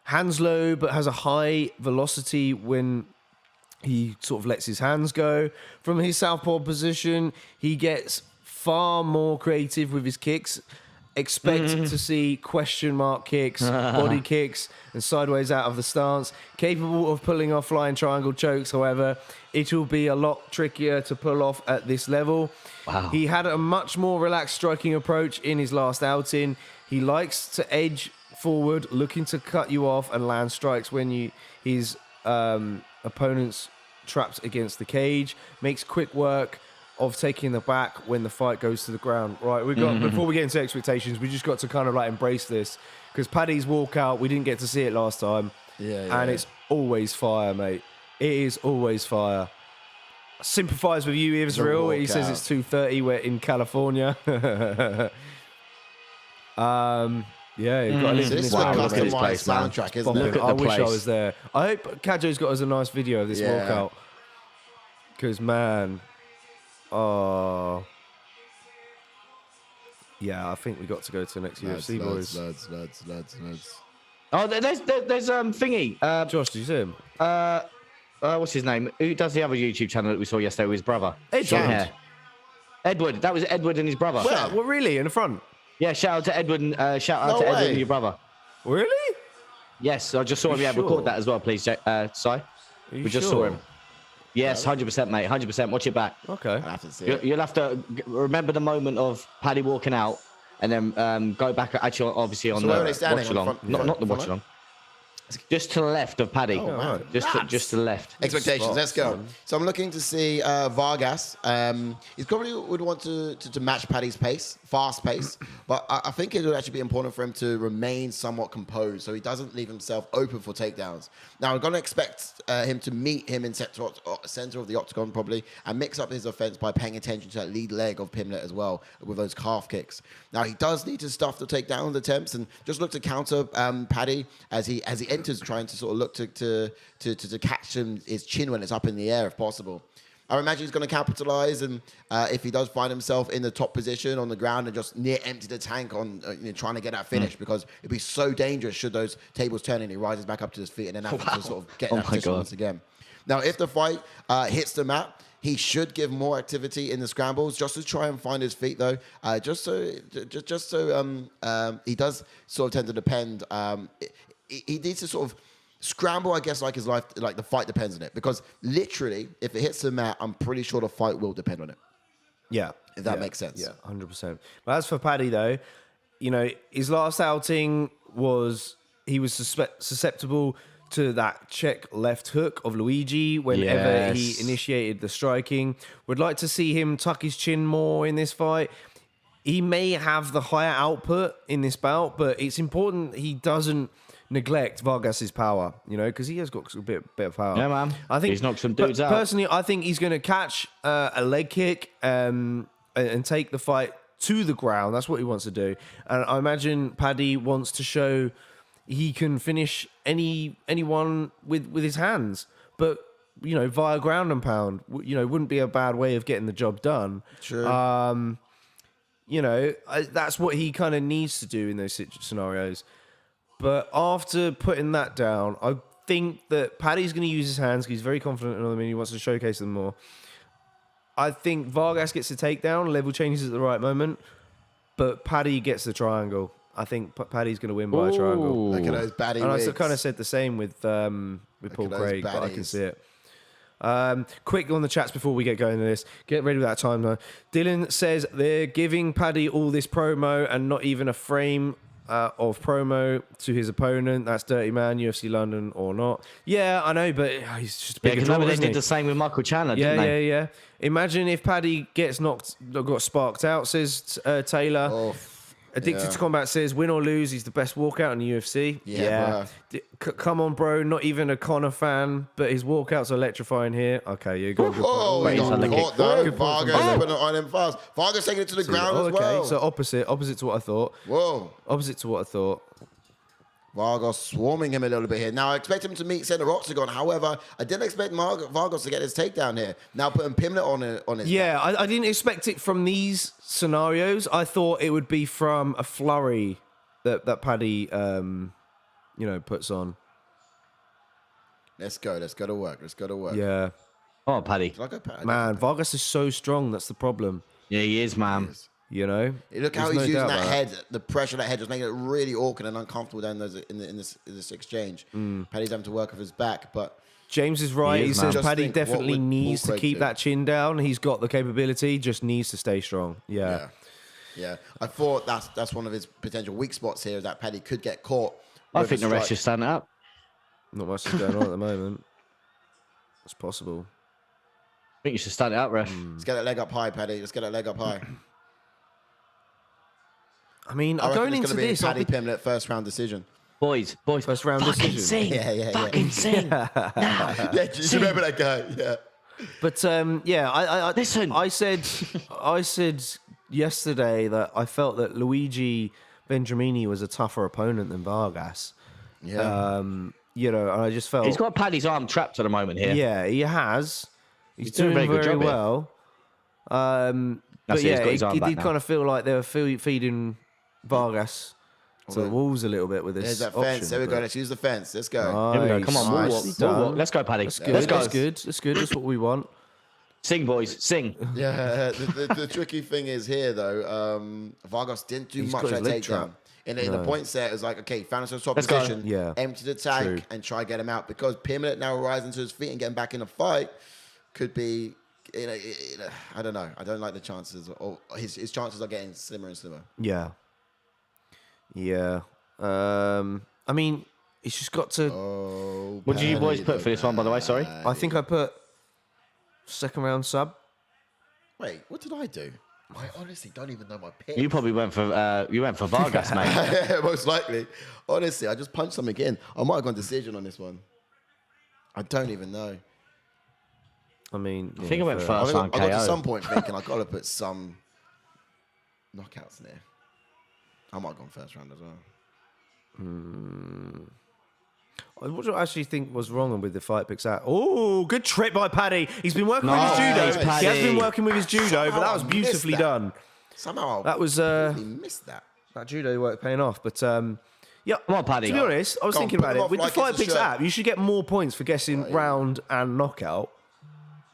Hands low, but has a high velocity when he sort of lets his hands go. From his southpaw position, he gets far more creative with his kicks. Expect to see question mark kicks, body kicks, and sideways out of the stance. Capable of pulling off flying triangle chokes, however, it will be a lot trickier to pull off at this level. Wow. He had a much more relaxed striking approach in his last outing. He likes to edge forward, looking to cut you off and land strikes when his opponent's trapped against the cage. Makes quick work of taking the back when the fight goes to the ground. Right, we've got before we get into expectations, we just got to kind of like embrace this because Paddy's walkout, we didn't get to see it last time. And it's always fire, mate. It is always fire. Sympathise with you, Israel. He says it's 2:30. We're in California. Yeah, you've got to live in This this is the Wow, world. look at this customized place, man. soundtrack, isn't Look it? at I the wish I place. was there. I hope Kajo's got us a nice video of this Yeah. walkout. Because, man, oh. Yeah, I think we got to go to the next UFC, boys. Lads. Oh, there's thingy. Josh, did you see him? What's his name? Who does the other YouTube channel that we saw yesterday with his brother? Edward. Short hair. Edward. That was Edward and his brother. Where? Well, really? In the front? Yeah, shout out to Edward and shout out No to Edward way. and your brother. Really? Yes, I just saw him. Yeah, sure? record that as well, please, Si. Are you We just sure? saw him. Yes, 100%, mate. 100%. Watch it back. Okay. I have to see it. You'll have to remember the moment of Paddy walking out, and then go back. Actually, obviously on So where are the they standing? watch On the along, front- not the front watch line? along. Just to the left of Paddy. Oh, man. Just to the left. Expectations. Spot, Let's go. son. So I'm looking to see Vargas. He probably would want to match Paddy's pace, fast pace, but I think it would actually be important for him to remain somewhat composed so he doesn't leave himself open for takedowns. Now I'm going to expect him to meet him in center of the octagon probably and mix up his offense by paying attention to that lead leg of Pimlet as well with those calf kicks. Now he does need to stuff the takedown attempts and just look to counter Paddy as he enters, trying to sort of look to catch him his chin when it's up in the air if possible. I imagine he's going to capitalize, and if he does find himself in the top position on the ground and just near empty the tank on trying to get that finish, because it'd be so dangerous should those tables turn and he rises back up to his feet and then have to sort of get in that my position God. once again. Now, if the fight hits the mat, he should give more activity in the scrambles just to try and find his feet, though. Just so he does sort of tend to depend. He needs to sort of scramble, I guess, like his life, like the fight depends on it. Because literally, if it hits the mat, I'm pretty sure the fight will depend on it. Yeah. If that makes sense. Yeah, 100%. But as for Paddy, though, his last outing he was susceptible to that check left hook of Luigi whenever he Yes. initiated the striking. Would like to see him tuck his chin more in this fight. He may have the higher output in this bout, but it's important he doesn't neglect Vargas's power, because he has got a bit of power. Yeah, man. I think He's knocked some dudes out. Personally, I think he's going to catch a leg kick and take the fight to the ground. That's what he wants to do. And I imagine Paddy wants to show he can finish anyone with his hands, but via ground and pound, wouldn't be a bad way of getting the job done. True. That's what he kind of needs to do in those scenarios. But after putting that down, I think that Paddy's going to use his hands because he's very confident in them and he wants to showcase them more. I think Vargas gets the takedown, level changes at the right moment, but Paddy gets the triangle. I think Paddy's going to win by a triangle. Look at those baddie And wigs. I kind of said the same with Paul at those Craig, but I can baddies. see it. Quick on the chats before we get going to this. Get ready with that time though. Dylan says they're giving Paddy all this promo and not even a frame of promo to his opponent. That's dirty man, UFC London or not. Yeah, I know, but he's just a bigger because draw, they isn't he? did the same with Michael Chandler, Yeah, didn't they? yeah. Imagine if Paddy got sparked out, says Taylor. Oh, Addicted to Combat says, win or lose, he's the best walkout in the UFC. Yeah, Come on, bro. Not even a Conor fan, but his walkouts are electrifying here. Okay, you got a good point. Oh, he Wait, got so look caught at- though. Good point Vargas from put it on him fast. Vargas taking it to the ground as well. Okay, so opposite to what I thought. Whoa. Opposite to what I thought. Vargas swarming him a little bit here. Now, I expect him to meet center octagon. However, I didn't expect Vargas to get his takedown here. Now, putting Pimlet on his Yeah, I didn't expect it from these scenarios. I thought it would be from a flurry that Paddy, puts on. Let's go to work. Yeah. Oh, Paddy. Like a pad. Man, Vargas is so strong. That's the problem. Yeah, he is, man. Look how There's he's no using doubt that about head, the pressure of that head, just making it really awkward and uncomfortable down in this exchange. Paddy's having to work with his back, but James is right. He He is, says man. Just Paddy think, what definitely would Paul needs to Craig keep do? that chin down. He's got the capability, just needs to stay strong. Yeah. yeah. I thought that's one of his potential weak spots here, is that Paddy could get caught. I with think a the rest strike. should stand up. Not much is going on at the moment. It's possible. I think you should stand it up, ref. Let's get that leg up high, Paddy. Let's get that leg up high. I mean, I reckon going it's into going to be this, I Paddy think- Pimlet first round decision. Boys, First round fucking decision. sing. Yeah. Fucking sing. Now. Yeah, do you remember that guy? Yeah. But I Listen. I said yesterday that I felt that Luigi Vendramini was a tougher opponent than Vargas. Yeah. You know, and I just felt He's got Paddy's arm trapped at the moment here. Yeah, he has. He's doing a doing very good very job here. well. But That's it, he's yeah, got his arm it back did now. kind of feel like they were feeding Vargas to the walls a little bit with this. There's that option, fence. There we go. but- Let's use the fence. Let's go. Here we go. Come on, Nice. walk. Nicely done. Let's go, Paddy. That's good. Let's go. That's good. That's good. That's what we want. Sing, boys. Sing. Yeah, the tricky thing is here, though, Vargas didn't do He's much got his at leg takedown. trap. In the point set, it was like, okay, found us a top Let's go. position, Yeah. empty the tank, True. and try to get him out. Because Pimlet now rising to his feet and getting back in the fight could be, I don't know. I don't like the chances. Or his chances are getting slimmer and slimmer. Yeah. Yeah. I mean, he's just got to. Oh, What did you boys Paddy put for this one, by the way? Sorry. I think I put second round sub. Wait, what did I do? I honestly don't even know my pick. You probably went for Vargas, mate. Most likely. Honestly, I just punched something in. I might have gone decision on this one. I don't even know. I mean, I think I went I first got, round I got to KO. some point thinking I've got to put some knockouts in there. I might have gone first round as well. What do I actually think was wrong with the fight picks out? Oh, good trip by Paddy. He's been working Nice, with his judo. Paddy. He has been working with his judo, but that was Somehow I beautifully missed that. done. Somehow That was I really missed that. that judo work paying off. But yeah, Come on, Paddy. to be honest, I was Go on, thinking put about them it off with like the fight it's a picks shirt. app. You should get more points for guessing round and knockout.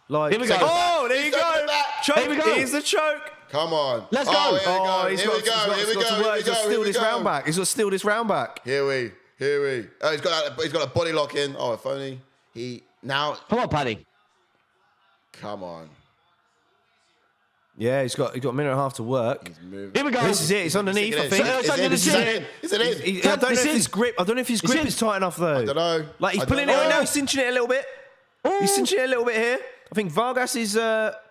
Like, Here we go. oh, there you He's done go. it back. Choke. Here we go. Here's the choke. Come on. Let's go. Oh, here we Oh, go. he's Here we got go. Here we to go. work. He's got to steal this round back. back. He's got to steal this round back. Here we. Oh, he's got a body lock in. Oh, if only he now. Come on, Paddy. Come on. Yeah, he's got a minute and a half to work. He's moving. Here we go. This is it. It's underneath, I Is it think. in? It's under the Is it chin. in? Is it in? I don't know It's if in. his grip. I don't know if his grip in. is tight enough though. I don't know. Like he's I pulling it don't right know. now. He's cinching it a little bit. He's cinching it a little bit here. I think Vargas is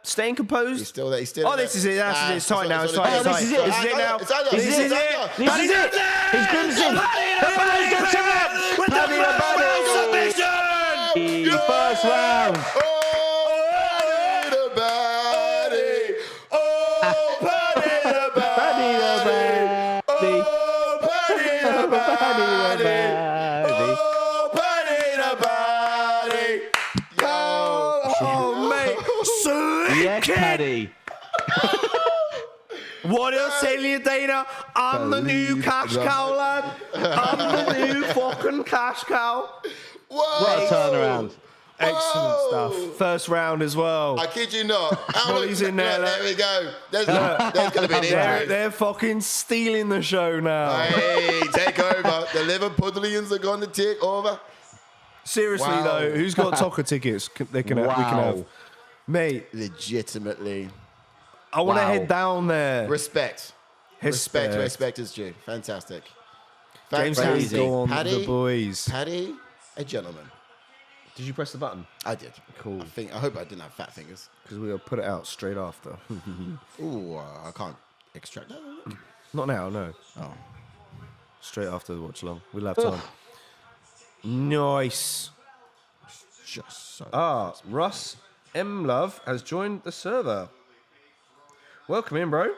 staying composed. He's still there. He's still Oh, there. this is it. That's it. It's tight now. It's on tight. the- It's Oh, this tight. is it. This is it now. It's under. This is it. This is Paddy it. Nelson! He's crimson. Paddy Nelson with the Paddy first Nelson. round submission. The first round. Oh, the body. Oh, Paddy the Paddy the body. Paddy. Oh, Paddy the body. Oh, Paddy the body. Yo. Oh, mate. Sweet Yes, kick. Paddy. What did I tell you, Dana? I'm the new cash cow, lad. I'm the new fucking cash cow. Whoa. What a turnaround. Excellent Whoa. stuff. First round as well. I kid you not. How He's in there, There we go. There's going to be an injury. They're fucking stealing the show now. Hey, take over. The Liverpoolians are going to take over. Seriously Wow. though, who's got Toka tickets? We can Wow. have. Mate, Legitimately. I want to Wow. head down there. Respect. Respect. Respect is due. Fantastic. James Fantastic. Haney, go on Paddy, the boys. Paddy, a gentleman. Did you press the button? I did. Cool. I hope I didn't have fat fingers. Because we'll put it out straight after. Ooh, I can't extract that. Not now, no. Oh. Straight after the watch along. We'll have time. Nice. Just so. Russ M. Love has joined the server. Welcome in, bro.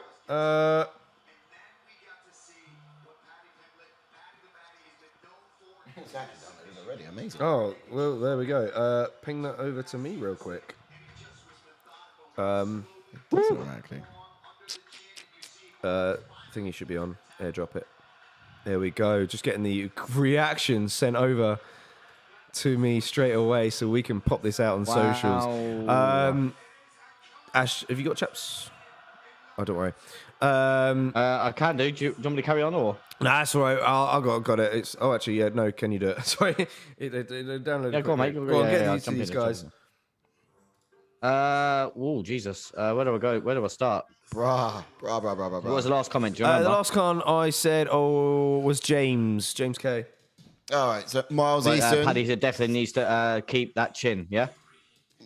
Already amazing. Oh, well, there we go. Ping that over to me real quick. Automatically. Thingy should be on. Airdrop it. There we go. Just getting the reaction sent over to me straight away so we can pop this out on socials. Ash, have you got chaps? Oh, don't worry. I can do. Do you want me to carry on or? Nah, that's all right. I got it. It's actually, yeah. No, can you do it? Sorry, it downloaded. Yeah, go on, mate. Go on, get I'll these to jump these in, guys. Oh Jesus. Where do I go? Where do I start? Brah. What was the last comment? Do you The remember? last con I said, was James K. All right, so Miles But, Easton. Paddy said definitely needs to keep that chin. Yeah.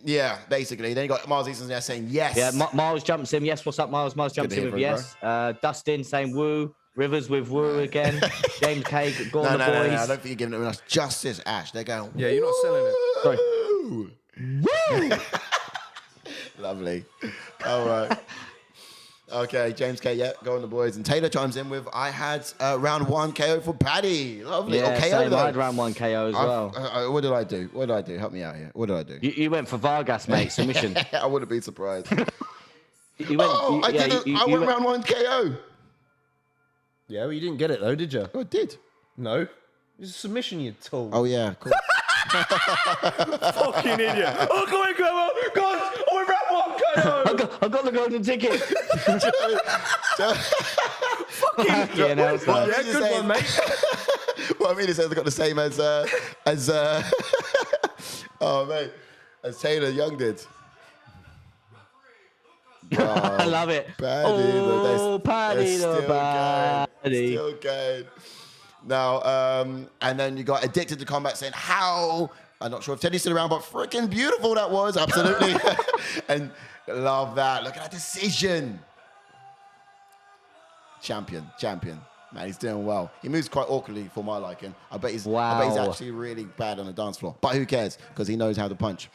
Yeah, basically. Then you got Miles Easton there saying yes. Yeah. Miles jumps in. Yes. What's up, Miles? Miles jumps to in hear with from yes. Dustin saying woo. Rivers with woo again. James K. Go on, no, the no, boys. no, I don't think you're giving it enough justice, Ash. They're going, Yeah, you're not selling it. Sorry. Lovely. All right. Okay, James K. Yeah, go on the boys. And Taylor chimes in with, I had round 1 KO for Paddy. Lovely. Yeah, KO same. though. I had round 1 KO as well. What did I do? What did I do? Help me out here. What did I do? You went for Vargas, mate. Submission. I wouldn't be surprised. You went. I went round 1 KO. Yeah, well, you didn't get it though, did you? Oh, I did. No. It's a submission, you tool. Oh, yeah. Cool. Fucking idiot. Oh, go on, come on. God, I went round 1 KO. I got the golden ticket. Fucking Yeah, no, it's fine. Yeah, good one, mate. Well, I mean, it says I got the same as oh, mate, as Taylor Young did. I love it. Paddy, Oh, Paddy, the Paddy. Still going. Now, and then you got Addicted to Combat saying, how? I'm not sure if Teddy's still around, but freaking beautiful that was. Absolutely. And love that. Look at that decision. Champion. Man, he's doing well. He moves quite awkwardly for my liking. I bet he's actually really bad on the dance floor. But who cares? Because he knows how to punch.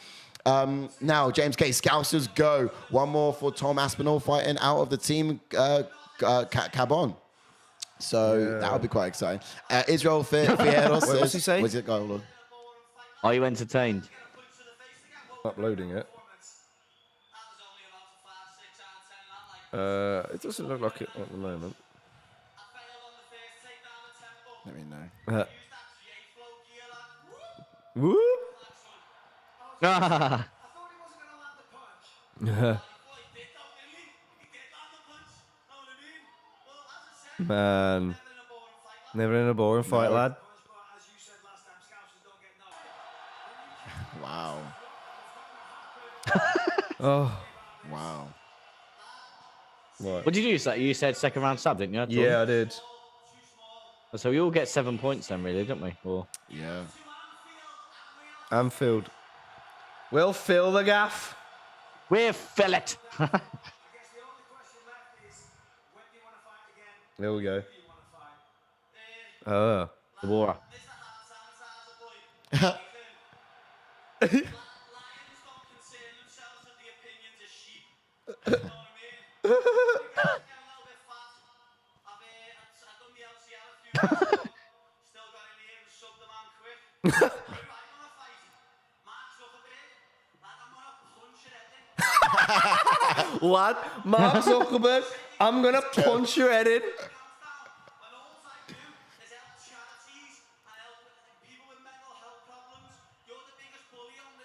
Now, James K. Scousers go. One more for Tom Aspinall fighting out of the team Cabon. So that'll be quite exciting. Israel Fierros. Wait, what's he say? What's it going on? Are you entertained? Uploading it. It doesn't look like it at the moment. Let me know. Whoop. Man. Never in a boring fight, lad. Wow. Oh. Wow. Right. What did you say? You said second round sub, didn't you? Yeah, I did. So we all get 7 points then, really, don't we? Or Yeah. Anfield. We'll fill the gaff. we're fillet. There we go. The war. Lad, Mark Zuckerberg, I'm going to punch your head in.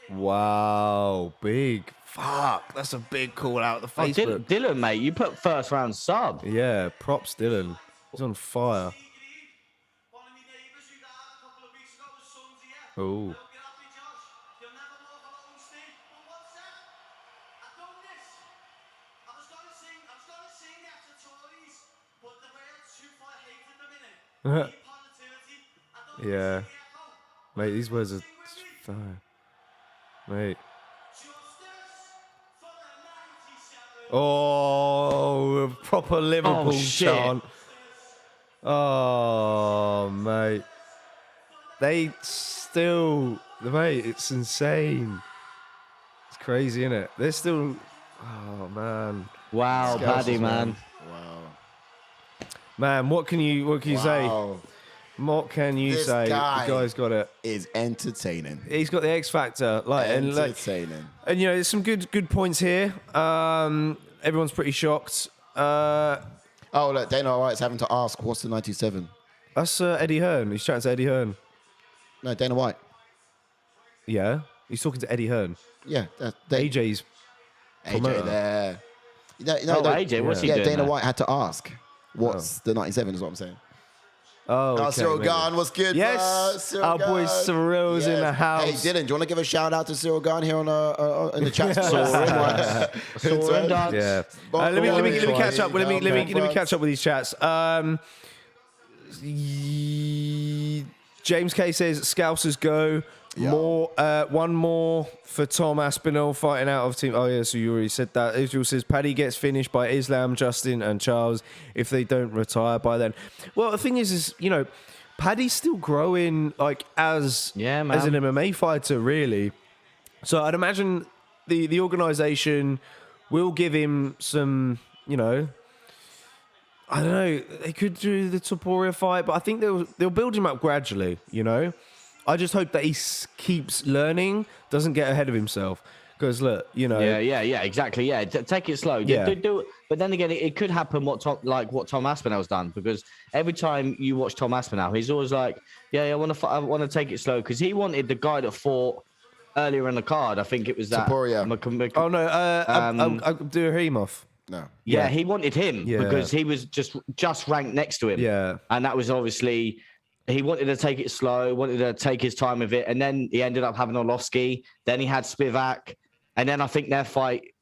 Wow, big. Fuck, that's a big call out the Oh, Facebook. Dylan, mate, you put first round sub. Yeah, props Dylan. He's on fire. Oh. Yeah. Mate, these words are fire. Mate. Oh, a proper Liverpool chant. Oh, mate. They still, mate, it's insane. It's crazy, isn't it? They're still, oh, man. Wow, Paddy, man. Wow. Man, what can you say? Wow. What can you This say? guy The guy's got it. Is entertaining. He's got the X factor. Entertaining. And you know, there's some good points here. Everyone's pretty shocked. Oh, look, Dana White's having to ask, what's the 97? That's Eddie Hearn. He's chatting to Eddie Hearn. No, Dana White. Yeah, he's talking to Eddie Hearn. Yeah. AJ's promoter. AJ there. AJ, what's he doing Dana there? White had to ask, what's the 97 is what I'm saying. Oh, okay, Cyril maybe. Garn, what's good? Yes, Cyril our boy Garn. Cyril's in the house. Hey, Dylan, do you want to give a shout out to Cyril Garn here on in the chat? Yeah. Let me catch up. Let me catch up with these chats. James K says Scousers go. Yeah. One more for Tom Aspinall fighting out of team. Oh yeah, so you already said that. Israel says Paddy gets finished by Islam, Justin, and Charles if they don't retire by then. Well, the thing is you know, Paddy's still growing like as an MMA fighter, really. So I'd imagine the organisation will give him some, you know, I don't know. They could do the Topuria fight, but I think they'll build him up gradually. You know, I just hope that he keeps learning, doesn't get ahead of himself. Because look, you know. Yeah, exactly. Yeah, take it slow. Yeah. Do it. But then again, it could happen what Tom Aspinall's done, because every time you watch Tom Aspinall, he's always like, I want to take it slow, because he wanted the guy that fought earlier in the card. I think it was that. Topuria. Oh no, Abdurakhimov. No. Yeah, he wanted him because he was just ranked next to him. Yeah. And that was obviously, he wanted to take it slow, wanted to take his time with it. And then he ended up having Orlovsky. Then he had Spivak. And then I think their fight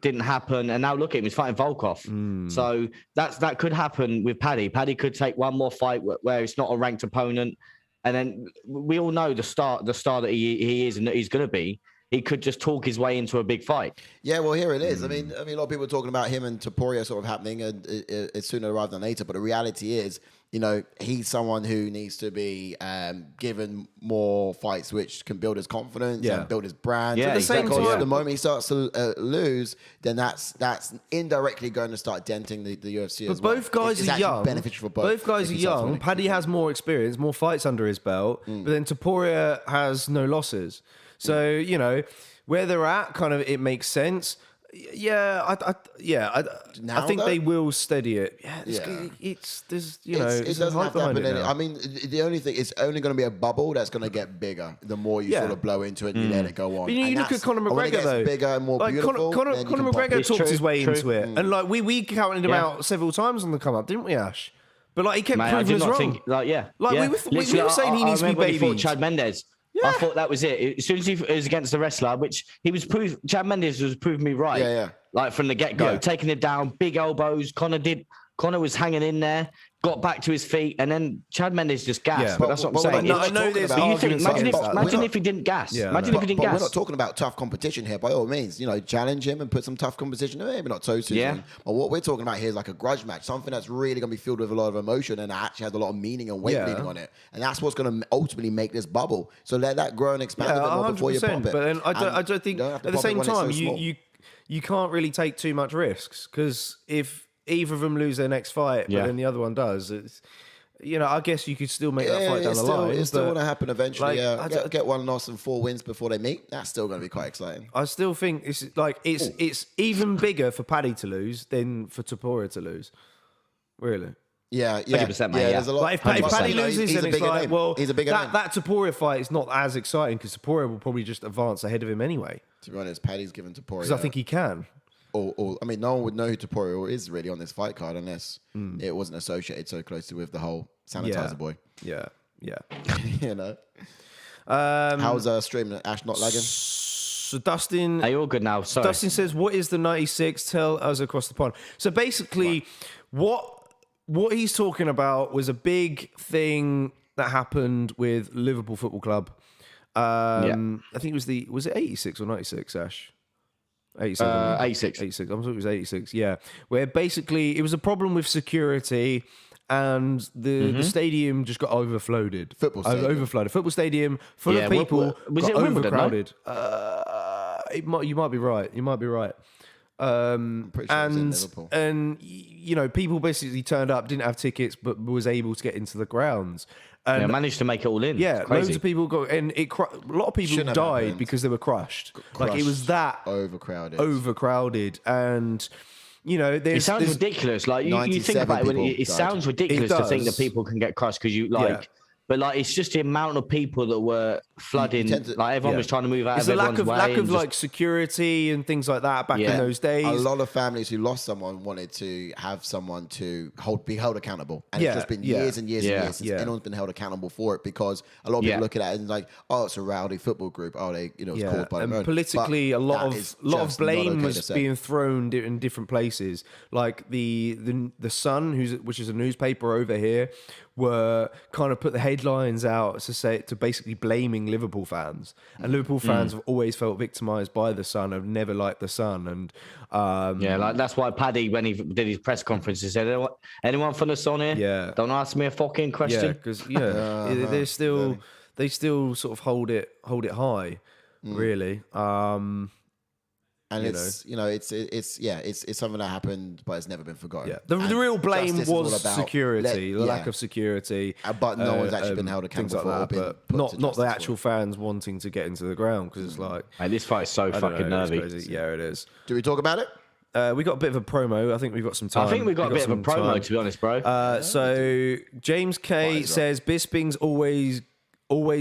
didn't happen. And now look at him, he's fighting Volkov. So that could happen with Paddy. Paddy could take one more fight where it's not a ranked opponent. And then we all know the star that he is and that he's going to be. He could just talk his way into a big fight. Yeah, well, here it is. I mean, a lot of people are talking about him and Topuria sort of happening, and it's sooner rather than later. But the reality is, he's someone who needs to be given more fights, which can build his confidence and build his brand. Yeah, at the same time, the moment he starts to lose, then that's indirectly going to start denting the UFC. But as well. both guys it's are young. Beneficial for both. Both guys are young. Paddy has more experience, more fights under his belt, but then Topuria has no losses. So, where they're at, kind of, it makes sense. Yeah, I think they will steady it. It doesn't have to happen. I mean, the only thing, it's only going to be a bubble that's going to get bigger the more you sort of blow into it and you let it go on. But you look at Conor McGregor, though. Bigger and more beautiful. Conor McGregor talked his way into it, and we counted him out Yeah. several times on the come up, didn't we, Ash? But he kept Mate, proving us wrong. We were saying he needs to be babied. Chad Mendes. I thought that was it. As soon as he was against the wrestler, which he was proved, Chad Mendes was proving me right. Yeah. Like from the get-go, Yeah. taking it down, big elbows. Connor was hanging in there, got back to his feet, and then Chad Mendes just gassed. Yeah. But that's what I'm saying. I know there's Imagine if he didn't gas. Yeah, Imagine if he didn't But we're gas. not talking about tough competition here, by all means. Challenge him and put some tough competition. Maybe not toe Yeah. But what we're talking about here is like a grudge match, something that's really going to be filled with a lot of emotion and actually has a lot of meaning and weight leading on it. And that's what's going to ultimately make this bubble. So let that grow and expand a bit more before you pop it. But then I don't think at the same time you can't really take too much risks, because if either of them lose their next fight, but then the other one does, it's, I guess you could still make that fight down the line. It's still going to happen eventually. Like, Get one loss and 4 wins before they meet. That's still going to be quite exciting. I still think it's even bigger for Paddy to lose than for Topuria to lose. Really. Yeah, 100%, mate, There's a lot. Like if Paddy loses, then it's like, well, he's a bigger name. That Topuria fight is not as exciting, because Topuria will probably just advance ahead of him anyway. To be honest, Paddy's given Topuria. Because I think he can. I mean, no one would know who Topuria is really on this fight card unless it wasn't associated so closely with the whole sanitizer boy. Yeah. How's streaming? Ash not lagging? So Dustin, Are you all good now? Sorry. Dustin says, "What is the 96? Tell us across the pond." So basically, what he's talking about was a big thing that happened with Liverpool Football Club. I think it was it 86 or 96, Ash? 87. 86. 86. I'm sure it was 86. Yeah, where basically it was a problem with security, and the stadium just got overflowed. Football stadium. Overflowed. Football stadium full of people. Was got it Wimbledon, overcrowded? You might be right. Pretty sure it was in Liverpool. And people basically turned up, didn't have tickets, but was able to get into the grounds. And managed to make it all in. yeah, It's crazy. loads of people got, and a lot of people Shouldn't have died happened. because they were crushed. Like it was that overcrowded. and It sounds ridiculous. Like you think about it, when it sounds ridiculous to think that people can get crushed because but it's just the amount of people that were flooding. Everyone was trying to move out It's of the everyone's way. lack of security and things like that back in those days. A lot of families who lost someone wanted to have someone to be held accountable, and it's just been years and years and years since anyone's been held accountable for it, because a lot of people look at it and like, oh, it's a rowdy football group. Oh, it's caused by and them. politically, a lot of blame was being thrown in different places. Like the Sun, which is a newspaper over here, were kind of put the headlines out to basically blaming Liverpool fans, and Liverpool fans have always felt victimized by the Sun, have never liked the Sun, and that's why Paddy, when he did his press conference, he said, "Anyone from the Sun here? Yeah, don't ask me a fucking question." Because they still sort of hold it high, really. And it's something that happened, but it's never been forgotten. Yeah, the real blame was security, the lack of of security. But no one's actually been held accountable for like that, but not the actual fans wanting to get into the ground because it's like, man, this fight is so fucking nervy. Yeah, it is. Do we talk about it? We got a bit of a promo. I think we've got some time. I think we've got a bit of a promo, to be honest, bro. So James K says Bisping's always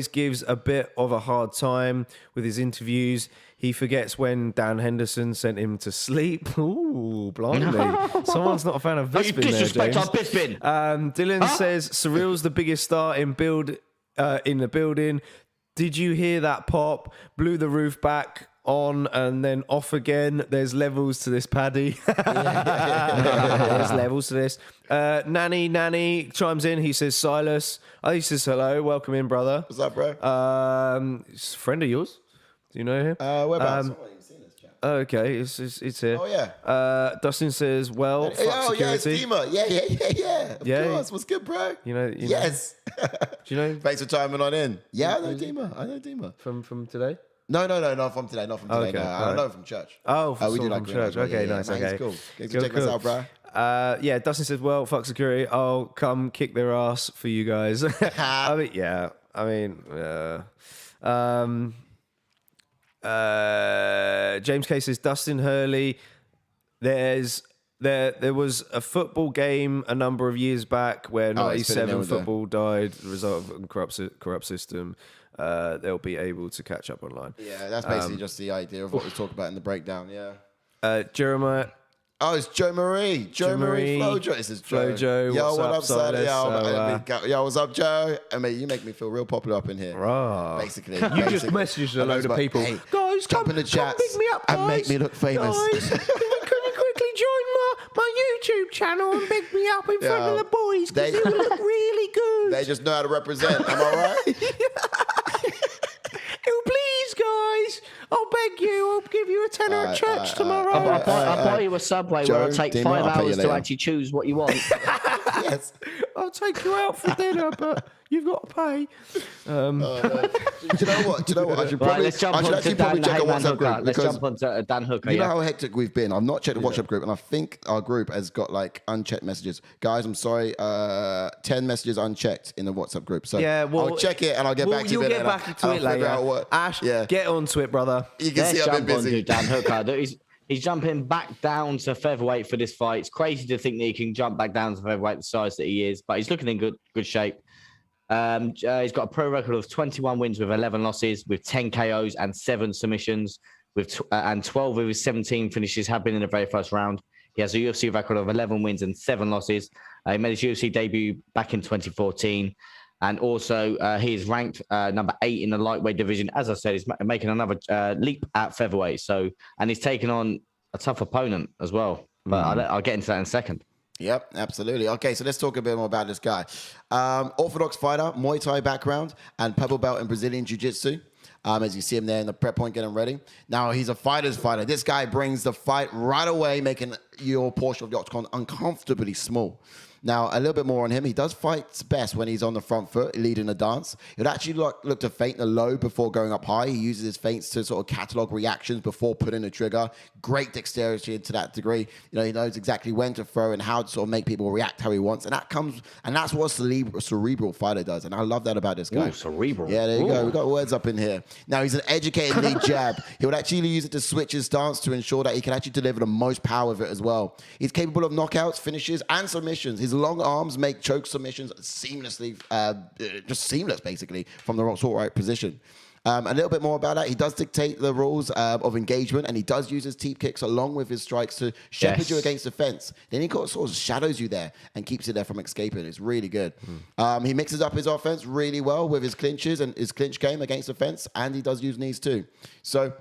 gives a bit of a hard time with his interviews. He forgets when Dan Henderson sent him to sleep. Ooh, blimey. Someone's not a fan of Bisping there, disrespect our James. Bisping. Dylan says Cyril's the biggest star in the building. Did you hear that pop? Blew the roof back on and then off again. There's levels to this, Paddy. There's levels to this. Nanny chimes in. He says Silas. He says hello. Welcome in, brother. What's up, bro? It's a friend of yours. Do you know him? Whereabouts? Okay, it's here. Oh, yeah. Dustin says, well, fuck security. Yeah, it's Dima. Yeah. Of course. What's good, bro? You know, yes. Do you know? Thanks for timing on in. Yeah, I know Dima. From today? No, not from today. Not from today. Okay, No, I know him from church. Oh, we do like from church. Okay, nice. Man, okay, he's cool. Thanks for checking us out, bro. Yeah, Dustin says, well, fuck security. I'll come kick their ass for you guys. James K says, Dustin Hurley, there was a football game a number of years back where 97 football died, the result of a corrupt system. They'll be able to catch up online. Yeah, that's basically just the idea of what we talk about in the breakdown, yeah. Jeremiah. Oh, it's Joe Marie. Joe Marie Flojo. This is Joe. Flojo. Yo, what up, Silas? Yo, what's up, Joe? I mean, you make me feel real popular up in here. Right. Basically. You just messaged a load of people. Hey, guys, jump in the chat pick me up, guys. and make me look famous. Guys, can you quickly join my YouTube channel and pick me up in front of the boys? Because you look really good. They just know how to represent. Am I right? Oh, please, guys. I'll beg you. I'll give you a tenner at church tomorrow. I'll buy you a Subway where it'll take 5 hours to actually choose what you want. Yes. I'll take you out for dinner, but you've got to pay. Do you know what? I should probably, let's jump on to Dan Hooker. Let's jump on to Dan Hooker. You know how hectic we've been. I've not checked the WhatsApp group, and I think our group has got like unchecked messages. Guys, I'm sorry. 10 messages unchecked in the WhatsApp group. So I'll check it and I'll get back to you. You'll get back to it later. Ash, get onto it, brother. You can see I've been busy. Dan Hooker. He's jumping back down to featherweight for this fight. It's crazy to think that he can jump back down to featherweight the size that he is, but he's looking in good shape. He's got a pro record of 21 wins with 11 losses, with 10 KOs and 7 submissions, and 12 of his 17 finishes have been in the very first round. He has a UFC record of 11 wins and 7 losses. He made his UFC debut back in 2014. And also, he is ranked number 8 in the lightweight division. As I said, he's making another leap at featherweight. And he's taking on a tough opponent as well. But I'll get into that in a second. Yep, absolutely. Okay, so let's talk a bit more about this guy. Orthodox fighter, Muay Thai background, and pebble belt in Brazilian Jiu-Jitsu. As you see him there in the prep point getting ready. Now, he's a fighter's fighter. This guy brings the fight right away, making your portion of the octagon uncomfortably small. Now, a little bit more on him. He does fight best when he's on the front foot, leading a dance. He would actually look to feint the low before going up high. He uses his feints to sort of catalog reactions before putting the trigger. Great dexterity to that degree. You know, he knows exactly when to throw and how to sort of make people react how he wants. And that's what a cerebral fighter does. And I love that about this guy. Ooh, cerebral. Yeah, there you go. We've got words up in here. Now, he's an educated lead jab. He would actually use it to switch his stance to ensure that he can actually deliver the most power with it as well. He's capable of knockouts, finishes, and submissions. His long arms make choke submissions seamlessly, just seamless, basically, from the right position. A little bit more about that. He does dictate the rules of engagement, and he does use his teep kicks along with his strikes to shepherd you against the fence. Then he sort of shadows you there and keeps you there from escaping. It's really good. He mixes up his offense really well with his clinches and his clinch game against the fence, and he does use knees too. So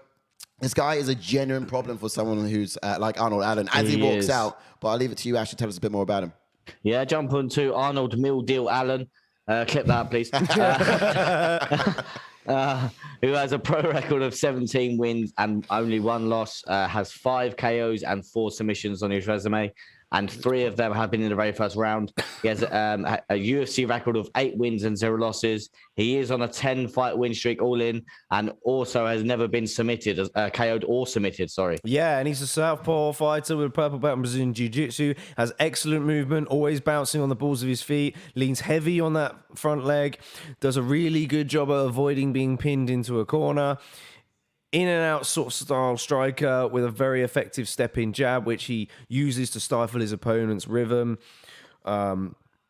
this guy is a genuine problem for someone who's like Arnold Allen as he walks out. But I'll leave it to you, Ash, to tell us a bit more about him. Yeah, jump on to Arnold Mill Deal Allen. Clip that, please. Who has a pro record of 17 wins and only 1 loss, has 5 KOs and 4 submissions on his resume. and 3 of them have been in the very first round. He has a UFC record of 8 wins and 0 losses. He is on a 10-fight win streak all in, and also has never been submitted, KO'd or submitted, sorry. Yeah, and he's a southpaw fighter with a purple belt in Brazilian Jiu-Jitsu, has excellent movement, always bouncing on the balls of his feet, leans heavy on that front leg, does a really good job at avoiding being pinned into a corner. In and out sort of style striker with a very effective step-in jab, which he uses to stifle his opponent's rhythm.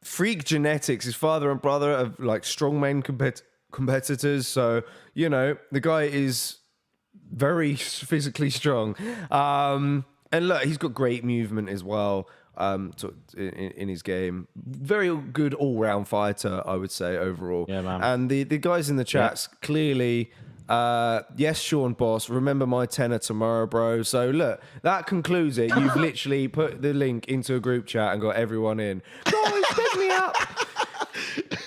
Freak genetics. His father and brother are like strongman competitors. So, you know, the guy is very physically strong. And look, he's got great movement as well in his game. Very good all-round fighter, I would say, overall. Yeah, man. And the guys in the chats clearly... yes, Sean Boss, remember my tenner tomorrow, bro. So look, that concludes it. You've literally put the link into a group chat and got everyone in. Guys, pick me up.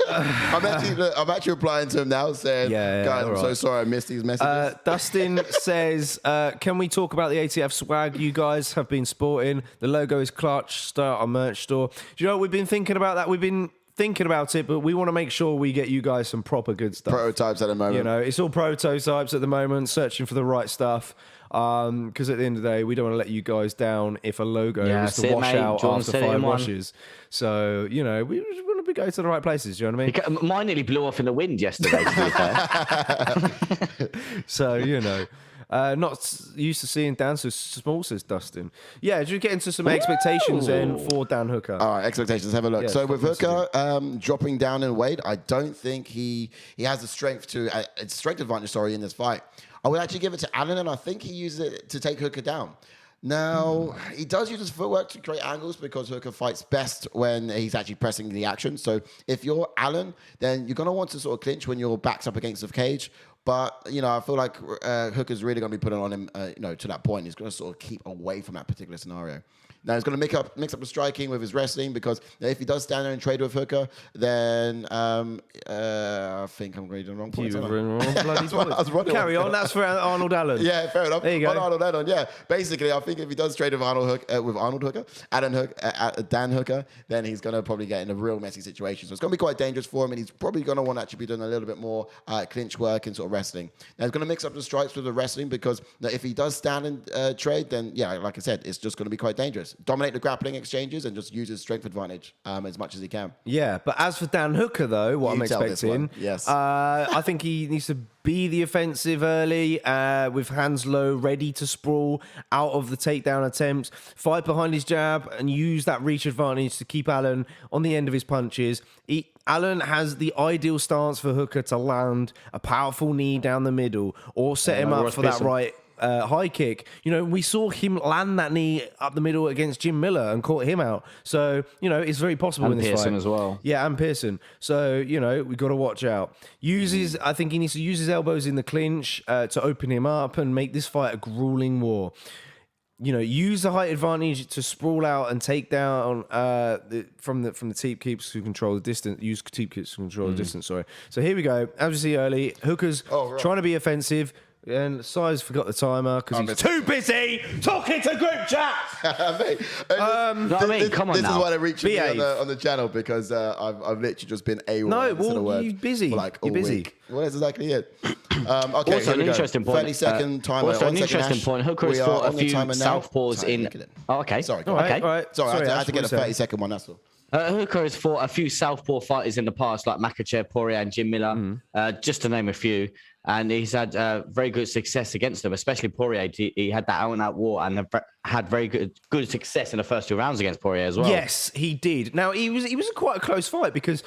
I'm actually replying to him now saying, guys, I'm so sorry I missed these messages. Dustin says, can we talk about the ATF swag you guys have been sporting? The logo is clutch. Start our merch store. Do you know what we've been thinking about that? We've been thinking about it, but we want to make sure we get you guys some proper good stuff. Prototypes at the moment. You know, it's all prototypes at the moment, searching for the right stuff. Because at the end of the day, we don't want to let you guys down if a logo is to wash out after 5 washes. So, you know, we want to go to the right places. Do you know what I mean? Mine nearly blew off in the wind yesterday, to be fair. So, you know. Not used to seeing Dan so small, says Dustin. Yeah, did you get into some expectations then for Dan Hooker? All right, expectations. Have a look. Yeah, so with Hooker dropping down in weight, I don't think he has the strength advantage in this fight. I would actually give it to Allen, and I think he uses it to take Hooker down. Now, he does use his footwork to create angles because Hooker fights best when he's actually pressing the action. So if you're Allen, then you're going to want to sort of clinch when your back's up against the cage. But, you know, I feel like Hooker's really going to be putting on him, to that point. He's going to sort of keep away from that particular scenario. Now, he's going to mix up the striking with his wrestling because if he does stand there and trade with Hooker, then I think I'm reading the wrong point. Carry on. That's for Arnold Allen. Yeah, fair enough. There you go. Arnold Allen, yeah. Basically, I think if he does trade with Arnold Hooker, Dan Hooker, then he's going to probably get in a real messy situation. So it's going to be quite dangerous for him, and he's probably going to want to actually be doing a little bit more clinch work and sort of wrestling. Now, he's going to mix up the strikes with the wrestling because if he does stand and trade, then, yeah, like I said, it's just going to be quite dangerous. Dominate the grappling exchanges and just use his strength advantage as much as he can. Yeah, but as for Dan Hooker, though, what I'm expecting, yes, I think he needs to be the offensive early with hands low, ready to sprawl out of the takedown attempts, fight behind his jab and use that reach advantage to keep Allen on the end of his punches. Allen has the ideal stance for Hooker to land a powerful knee down the middle or set him up for that right high kick. You know, we saw him land that knee up the middle against Jim Miller and caught him out. So, you know, it's very possible and in this Pearson fight. as well. Yeah, and Pearson. So, you know, we've got to watch out. I think he needs to use his elbows in the clinch to open him up and make this fight a grueling war. You know, use the height advantage to sprawl out and take down from the teep keeps to control the distance. Use teep keeps to control the distance. Sorry. So here we go. As we see early, Hooker's trying to be offensive. And Size forgot the timer because he's too busy talking to group chat. Come on This now. is why they're reaching me on the channel because I've literally just been AWOL. No, well, you're busy. You're busy. Week. Well, that's exactly it. Okay, also, an interesting point. 30-second timer. Also, an interesting point. Hooker has fought a few southpaws in. Oh, okay. Sorry. All right. Sorry, I had to get a 30-second one. That's all. Hooker has fought a few southpaw fighters in the past, like Makhachev, Poirier, and Jim Miller, just to name a few. And he's had very good success against them, especially Poirier. He had that out-and-out war and had very good success in the first 2 rounds against Poirier as well. Yes, he did. Now, he was quite a close fight because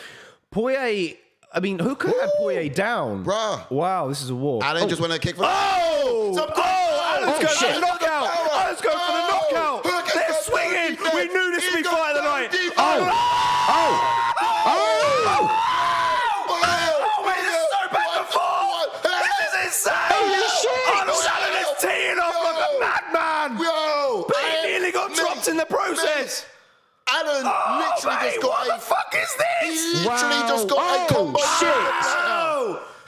Poirier... I mean, Hooker had Poirier down. Bruh. Wow, this is a war. Allen just went to kick for... Allen's going for the knockout. Allen's going for the knockout. They're swinging. We knew this would be fight of the night. In the process, Allen literally just got what the fuck is this? He literally just got a combo. Shit!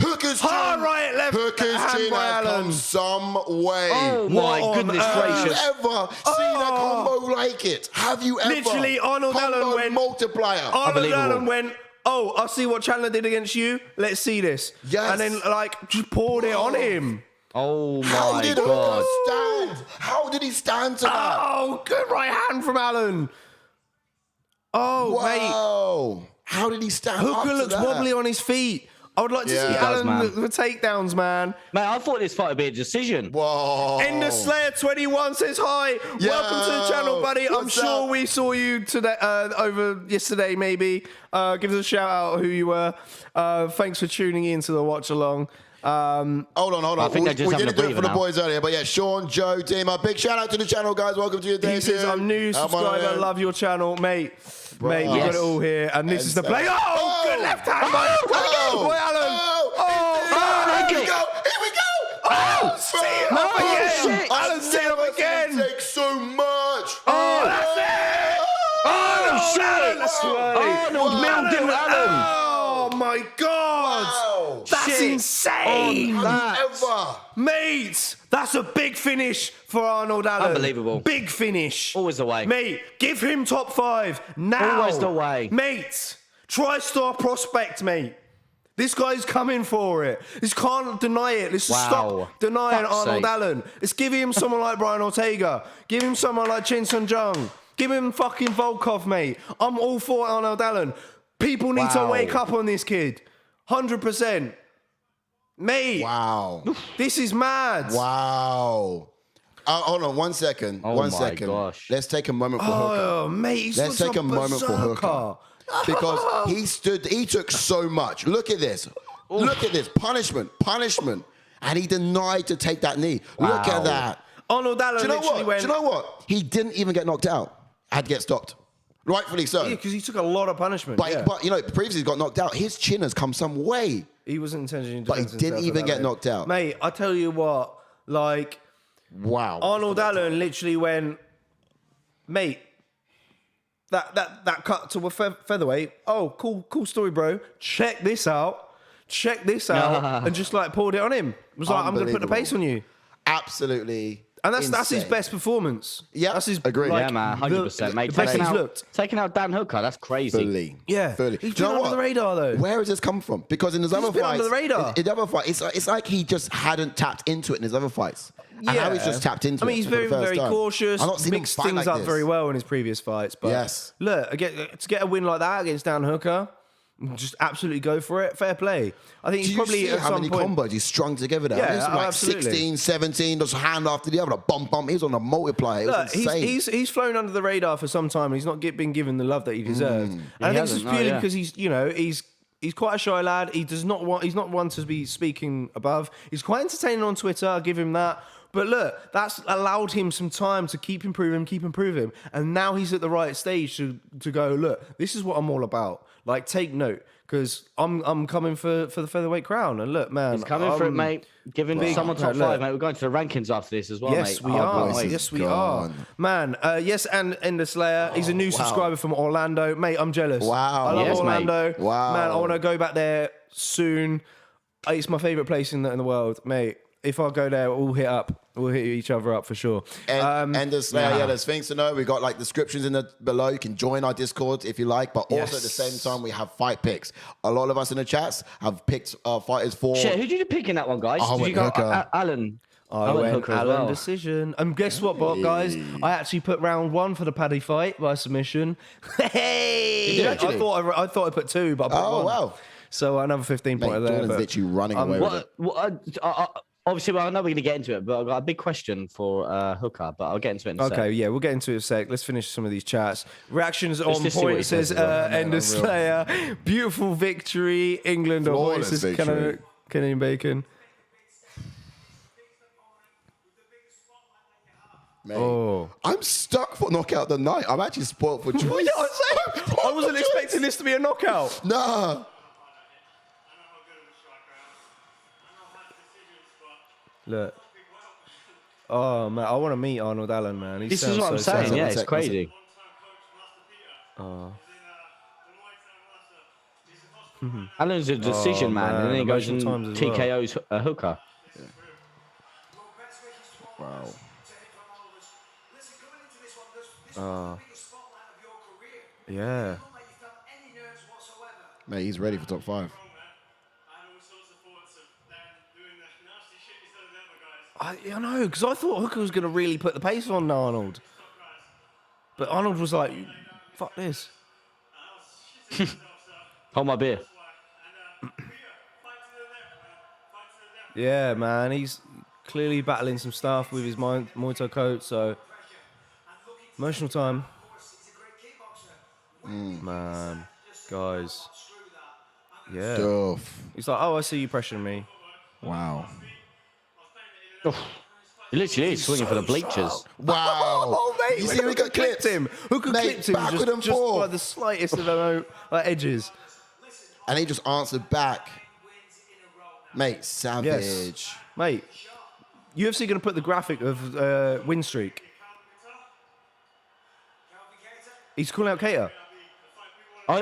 Hooker's hard right, left Hooker's hand chin by has Allen. come some way. Oh What my on goodness earth? Have you gracious! ever seen a combo like it? Have you ever? Literally, Arnold combo Allen went- multiplier. Arnold Unbelievable. Allen went, oh, I see what Chandler did against you. Let's see this. Yes. And then, like, just poured it on him. Oh How my did god! Hooker stand? How did he stand to that? Oh, good right hand from Allen. Oh, mate. Whoa. How did he stand up Hooker to looks that? wobbly on his feet. I would like to Yeah. see He does, Allen man. the takedowns, man. Man, I thought this fight would be a decision. Whoa. Ender Slayer 21 says hi. Yo, Welcome to the channel, buddy. I'm what's sure up? we saw you today over yesterday, maybe. Give us a shout out who you were. Thanks for tuning in to the watch along. Hold on. I think We they're just having didn't a do it for the breather now. boys earlier, but yeah, Sean, Joe, Dima, big shout out to the channel, guys. Welcome to your day. He says, I'm new subscriber, love your channel, mate. Mate, we got Yes. it all here, and this is the play. Oh, Oh! good left hand by Allen. Here we go. Oh, see it No, up again. shit. Allen's seen him again. Takes so much. Oh, that's it. Oh, shit! Allen, that's right. Arnold milled him, Allen. Oh my God. Wow. That's Shit. insane. Ever. Mate, that's a big finish for Arnold Allen. Unbelievable. Big finish. Always the way. Mate, give him top 5 now. Always the way. Mate, TriStar prospect, mate. This guy's coming for it. This can't deny it. Let's Wow. stop denying Fuck's Arnold sake. Allen. Let's give him someone like Brian Ortega. Give him someone like Chin Sun Jung. Give him fucking Volkov, mate. I'm all for Arnold Allen. People need to Wow. wake up on this kid. 100%. Mate, Wow. this is mad. Wow. Hold on 1 second. Oh One my second. gosh. Let's take a moment for Hooker. Oh, mate, he's Let's such take a moment for Hooker. berserker. Because he took so much. Look at this. Look at this. Punishment. And he denied to take that knee. Look Wow. at that. Arnold Allen Do you know literally what? went... Do you know what? He didn't even get knocked out. Had to get stopped. Rightfully so. Yeah, because he took a lot of punishment. But, yeah. but, you know, previously he got knocked out. His chin has come some way. He wasn't intentionally But he didn't even get knocked out. Mate, I tell you what, like, Wow. Arnold Allen literally went, mate, that cut to a featherweight. Oh, cool story, bro. Check this out. And just like poured it on him. It was like, I'm going to put the pace on you. Absolutely. And that's his insane. best performance. Yeah, that's his agreed. Yeah, man, 100%. Mate, the best he's looked. taking out Dan Hooker, that's crazy. Fully. Yeah. Fully. He's Do you been know under what? the radar, though. Where has this come from? Because in his other been fights, under the radar. In the other fight, it's like he just hadn't tapped into it in his other fights. And now he's just tapped into it. I mean, he's for the very, first very time. cautious. I've not seen him Mixed fight things like up this. very well in his previous fights. But Yes. look, to get a win like that against Dan Hooker, just absolutely go for it. Fair play. I think Do he's you probably see at how some many point. combos he strung together there? Yeah, This was like absolutely. 16, 17, just hand after the other, bump. He was on a multiplier. It Look, was insane. he's flown under the radar for some time. He's not been given the love that he deserves. And I think it's hasn't, just no, purely yeah. because he's quite a shy lad. He's not one to be speaking above. He's quite entertaining on Twitter. I'll give him that. But look, that's allowed him some time to keep improving. And now he's at the right stage to go, look, this is what I'm all about. Like, take note, because I'm coming for the featherweight crown. And look, man. He's coming for it, mate. Giving someone top Look. 5, mate. We're going to the rankings after this as well, Yes, mate. we are. voice is Yes, we gone. are. Man, yes, and Ender Slayer. He's a new subscriber from Orlando. Mate, I'm jealous. Wow. I love Yes, mate. Orlando. Wow. Man, I want to go back there soon. It's my favourite place in the world, mate. If I go there, we'll hit up. We'll hit each other up for sure. And there's there's things to know. We got like descriptions in the below. You can join our Discord if you like, but also at the same time we have fight picks. A lot of us in the chats have picked fighters for. Shit, who did you pick in that one, guys? I did went you go Hooker. Alan? I went Hooker as Allen well. decision. And guess what, guys? I actually put round 1 for the Paddy fight by submission. Hey! Did you actually? I thought I put 2, but I put 1. Oh wow! So another 15 Mate, pointer there. Jordan's but- literally running away with it. Obviously, well, I know we're going to get into it, but I've got a big question for Hooker, but I'll get into it in a Okay, sec. yeah, we'll get into it in a sec. Let's finish some of these chats. Reactions on just see what point he says says as well. Ender Slayer. Beautiful victory. England or Flawless voices. victory. Canadian Bacon. Mate, Oh. I'm stuck for knockout the night. I'm actually spoiled for choice. You know what I'm saying? I wasn't expecting this to be a knockout. Nah. Look. Oh, man, I want to meet Arnold Allen, man. He This is sounds what I'm so saying. sad. Yeah, One it's sec, crazy. Allen's a decision man, and then he goes and emotional times as well. TKO's a hooker. Wow. Yeah. Mate, he's ready for top 5. I know, because I thought Hooker was going to really put the pace on Arnold. But Arnold was like, fuck this. Hold my beer. Yeah, man, he's clearly battling some stuff with his Muay Thai coach, so emotional time. Man, guys. Yeah. Doof. He's like, oh, I see you pressuring me. Wow. He literally is swinging for the bleachers. Wow. Oh, mate, You see we got clipped clips. him. Hooker Mate, clipped him backward and just forth. by the slightest of edges. And he just answered back. Mate, savage. Yes. Mate, UFC going to put the graphic of win streak. He's calling out Cater.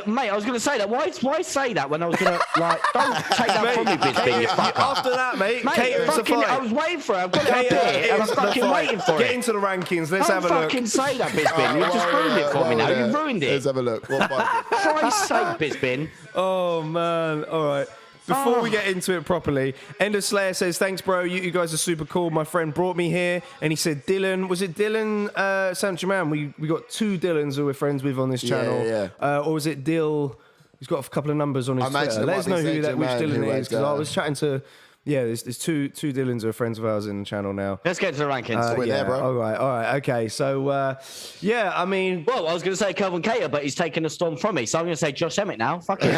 Mate, I was going to say that. Why say that when I was going to, like, don't take that from me, Bisbee, you fucker. After that, mate, Mate, Cater is a fucking, fight. I was waiting for it. I've got it Cater up here, and I'm is the fucking fight. waiting for Get it. into the rankings. Let's Don't have a look. fucking say that, Bisbee. You've just ruined it for me now. You've ruined Let's it. have a look. What fight? For Christ's sake, Bisbee. Oh, man. All right. Before we get into it properly, Ender Slayer says, thanks, bro. You guys are super cool. My friend brought me here, and he said, Dylan, was it Dylan Saint Germain? We got 2 Dylans who we're friends with on this channel. Yeah. Or was it Dill? He's got a couple of numbers on his imagine Twitter. it Let might us be know which Saint-Germain who Dylan it went is, because I down. was chatting to... Yeah, there's two Dylans who are friends of ours in the channel now. Let's get to the rankings. We're there, bro. All right, okay. So, yeah, I mean... Well, I was going to say Kelvin Cater, but he's taken a storm from me, so I'm going to say Josh Emmett now. Fuck it.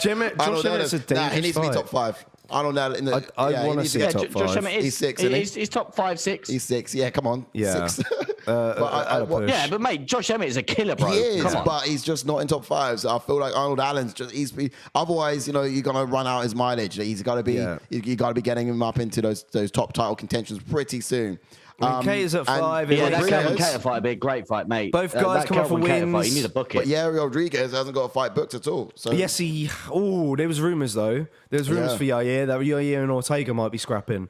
Josh Emmett's a dangerous He needs to be fight. top 5. Arnold now in the... I wanna see Yeah, top Josh 5. Emmett is. He's 6, isn't he? He's top 5, 6. He's 6. Yeah, come on. Yeah. 6. Push. Yeah, but mate, Josh Emmett is a killer, bro. He is, Come on. but he's just not in top 5. So I feel like Arnold Allen's just otherwise, you know, you're gonna run out his mileage. He's got to be you got to be getting him up into those top title contentions pretty soon. Cater's at 5. Yeah, that Rodriguez- Kelvin Cater fight would be a great fight, mate. Both guys that come off Kelvin for Cater fight, wins. you need to book But it. yeah, Rodriguez hasn't got a fight booked at all. So Yes, there was rumours, though. There was rumours for Yair that Yair and Ortega might be scrapping.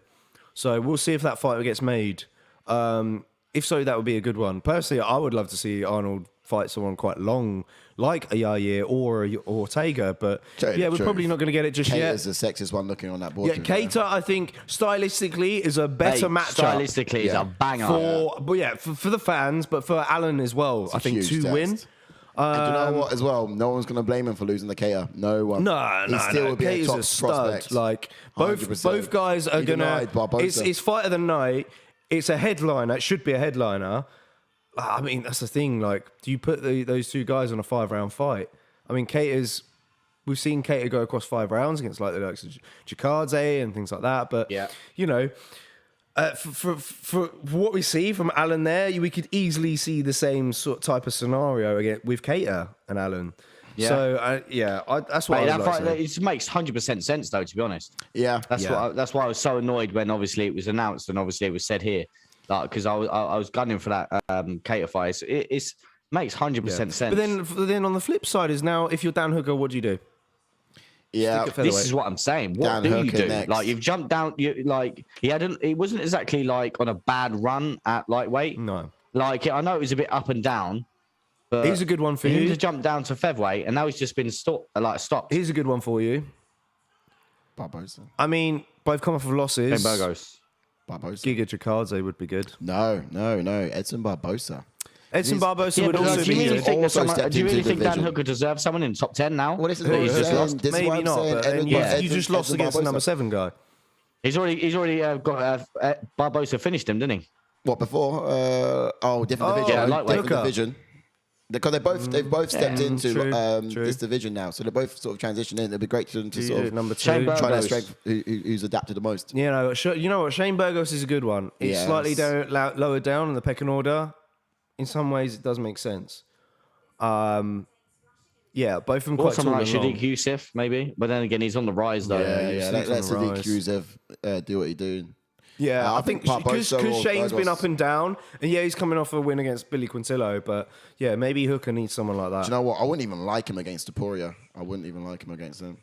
So we'll see if that fight gets made. If so, that would be a good one. Personally, I would love to see Arnold fight someone quite long, like a Yair or a Ortega. But yeah, we're probably not going to get it just Cater's yet. the sexiest one looking on that board. Yeah, Cater, I think, stylistically, is a better Mate, matchup. stylistically, is a banger. For the fans, but for Alan as well. I think huge to test. win. And do you know what? As well, no one's going to blame him for losing the Cater. No one. No, still would be Cater's a top a stud. prospect. Like 100%. both guys are He gonna. denied Barbosa. It's fight of the night. It's a headliner. It should be a headliner. I mean, that's the thing. Like, do you put those 2 guys on a 5-round fight? I mean, we've seen Cater go across 5 rounds against like the likes of Chikadze and things like that. But you know, for what we see from Alan there, we could easily see the same sort type of scenario again with Cater and Alan. Yeah. So that's what Mate, I would that like fight, to it makes 100% sense, though, to be honest. Yeah. That's why I was so annoyed when obviously it was announced and obviously it was said here. Because I was gunning for that Cater fight. It makes 100% sense. But then on the flip side is now, if you're Dan Hooker, what do you do? Yeah. This is what I'm saying. What Dan do you Hooker do? next. Like, you've jumped down. It wasn't exactly like on a bad run at lightweight. No. Like, I know it was a bit up and down. But Here's a good one for he you. just jumped down to featherweight, and now he's just been stopped. Here's a good one for you. Barbosa. I mean, both come off of losses. Burgos. Barbosa. Giga Chikadze would be good. No. Edson Barbosa. Edson Barbosa would but also do you be really good. think, Also do stepped you really into think the Dan division. Hooker deserves someone in the top 10 now? Well, this is That what he's I'm just saying. lost? This is Maybe what I'm not, saying. but Edson- you Edson- just lost Edson against the Barbosa. number 7 guy. He's already got Barbosa finished him, didn't he? What before? Different division. yeah, lightweight. Different division. Because they've both stepped into true. this division now, so they're both sort of transitioning in. It'd be great to sort of Number 2. Shane try their Burgos. strength. Who's adapted the most? You know what? Shane Burgos is a good one. It's Yes. slightly lower down in the pecking order. In some ways, it does make sense. Yeah, both of them Or quite someone tall like and long. Sadiq Youssef, maybe. But then again, he's on the rise, though. Yeah. he's Let on the Sadiq rise. Youssef do what he's doing. Yeah, I think because Barbosa or Shane's been Vargas. up and down, and yeah, he's coming off a win against Billy Quintillo, but yeah, maybe Hooker needs someone like that. Do you know what? I wouldn't even like him against Topuria. I wouldn't even like him against him.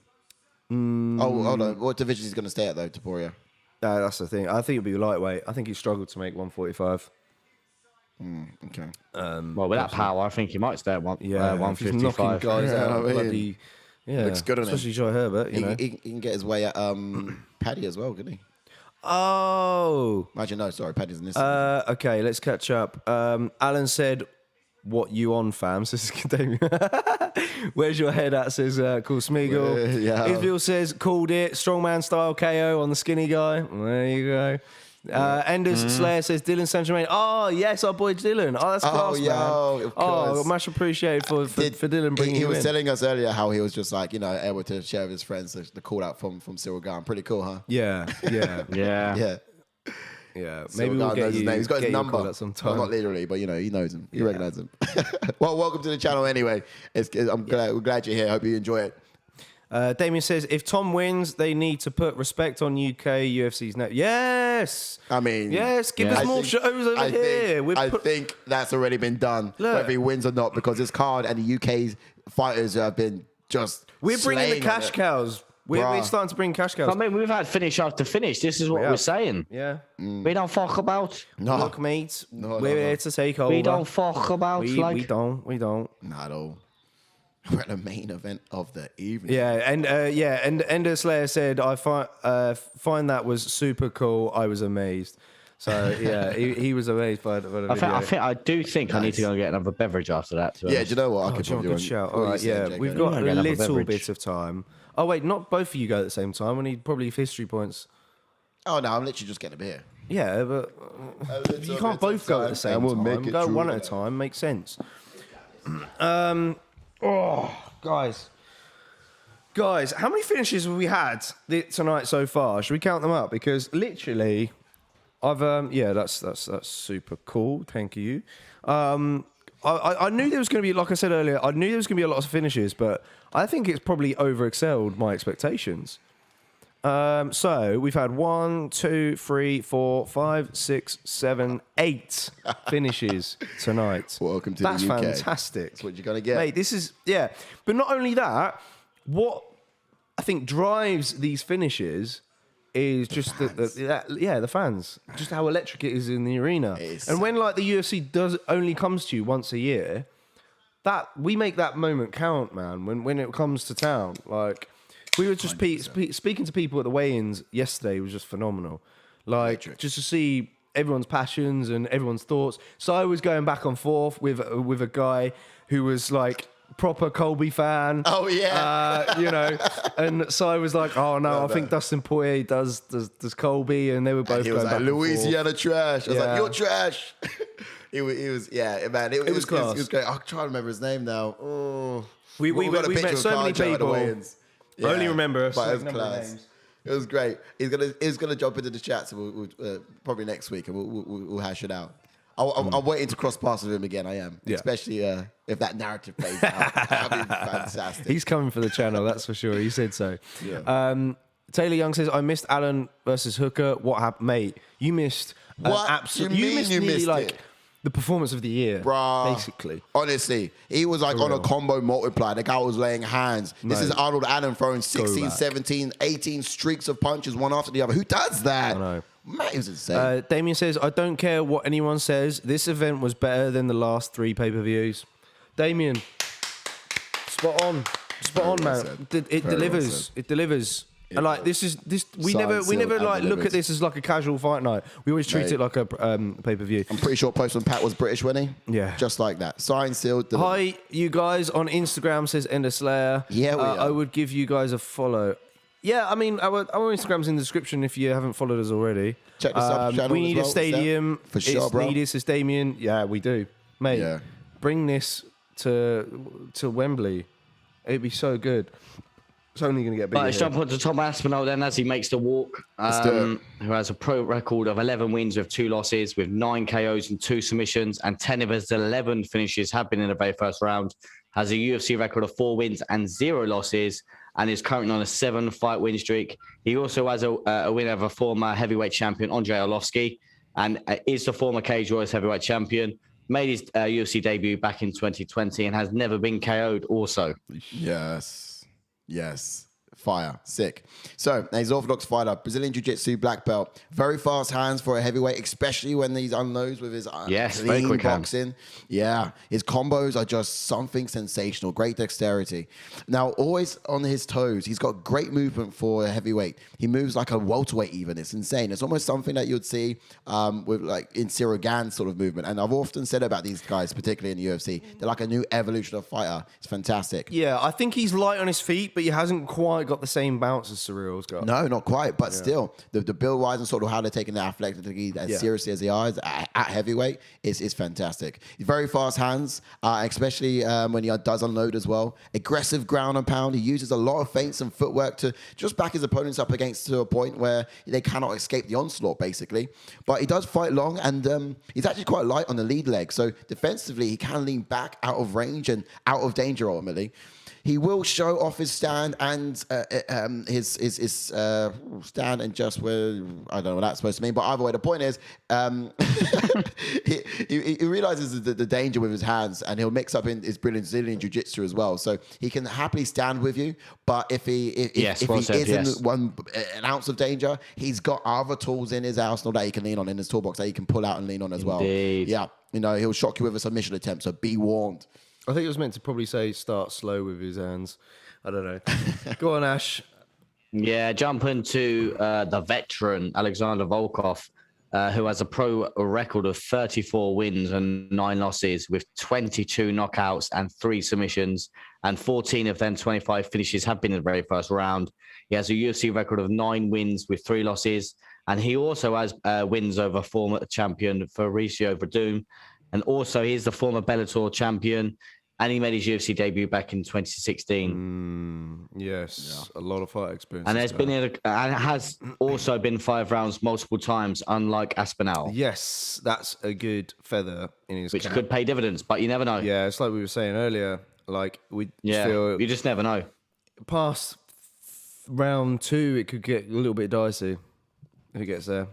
Oh, hold on. What division is he going to stay at, though, Topuria? That's the thing. I think it'll be lightweight. I think he struggled to make 145. Okay. Well, with that power, I think he might stay at Yeah, if he's knocking 155. guys Yeah, out. I mean, Bloody, yeah, looks good on him. especially Joy Herbert. You know. He can get his way at Paddy as well, couldn't he? Oh. Imagine, no, sorry, Paddy's in this. Okay, let's catch up. Alan said, "What you on, fam?" Says Damien. Where's your head at? Says Cool Smeagol. Yeah. Israel says, "Called it. Strongman style KO on the skinny guy." There you go. Enders Slayer says Dylan St. Germain. Oh yes, our boy Dylan. Oh, that's class, man. of Oh, course. much appreciated for Dylan bringing He you was in. telling us earlier how he was just like, able to share with his friends the call out from Cyril Garn. Pretty cool, huh? Yeah. Yeah. Yeah. Maybe Cyril we'll Garn get knows his you. name. He's got get his you a number. call at some Well, time. not literally, but he knows him. You recognize him. Well, welcome to the channel anyway. We're glad you're here. Hope you enjoy it. Damien says, if Tom wins, they need to put respect on UK UFC's net. Yes. I mean, Yes, give Yeah. us I more shows over here. I think that's already been done, Look. whether he wins or not, because this card and the UK's fighters have been just. We're bringing the slaying on cash it. cows. We're Bruh. starting to bring cash cows. I mean, we've had finish after finish. This is what have. we're saying. Yeah. We don't fuck about. No, Look, mate, No, we're no. here to take over. We don't fuck about. We don't. not at all. We're at the main event of the evening. Yeah, and Ender Slayer said, I find that was super cool. I was amazed. So yeah, he was amazed by the video. I do think I need to go and get another beverage after that. to be Yeah, honest. do you know what? I Oh, could John, put you good on. shout. what All are you right, saying, yeah, Jacob? we've got Yeah, a get another little beverage. bit of time. Oh wait, not both of you go at the same time. We need probably history points. Oh no, I'm literally just getting a beer. Yeah, but you can't both go at the same we'll time. make it Go true. one at a time. Makes sense. Guys, how many finishes have we had tonight so far? Should we count them up? Because literally, I've that's super cool. Thank you. I knew there was going to be, like I said earlier, I knew there was going to be a lot of finishes, but I think it's probably overexcelled my expectations. So we've had 1, 2, 3, 4, 5, 6, 7, 8 finishes tonight. Welcome to That's the UK. fantastic. That's what you're gonna get. Mate, this is, yeah. But not only that, what I think drives these finishes is just the fans. Just how electric it is in the arena. It is. And when like the UFC only comes to you once a year, that we make that moment count, man. When it comes to town, like we were just speaking to people at the weigh-ins yesterday was just phenomenal. Like Electric. just to see everyone's passions and everyone's thoughts. So I was going back and forth with a guy who was like proper Colby fan. Oh, yeah. And so I was like, oh no, I think Dustin Poirier does Colby, and they were both And he going was back like, and forth. Louisiana trash. I was Yeah. like, you're trash. It was, yeah, man. It was class. It was great. I'm trying to remember his name now. Oh. We got a met picture of so many Carjo at the people. weigh-ins. I only remember a but it was select number of class. names. It was great. He's gonna jump into the chat, so we'll probably next week, and we'll hash it out. I'm waiting to cross paths with him again. I am, Yeah. especially if that narrative plays out. That'd be fantastic. He's coming for the channel, that's for sure. He said so. Yeah. Taylor Young says, I missed Allen versus Hooker. What happened, mate? You missed What? absolute. You mean missed you nearly missed like it? the performance of the year, Bruh. basically. Honestly, he was like on a combo multiply. The guy was laying hands. This is Arnold Allen throwing 16, back. 17, 18 streaks of punches, one after the other. Who does that? I know. Man, it was insane. Damien says, I don't care what anyone says. This event was better than the last 3 pay-per-views. Damien, spot on, well man. said. It Very well delivers. said. It delivers. And like this. We Signed, never sealed, and like look delivered. at this as like a casual fight night. We always treat Mate. it like a pay-per-view. I'm pretty sure Postman Pat was British, wasn't he? Yeah. Just like that. Signed, sealed, delivered. Hi, you guys on Instagram, says Ender Slayer. Yeah, we are. I would give you guys a follow. Yeah, I mean, our Instagram's in the description if you haven't followed us already. Check the sub channel We as need well, a it's there. stadium. For sure, it's bro. needed, says Damien. Yeah, we do. Mate, Yeah. bring this to Wembley. It'd be so good. It's only going to get bigger. But let's jump on to Tom Aspinall then as he makes the walk, do it. who has a pro record of 11 wins with 2 losses, with 9 KOs and 2 submissions, and 10 of his 11 finishes have been in the very first round. Has a UFC record of 4 wins and 0 losses, and is currently on a 7-fight win streak. He also has a win over former heavyweight champion Andrei Arlovski, and is the former Cage Warriors heavyweight champion. Made his UFC debut back in 2020 and has never been KO'd also. Yes. Fire. Sick. So, he's an orthodox fighter, Brazilian Jiu-Jitsu black belt. Very fast hands for a heavyweight, especially when he's unloads with his very quick boxing. hands. Yeah. His combos are just something sensational. Great dexterity. Now, always on his toes. He's got great movement for a heavyweight. He moves like a welterweight even. It's insane. It's almost something that you'd see with like in Cyril Gann's sort of movement. And I've often said about these guys, particularly in the UFC, they're like a new evolution of fighter. It's fantastic. Yeah, I think he's light on his feet, but he hasn't quite got the same bounce as Cyril's got. No, not quite, but still, the build wise and sort of how they're taking the athleticism as seriously as they are at heavyweight is fantastic. He's very fast hands, especially when he does unload as well. Aggressive ground and pound. He uses a lot of feints and footwork to just back his opponents up against to a point where they cannot escape the onslaught, basically. But he does fight long, and he's actually quite light on the lead leg. So defensively, he can lean back out of range and out of danger ultimately. He will show off his stand and his stand and just where I don't know what that's supposed to mean, but either way, the point is he realizes the danger with his hands, and he'll mix up in his Brazilian jiu-jitsu as well. So he can happily stand with you, but if he is in an ounce of danger, he's got other tools in his arsenal that he can lean on in his toolbox that he can pull out and lean on as well. Yeah, he'll shock you with a submission attempt. So be warned. I think it was meant to probably say start slow with his hands. I don't know. Go on, Ash. Yeah, jumping to the veteran, Alexander Volkov, who has a pro record of 34 wins and 9 losses with 22 knockouts and 3 submissions, and 14 of them 25 finishes have been in the very first round. He has a UFC record of 9 wins with 3 losses, and he also has wins over former champion Fabricio Verdum, and also he's the former Bellator champion, and he made his UFC debut back in 2016. Yes, a lot of fight experience. And has also been 5 rounds multiple times, unlike Aspinall. Yes, that's a good feather in his which cap. could pay dividends, but you never know. Yeah, it's like we were saying earlier. Like you just never know. Past round 2, it could get a little bit dicey if it gets there,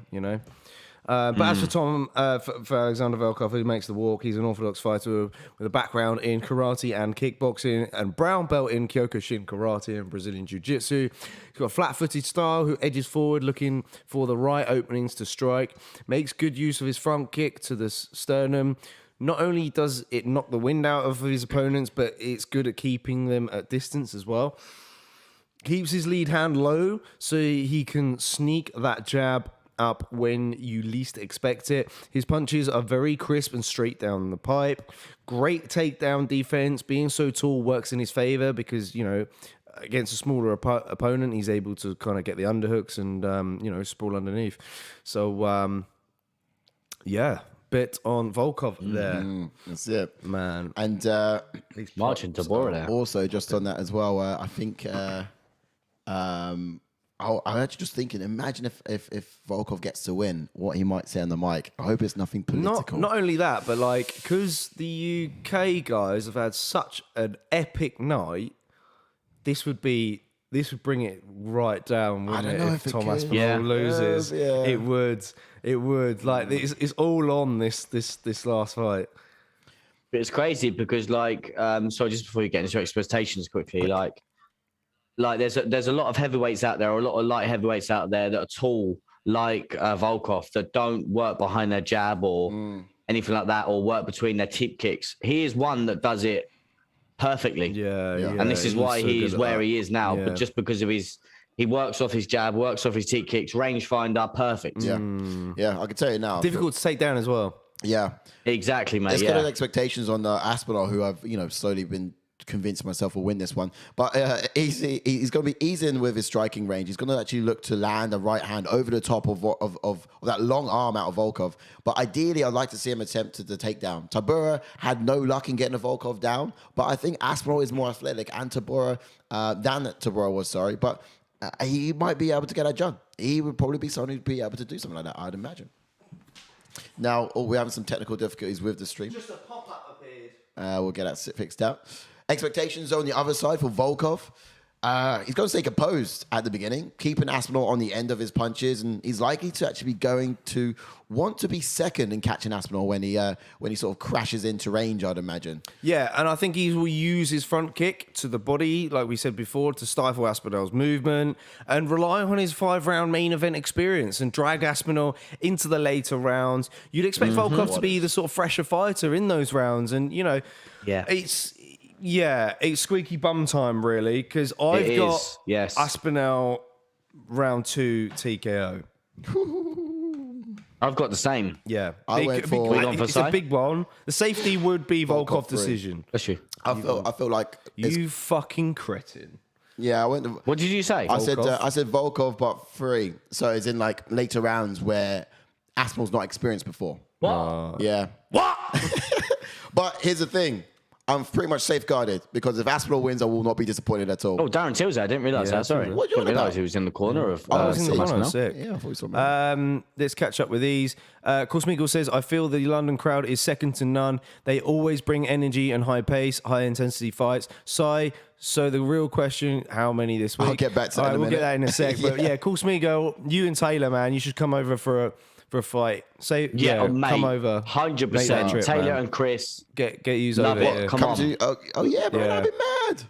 But as for Tom, for Alexander Volkov, who makes the walk, he's an orthodox fighter with a background in karate and kickboxing and brown belt in Kyokushin karate and Brazilian jiu-jitsu. He's got a flat-footed style who edges forward looking for the right openings to strike, makes good use of his front kick to the sternum. Not only does it knock the wind out of his opponents, but it's good at keeping them at distance as well. Keeps his lead hand low so he can sneak that jab up when you least expect it. His punches are very crisp and straight down the pipe. Great takedown defense. Being so tall works in his favor because, against a smaller opponent, he's able to kind of get the underhooks and, sprawl underneath. So, bit on Volkov there. That's it. Man. And Marching to Bora there. Also, just on that as well, I think... I'm actually just thinking, imagine if Volkov gets to win, what he might say on the mic. I hope it's nothing political. Not only that, but because the UK guys have had such an epic night, this would bring it right down, wouldn't it? If Tom Aspinall loses. Yeah. It would. It's all on this last fight. But it's crazy because so just before you get into your expectations quickly, there's a lot of heavyweights out there, or a lot of light heavyweights out there that are tall, like Volkov, that don't work behind their jab or anything like that, or work between their tip kicks. He is one that does it perfectly. Yeah. And this is why he's where he is now, but just because of he works off his jab, works off his tip kicks, rangefinder, perfect. Yeah, I can tell you now. Difficult to take down as well. Yeah. Exactly, mate. Let's get expectations on Aspinall, who I've, slowly been convinced myself will win this one, but he's going to be easing with his striking range. He's going to actually look to land a right hand over the top of that long arm out of Volkov. But ideally, I'd like to see him attempt the takedown. TOPURIA had no luck in getting a Volkov down, but I think Aspinall is more athletic than TOPURIA was. Sorry, but he might be able to get that done. He would probably be someone who'd be able to do something like that, I'd imagine. Now, we're having some technical difficulties with the stream. Just a pop-up appeared. We'll get that fixed out. Expectations on the other side for Volkov. He's going to stay composed at the beginning, keeping Aspinall on the end of his punches, and he's likely to actually be going to want to be second in catching Aspinall when he sort of crashes into range, I'd imagine. Yeah, and I think he will use his front kick to the body, like we said before, to stifle Aspinall's movement and rely on his 5-round main event experience and drag Aspinall into the later rounds. You'd expect Volkov to be the sort of fresher fighter in those rounds, and it's squeaky bum time, really, because I've got Aspinall round 2 TKO. I've got the same. Yeah. It's a big one. The safety would be Volkov decision. That's you. I feel like you fucking cretin. Yeah, What did you say? I said Volkov, but 3. So it's in like later rounds where Aspinall's not experienced before. What? Yeah. What? But here's the thing. I'm pretty much safeguarded because if Aspinall wins, I will not be disappointed at all. Oh, Darren Till's there. I didn't realise that. Sorry. What do you didn't realise about? he was in the corner of. I was in the corner. Sick. Yeah, I thought you saw Let's catch up with these. Korsmigel says, I feel the London crowd is second to none. They always bring energy and high pace, high intensity fights. So the real question, how many this week? I'll get back to that in a we'll minute. get that in a sec. But yeah, Korsmigel, you and Taylor, man, you should come over for a fight. Say Mate, come over. 100%. Taylor and Chris. Get you Love over it. here. Come on. Oh yeah, bro, Yeah. that'd be mad.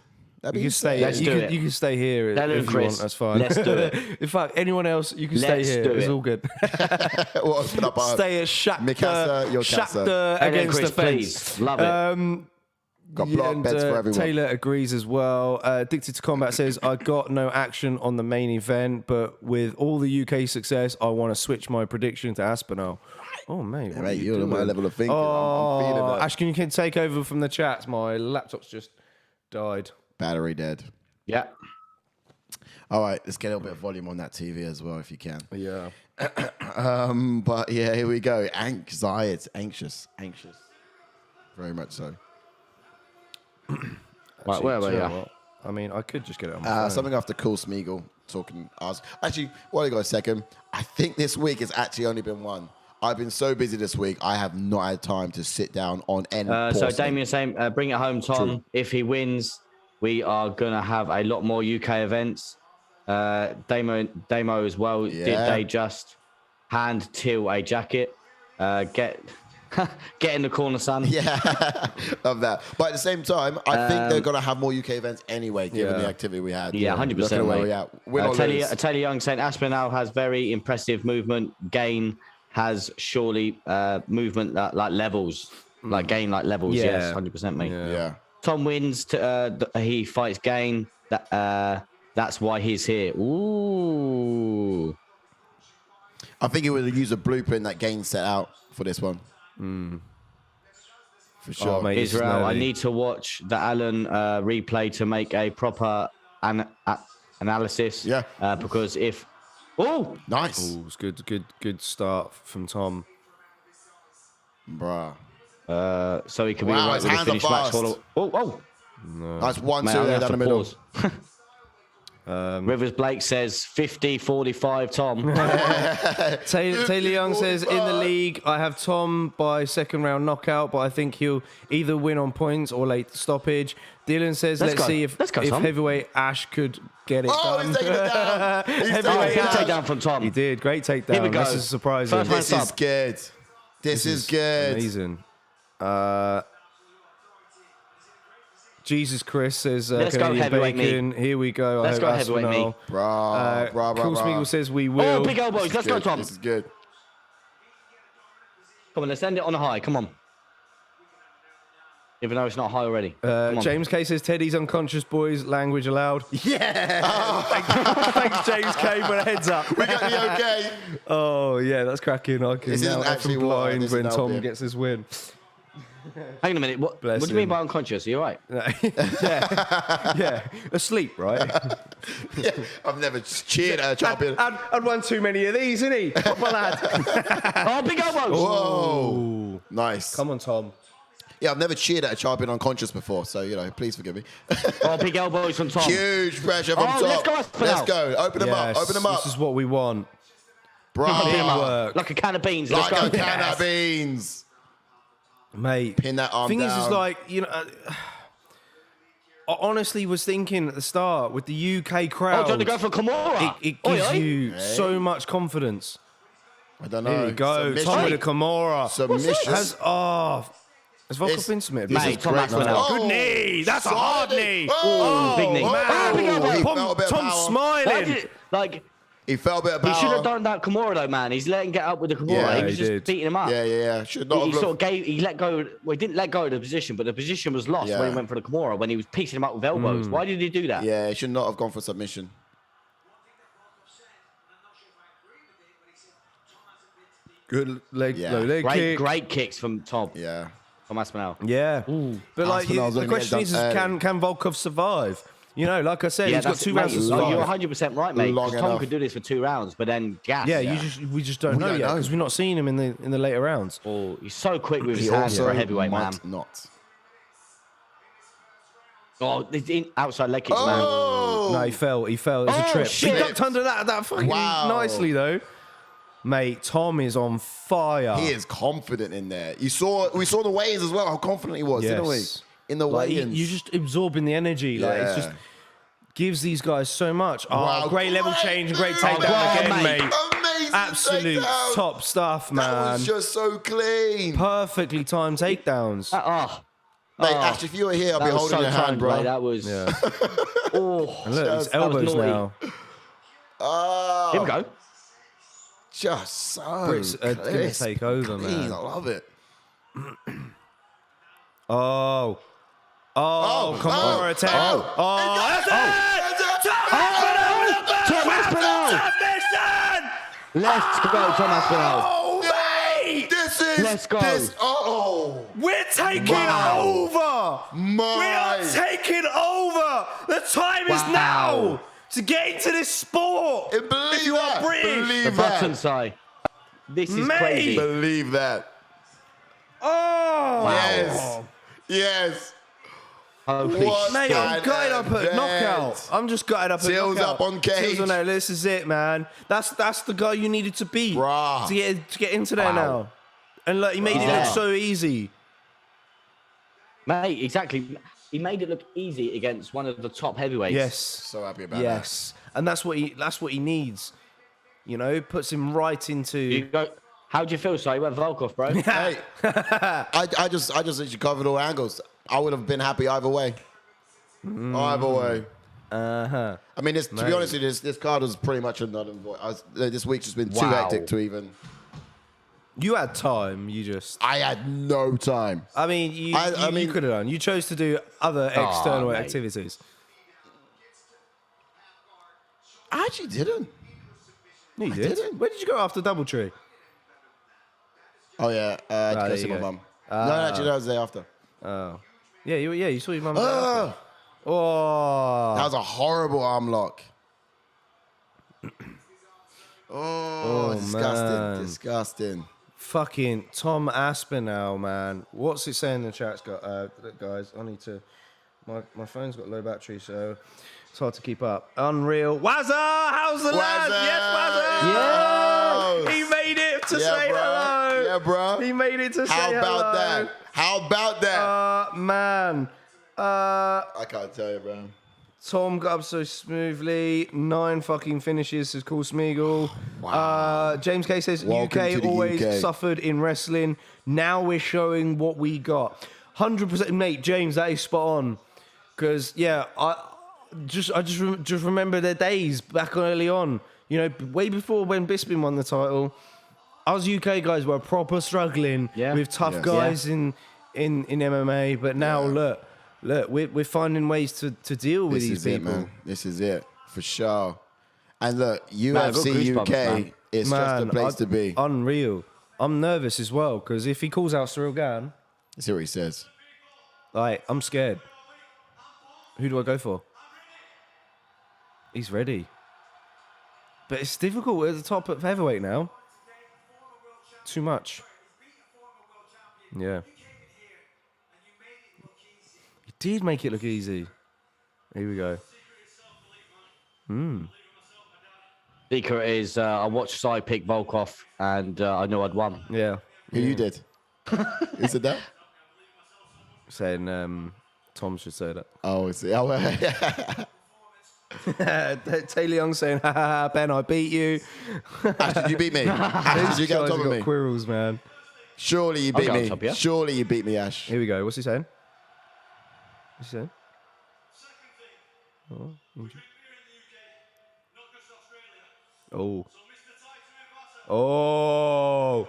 You can stay. Let's do it. You can stay here Taylor if and you Chris, want. That's fine. let's do it. In fact, anyone else, you can Let's stay here. do It's it. all good. We'll open up our Stay at Mikasa, your Shakhtar Taylor and against Chris, the fence. please. Love it. got block beds for everyone. Taylor agrees as well. Addicted to Combat says, I got no action on the main event, but with all the UK success, I want to switch my prediction to Aspinall. Oh, mate. What are Mate, you you're on my doing? level of thinking. I'm feeling that. Ashkin, you can take over from the chats. My laptop's just died. Battery dead. Yeah. All right, let's get a little bit of volume on that TV as well, if you can. Yeah. But yeah, here we go. Anxious. Very much so. Right, where were Do you know you? what? I mean, I could just get it on my phone. Something after Cool Smeagol talking us. Actually, while you got a second, I think this week has actually only been one. I've been so busy this week, I have not had time to sit down on any. So Damien's saying, bring it home, Tom. True. If he wins, we are going to have a lot more UK events. Damo as well. Yeah. Did they just hand Till a jacket? Get in the corner, son. Yeah, love that. But at the same time, I think they're going to have more UK events anyway, given the activity we had. Yeah, 100%. Looking at where we're at. Win or lose. Taylor Young saying Aspinall has very impressive movement. Gain has surely movement like levels. Like gain like levels. Yeah. Yes, 100%, mate. Yeah. Tom wins. He fights Gain. That's why he's here. Ooh. I think he would use a blueprint that Gain set out for this one. For sure. Oh, mate, it's Israel, I nerdy. need to watch the Allen replay to make a proper analysis. Yeah. Because if... Oh! Nice. Ooh, it's good start from Tom. Bruh. So he can be Wow, right his with the hands are finish match. fast. Oh! Nice 1-2 Mate, I'm there gonna down the have to middle. pause. Rivers Blake says 50-45 Tom. Taylor Young says, in the league, I have Tom by second round knockout, but I think he'll either win on points or late stoppage. Dylan says, let's see if Tom. heavyweight Ash could get it Oh, done. he's taking it down. He's Heavyweight taking it Good down. takedown from Tom. He did. Great takedown. Here we go. This is surprising. First round This is sub. good. This is good. Amazing. Jesus Chris says, Let's go Canadian heavyweight bacon. Here we go. Let's go heavyweight me. Bruh. Cool Smeagol says we will. Oh, big elbows. Let's go, Good. Tom. This is good. Come on, let's end it on a high. Come on. Even though it's not high already. Come on. James K says Teddy's unconscious, boys. Language allowed. Yeah. Thanks, James K, for the heads up. We got the okay. Oh yeah, that's cracking. I can This now isn't act actually from what blind this when is Tom now, gets his win. Hang on a minute. What do Bless you mean him. by unconscious? Are you all right? yeah, asleep, right? Yeah, I've never cheered at a champion. I'd won too many of these, isn't he? Proper lad. Oh, big elbows. Whoa. Nice. Come on, Tom. Yeah, I've never cheered at a champion unconscious before, so, please forgive me. Oh, big elbows from Tom. Huge pressure from Oh, top. let's go, Aspinall. Let's go. Open them up. Open them up. This is what we want. Bro. Big work. Like a can of beans. Like Let's a go. can of beans. Mate. Pin that arm Thing down. is like, honestly was thinking at the start with the UK Oh, crowd, trying to go for Kimura. it gives you so much confidence. I don't know. Here we go. Tom with a Kimura. Submission. Has Volkov been submitted? Mate, Tom Aspinall. Good knee. That's a hard knee. Oh, big knee. Man. Big elbow. He felt a bit of Tom's power. smiling. He felt a bit of power. He should have done that Kimura though, man. He's letting get up with the Kimura. Yeah, he was he just did. beating him up. Yeah. Should not He have sort of gave. He let go. Well, he didn't let go of the position, but the position was lost when he went for the Kimura. When he was piecing him up with elbows. Why did he do that? Yeah, he should not have gone for submission. Good leg, Yeah. low leg kick. Great kicks from Tom. Yeah. From Aspinall. Yeah. But like, Aspinall's the only question getting is, done can Volkov survive? You know, like I said, he's got that's 2 it, rounds to mate. survive. You're 100% right, mate. Long 'Cause Tom enough. could do this for 2 rounds, but then gas. Yeah, we just don't know don't yet know. because we've not seen him in the later rounds. Oh, he's so quick with his He hands for also a heavyweight, man. might not. Oh, the outside leg kicks, man. Oh! No, he fell. It was a Oh, trip. shit. He ducked under that fucking Wow. nicely though. Mate, Tom is on fire. He is confident in there. We saw the weigh-ins as well, how confident he was, didn't we? Yes. In the Like, weigh-ins. you just absorbing the energy. Like it's just gives these guys so much. Oh, Wow, great level great change, great move. takedown Oh, again, mate. mate. Amazing Absolute takedown. top stuff, That man. was just so clean. Perfectly timed takedowns. Mate, Ash, if you were here, I'd be that was holding so your hand, timed, bro. mate. That was. Yeah. Oh, And look, his that was elbows naughty. now. Oh, Here we go. just so Brits are gonna crisp, take over, clean. man. I love it. Oh, Kimura attack. That's it! Tom Aspinall! Submission! Let's go, Tom Aspinall. Oh, mate! Let's go. We're taking Wow. over! We are taking over! The time is Wow. now to get into this sport! Believe if you that. are British! The Believe button that. side. This is Mate. crazy. Believe that. Oh! Yes. Yes. Holy What? Mate, I'm An gutted up at event. knockout. I'm just gutted up at Seals knockout. up on cage. Seals on there. This is it, man. That's the guy you needed to beat Bruh. to get into there now. And look, he made it Yeah. look so easy. Mate, exactly. He made it look easy against one of the top heavyweights. Yes. So happy about that. Yes. And that's what he needs. You know, puts him right into You go. How do you feel, Si? You went Volkov, bro. Hey, I just literally covered all angles. I would have been happy either way. Either way. Uh-huh. I mean, to be honest with you, this card was pretty much a null and void. This week's just been too Wow. hectic to even. You had time, you just I had no time. I mean, you mean- could have done. You chose to do other external mate. activities. I actually didn't. No, you did. didn't. Where did you go after Doubletree? Oh yeah, I had to there go see you my go. mum. No, actually, that was the day after. Oh. Yeah, you saw your mum. Oh, Oh. that was a horrible arm lock. Oh, disgusting, man. disgusting. Fucking Tom Aspinall, man. What's it saying in the chat, guys? I need to. My phone's got low battery, so it's hard to keep up. Unreal. Wazza! How's the lad? Wazza! Yes, Wazza! Yes! He made it to Yeah, say bro. hello. Yeah, bro. He made it to say How hello. about that? How about that? Man. I can't tell you, bro. Tom got up so smoothly. 9 fucking finishes, says Cool Smeagol. James K says, Welcome to UK the always UK. suffered in wrestling. Now we're showing what we got. 100%, mate, James, that is spot on. Because, yeah, I just remember their days back early on. You know, way before when Bisping won the title, us UK guys were proper struggling with tough Yes. guys in MMA. But now, look, we're finding ways to deal with This these is it, people. man. This is it, for sure. And look, I've got UFC goosebumps, UK man. is just the place to be. Unreal. I'm nervous as well because if he calls out Cyril Gann, Let's see what he says. like, I'm scared. Who do I go for? He's ready. But it's difficult at the top of heavyweight now. Too much. Yeah. He did make it look easy. Here we go. Secret is I watched Si pick Volkov and I knew I'd won. Yeah. Who you did? Who said that? Saying Tom should say that. Oh, I see. Oh, yeah. Taylor Young saying, ha, ha, ha, Ben, I beat you. Ash, did you beat me? Ash, did you get on Guys top have of got me? quirrels, man. Surely you I'll beat go on me. top, yeah? Surely you beat me, Ash. Here we go. What's he saying? What's he saying? Oh. Oh.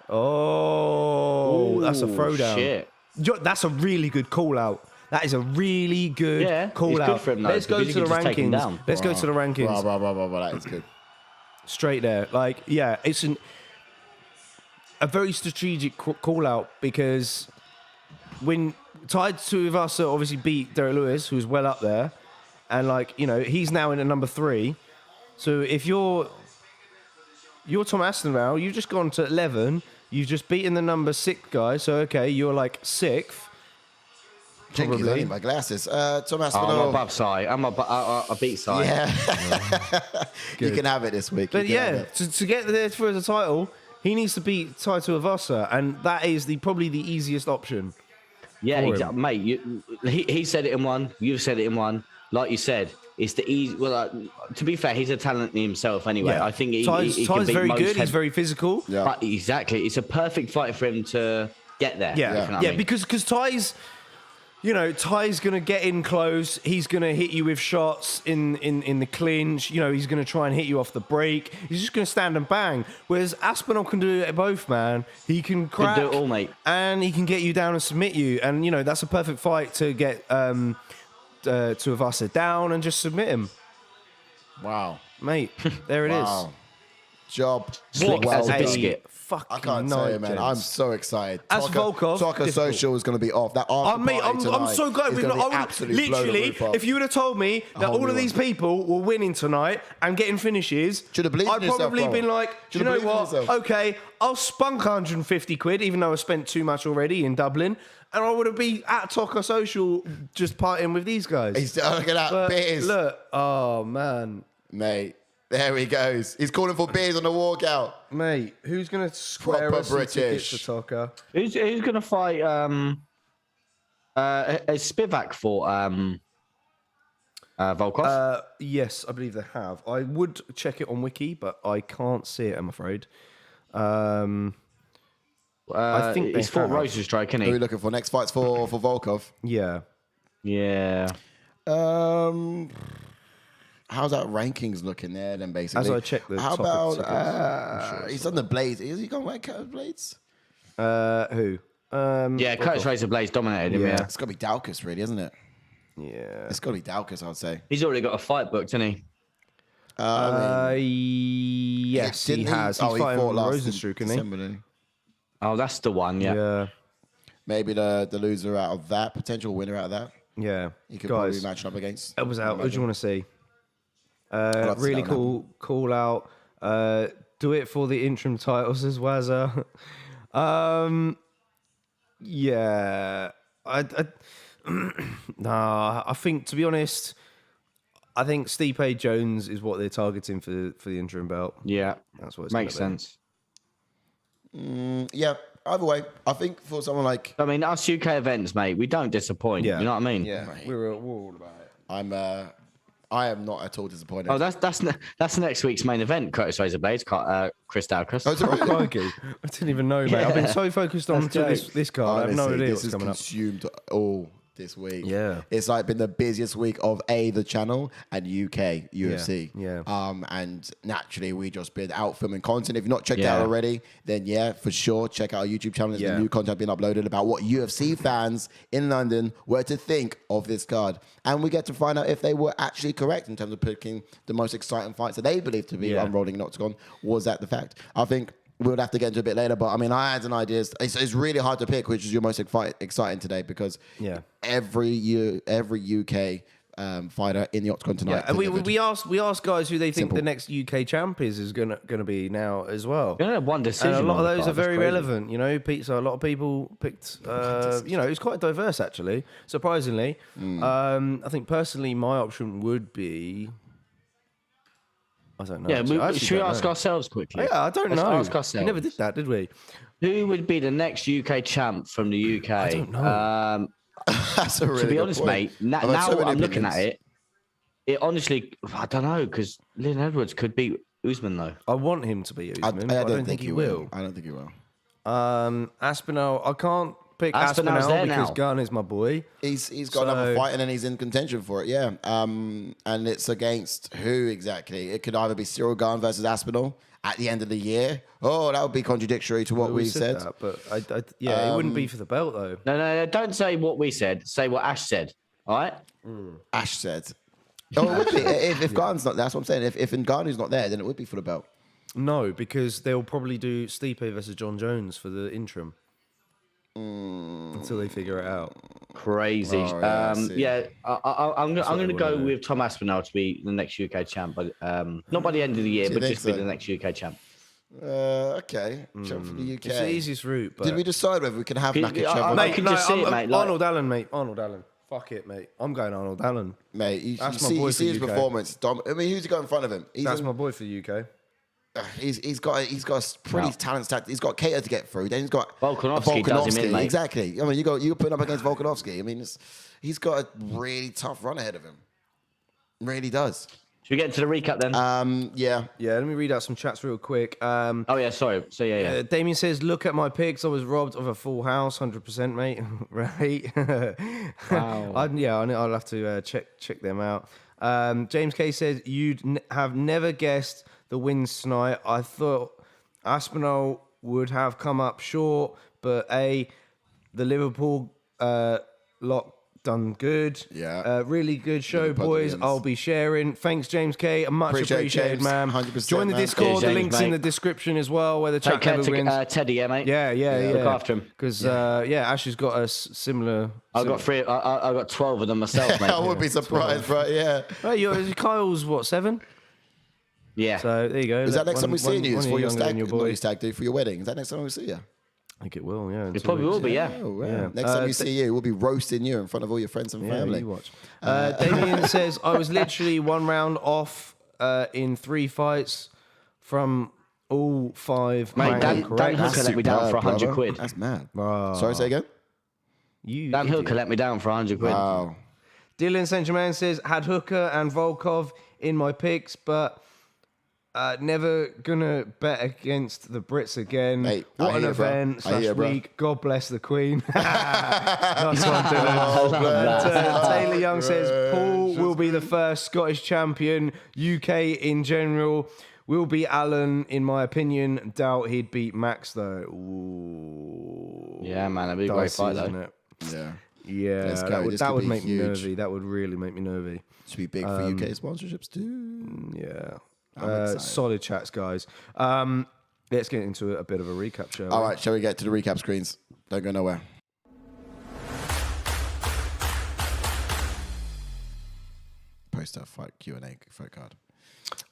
Oh. That's a throwdown. Shit. That's a really good call out. That is a really good call it's out. good for him, though, Let's go because to you the can just take him rankings. down. Let's go to the rankings. Bro, that is good. Straight there. Like, yeah, it's a very strategic call out because when tied to Ivasa obviously beat Derek Lewis, who's well up there, and like, you know, he's now in at number 3. So if you're Tom Aspinall, you've just gone to 11. You've just beaten the number 6 guy. So okay, you're like 6th. Jenkins, I Probably. need my glasses. Tom Oh, Aspinall. I'm above Sai. I beat Sai. Yeah. You can have it this week. But You can have yeah, it. to get there for the title, he needs to beat Taito Ivasa, and that is probably the easiest option. Yeah, for exactly, mate. He said it in one. You've said it in one. Like you said, it's the easy. Well, to be fair, he's a talent in himself anyway. Yeah. I think he Ty's can beat very most good. He's very physical. Yeah. But exactly, it's a perfect fight for him to get there. Yeah, if you know what yeah, I mean. because Ty's, you know, Ty's gonna get in close. He's gonna hit you with shots in the clinch. You know, he's gonna try and hit you off the break. He's just gonna stand and bang. Whereas Aspinall can do it both, man. He can crack, do it all, mate. and he can get you down and submit you. And you know, that's a perfect fight to get to Ivasa down and just submit him, Wow. mate. There it is. Wow. Job Slick well as a done. biscuit. Fucking I can't night, tell you, man. gents. I'm so excited. As Volkov, Talker difficult. Social is going to be off. That after Mate, party I'm tonight so glad is we've gonna not. be I would, absolutely blow the literally, roof off. if you would have told me that whole all new of these one. people were winning tonight and getting finishes, Should have believed in I'd yourself, probably bro. been like, do you Should know have believed in what? yourself. Okay, I'll spunk 150 quid, even though I spent too much already in Dublin, and I would have been at Talker Social just partying with these guys. Look at that. But Beers. look, oh man, Mate, there he goes. He's calling for beers on the walkout. mate, who's gonna square Proper us some tickets British. to Talker? Who's gonna fight? Is Spivak for Volkov? Yes, I believe they have. I would check it on Wiki, but I can't see it, I'm afraid. I think they he's fought have. Rosenstrike, isn't Who are we he? looking for? Next fight's for Volkov. Yeah. Yeah. How's that rankings looking there then, basically? As I check the How top of tickets, about, I'm he's on the Blades. Is he going to wear Curtis Blades? Who? Yeah, Curtis Razor Blades dominated him, Yeah. yeah. It's got to be Daukus, really, isn't it? Yeah. It's got to be Daukus, I'd say. He's already got a fight booked, hasn't he? Yes, he Didn't has. He's he fighting fought last Rosenstruck, isn't December, didn't he? Oh, that's the one, yeah. Yeah. Maybe the loser out of that, potential winner out of that, Yeah. he could Guys, probably match up against. that was out. What do you want to see? love to see Really that cool call out. Do it for the interim titles as Wazza. Yeah. Nah, I think, to be honest, I think Stipe Jones is what they're targeting for the interim belt. Yeah. That's what it's Makes gonna be. sense. Yeah, either way, I think for someone like I mean, us UK events, mate, we don't disappoint. Yeah. You know what I mean? Yeah, Mate. we're all about it. I am not at all disappointed. Oh, that's next week's main event. Curtis Razor Blades, Chris Daukus. Oh, is it really? Crikey. I didn't even know, mate. I've been so focused on Let's to go. this card. I have no Honestly, idea this what's is coming up. consumed all this week. Yeah. It's like been the busiest week of the channel and UK UFC. Yeah. And naturally we just been out filming content. If you've not checked it Yeah. out already, then yeah, for sure, check out our YouTube channel. There's Yeah. been new content being uploaded about what UFC fans in London were to think of this card. And we get to find out if they were actually correct in terms of picking the most exciting fights that they believe to be Yeah. unrolling in Octagon. Was that the fact? I think we'll have to get into a bit later, but I mean, I had some ideas. It's really hard to pick which is your most exciting today because Yeah. every UK fighter in the Octagon tonight. Yeah, and delivered. we asked guys who they think Simple. the next UK champ is gonna be now as well. You only had one decision. And a lot on of the those card, are very that's crazy. relevant, you know. So a lot of people picked, you know, it's quite diverse actually. Surprisingly, I think personally my option would be, I don't know. Yeah, actually. I actually should we don't ask know. ourselves quickly? Yeah, I don't Let's know. ask We ourselves. never did that, did we? Who would be the next UK champ from the UK? I don't know. That's a really to be good honest, point. mate, now I've had so many I'm looking at opinions. it honestly, I don't know, because Leon Edwards could beat Usman, though. I want him to be Usman, but I don't think he will. I don't think he will. Aspinall, I can't pick Aspinall's Aspinall there because now. Gunn is my boy. He's got another fight and then he's in contention for it, yeah. And it's against who exactly? It could either be Cyril Gane versus Aspinall at the end of the year. Oh, that would be contradictory to what we said. That, but it wouldn't be for the belt though. No, don't say what we said. Say what Ash said. All right? Ash said. Oh, it would be. If Gane's not there, that's what I'm saying. If Ngannou's not there, then it would be for the belt. No, because they'll probably do Stipe versus John Jones for the interim until they figure it out. Crazy. Oh, yeah, I see. I'm going to go wanna do. with Tom Aspinall to be the next UK champ, but not by the end of the year, Do you but think just be so? the next UK champ. Okay. Champ for the UK. It's the easiest route. But Did we decide whether we can have Can- Makic I- have I can just see it, mate, like- Arnold Allen, mate. Arnold Allen. Fuck it, mate. I'm going Arnold Allen. Mate, you That's my see, boy you for see his UK. performance. I mean, who's he got in front of him? That's my boy for the UK. He's got a pretty talented stack. He's got Cater to get through. Then he's got Volkanovski does him in, mate. Exactly. I mean, you put him up against Volkanovski. I mean, he's got a really tough run ahead of him. Really does. Should we get into the recap then? Yeah. Yeah, let me read out some chats real quick. oh, yeah, sorry. So, yeah. Damien says, look at my picks. I was robbed of a full house, 100%, mate. Right? Wow. I'll have to check them out. James K says, you'd have never guessed the wins tonight. I thought Aspinall would have come up short, but the Liverpool lot done good. Yeah. Really good show, Liverpool boys. wins. I'll be sharing. Thanks, James K. Much Appreciate appreciated, James. man. 100%, Join the man. Discord. Cheers, The James, link's in mate. the description as well, where the Take chat care never wins. to Teddy, yeah, mate? Yeah. Look after him. Because Ash has got a similar. I got 12 of them myself, mate. I would be surprised, right? Yeah. Right, Kyle's what, 7? Yeah. So there you go. Is that next time we see you? One For year your younger than stag? your Not boy. your stag do for your wedding. Is that next time we see you? I think it will. Yeah. It probably will be, yeah. Oh, wow. Yeah. Next time we see you, we'll be roasting you in front of all your friends and Yeah, family. you watch. Damien says, I was literally 1 round off in 3 fights from all 5. Mate, Dan correct? Hooker let me down for superb, 100 brother. quid. That's mad. Oh. Sorry, say again? You Dan idiot. Hooker let me down for 100 quid. Wow. Dylan St. Germain says, had Hooker and Volkov in my picks, but never gonna bet against the Brits again. Mate, what I an hear, bro. event I hear, / bro. week. God bless the Queen. Nice one, Dylan. And, Taylor Young says, Paul will be the first Scottish champion. UK in general will be Alan, in my opinion. Doubt he'd beat Max, though. Ooh. Yeah, man, that'd be a great Dicey, fight, isn't though. it? Yeah. Yeah, Let's go. that would, This that could would be make me huge. nervy. That would really make me nervy. Should be big for UK sponsorships too. Yeah. I'm excited. Solid chats, guys. Let's get into a bit of a recap, shall we? All right, shall we get to the recap screens? Don't go nowhere. Post that fight Q&A photo card.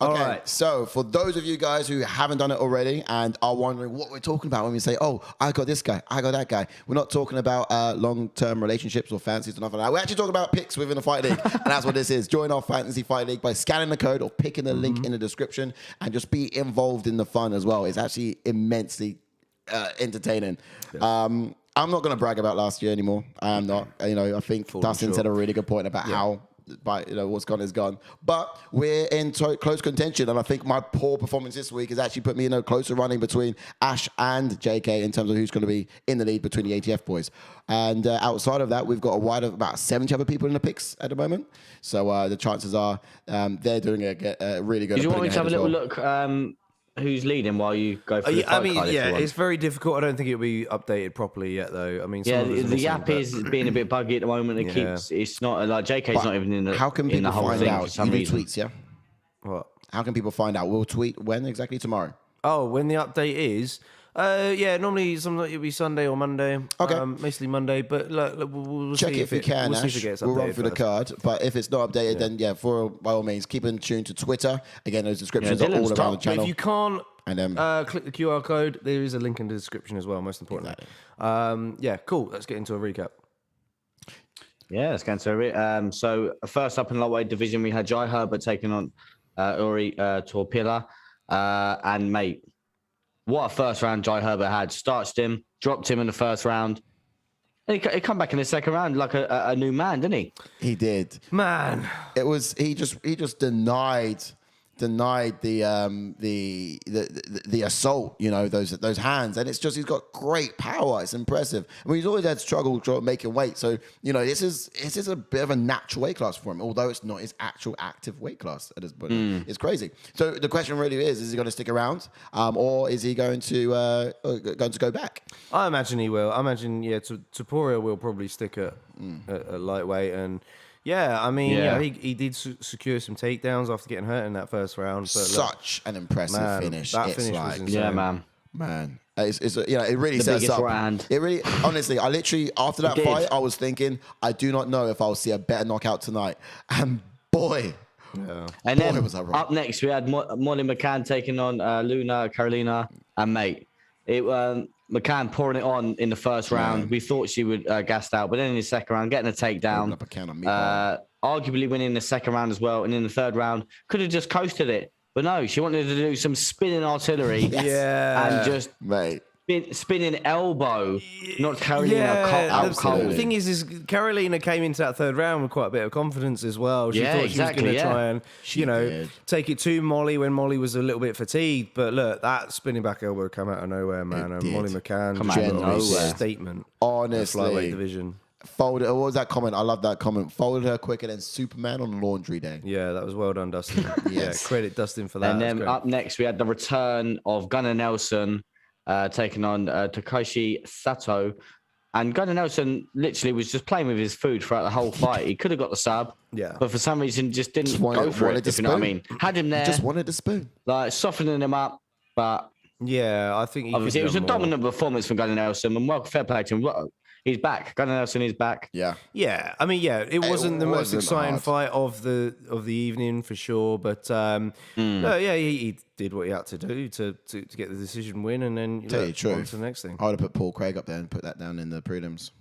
Okay, All right. so for those of you guys who haven't done it already and are wondering what we're talking about when we say, oh, I got this guy, I got that guy, we're not talking about long-term relationships or fancies or nothing like that. We're actually talking about picks within a fight league, and that's what this is. Join our fantasy fight league by scanning the code or picking the link in the description and just be involved in the fun as well. It's actually immensely entertaining. I'm not going to brag about last year anymore. I'm not. I think Dustin said a really good point about how what's gone is gone. But we're in close contention, and I think my poor performance this week has actually put me in a closer running between Ash and JK in terms of who's going to be in the lead between the ATF boys. And outside of that, we've got a wide of about 70 other people in the picks at the moment. So the chances are they're doing a really good. Do you want me to have a little well. look? Who's leading while you go through the fight card, if you want? it's very difficult. I don't think it'll be updated properly yet, though. I mean, some Yeah, of us are the missing, app but- is being a bit buggy at the moment. It keeps. It's not like JK's not even in the. How can in people the whole find thing for out? some You do reason. tweets, yeah? What? How can people find out? We'll tweet when exactly tomorrow. Oh, when the update is, normally it'll be Sunday or Monday. Okay. Mostly Monday, but look, we'll Check see it if you can, We'll see Ash. if it gets We'll run updated through the first. card. But if it's not updated, then by all means, keep in tune to Twitter. Again, those descriptions are Dylan's all around the top. But channel. if you can't And click the QR code, there is a link in the description as well, most importantly. Cool. Let's get into a recap. Yeah, let's get into it. So first up in the lightweight division, we had Jai Herbert taking on Uri Torpilla. And mate, what a first round Jai Herbert had. Starched him, dropped him in the first round. And he come back in the second round like a new man, didn't he? He did. Man. It was he just denied the assault, you know, those hands, and it's just he's got great power. It's impressive. I mean, he's always had struggle making weight, so you know this is a bit of a natural weight class for him, although it's not his actual active weight class at this point. It's crazy. So the question really is he going to stick around, or is he going to go back? I imagine he will. I imagine Topuria will probably stick at lightweight and. Yeah, I mean, he did secure some takedowns after getting hurt in that first round. But Such an impressive finish. That it's finish like, was insane. Man. It's you know, it really The sets biggest up. right hand. It really, honestly, I literally, after that fight, I was thinking, I do not know if I'll see a better knockout tonight. And boy. Yeah. And then was that right. up next, we had Molly McCann taking on LUANA, Carolina, and Mate. McCann pouring it on in the first round. We thought she would gassed out, but then in the second round, getting a takedown. Arguably winning the second round as well. And in the third round, could have just coasted it. But no, she wanted to do some spinning artillery. And just spinning elbow, not Carolina out cold. The thing is Carolina came into that third round with quite a bit of confidence as well. She thought she was going to try and, take it to Molly when Molly was a little bit fatigued. But look, that spinning back elbow came out of nowhere, man. And Molly McCann Come out of nowhere. Statement. Honestly. Flyweight division. Folded. What was that comment? I love that comment. Folded her quicker than Superman on laundry day. Yeah, that was well done, Dustin. Yeah, credit Dustin for that. And then up next, we had the return of Gunnar Nelson taking on TAKASHI SATO. And Gunnar Nelson literally was just playing with his food throughout the whole fight. He could have got the sub, but for some reason just didn't go for it, if you know what I mean. Had him there. Just wanted the spoon. Like, softening him up, but... Yeah, I think obviously it was a dominant performance from Gunnar Nelson, and fair play to him. He's back. Gunnar Nelson is back. Yeah. I mean, it wasn't the most exciting fight of the evening for sure, but he did what he had to do to get the decision win, and then on to the next thing. I would have put Paul Craig up there and put that down in the prelims.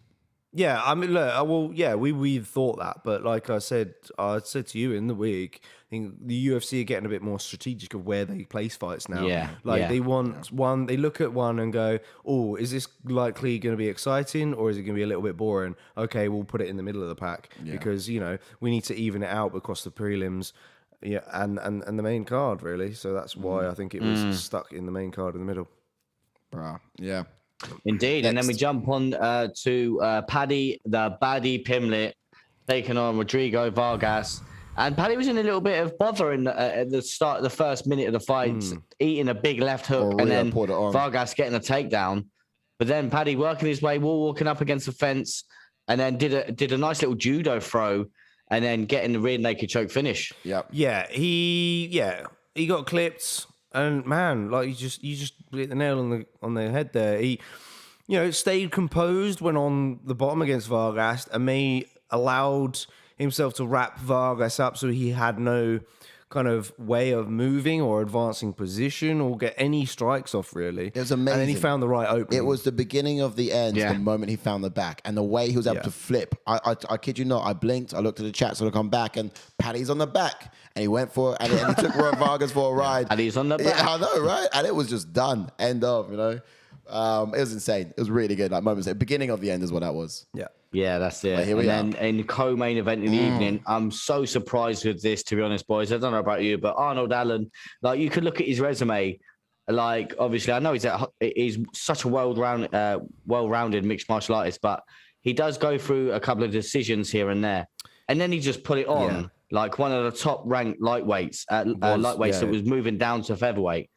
Yeah, I mean, look, we thought that, but like I said to you in the week, I think the UFC are getting a bit more strategic of where they place fights now. They want one, they look at one and go, oh, is this likely going to be exciting or is it going to be a little bit boring? Okay, we'll put it in the middle of the pack because, you know, we need to even it out across the prelims. Yeah, and the main card, really. So that's why I think it was stuck in the main card in the middle. Bruh, yeah. Indeed. And then we jump on to Paddy, the baddie Pimlet, taking on Rodrigo Vargas. And Paddy was in a little bit of bother at the start of the first minute of the fight, eating a big left hook, and then Vargas getting a takedown. But then Paddy working his way, walking up against the fence, and then did a nice little judo throw, and then getting the rear naked choke finish. He got clipped. And man, like you just hit the nail on the head there. He, stayed composed, went on the bottom against Vargas, and allowed himself to wrap Vargas up so he had no kind of way of moving or advancing position or get any strikes off, really. It was amazing. And then he found the right opening. It was the beginning of the end, the moment he found the back, and the way he was able to flip. I kid you not, I blinked, I looked at the chat, so I come back, and Paddy's on the back, and he went for it, and he took Vargas for a ride. And he's on the back. Yeah, I know, right? And it was just done. End of, It was insane. It was really good. Like moments. The beginning of the end is what that was. Yeah, that's it. Here we and then in the co-main event in the evening, I'm so surprised with this, to be honest, boys. I don't know about you, but Arnold Allen, like, you could look at his resume. Like, obviously, I know he's such a well-rounded mixed martial artist, but he does go through a couple of decisions here and there. And then he just put it on like one of the top-ranked lightweights, that was moving down to featherweight.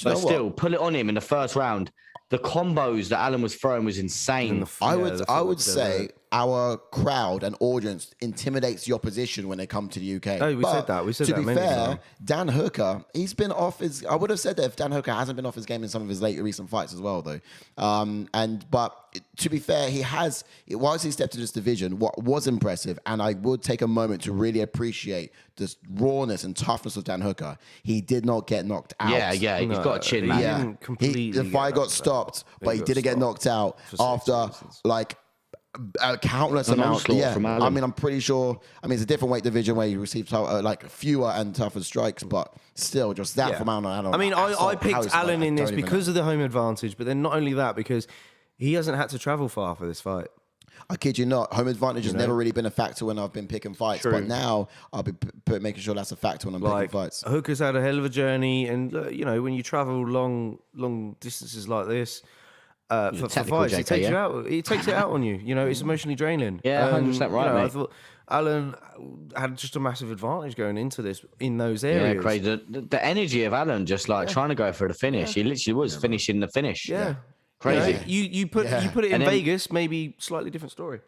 But still, put it on him in the first round. The combos that Allen was throwing was insane. I would say our crowd and audience intimidates the opposition when they come to the UK. Oh, we said that. To be fair, Dan Hooker, he's been off his... I would have said that if Dan Hooker hasn't been off his game in some of his recent fights as well, though. But to be fair, he has... Whilst he stepped into this division, what was impressive, and I would take a moment to really appreciate this rawness and toughness of Dan Hooker, he did not get knocked out. Yeah, he's got a chin, man. The fight got stopped, but he didn't get knocked out after, like... a countless amount. From Allen. I mean, I'm pretty sure. I mean, it's a different weight division where you receive like fewer and tougher strikes, but still, just that from Allen. I mean, I picked Allen in this because of the home advantage, but then not only that, because he hasn't had to travel far for this fight. I kid you not. Home advantage has never really been a factor when I've been picking fights, True. but now I'll be making sure that's a factor when I'm picking fights. Hooker's had a hell of a journey, and when you travel long distances like this for fights, it takes you out. It takes it out on you. It's emotionally draining. Yeah, 100% right, mate. I thought Alan had just a massive advantage going into this in those areas. Yeah, crazy. The energy of Alan just trying to go for the finish. He literally was finishing the finish. Yeah. Crazy. You put it in Vegas, maybe slightly different story.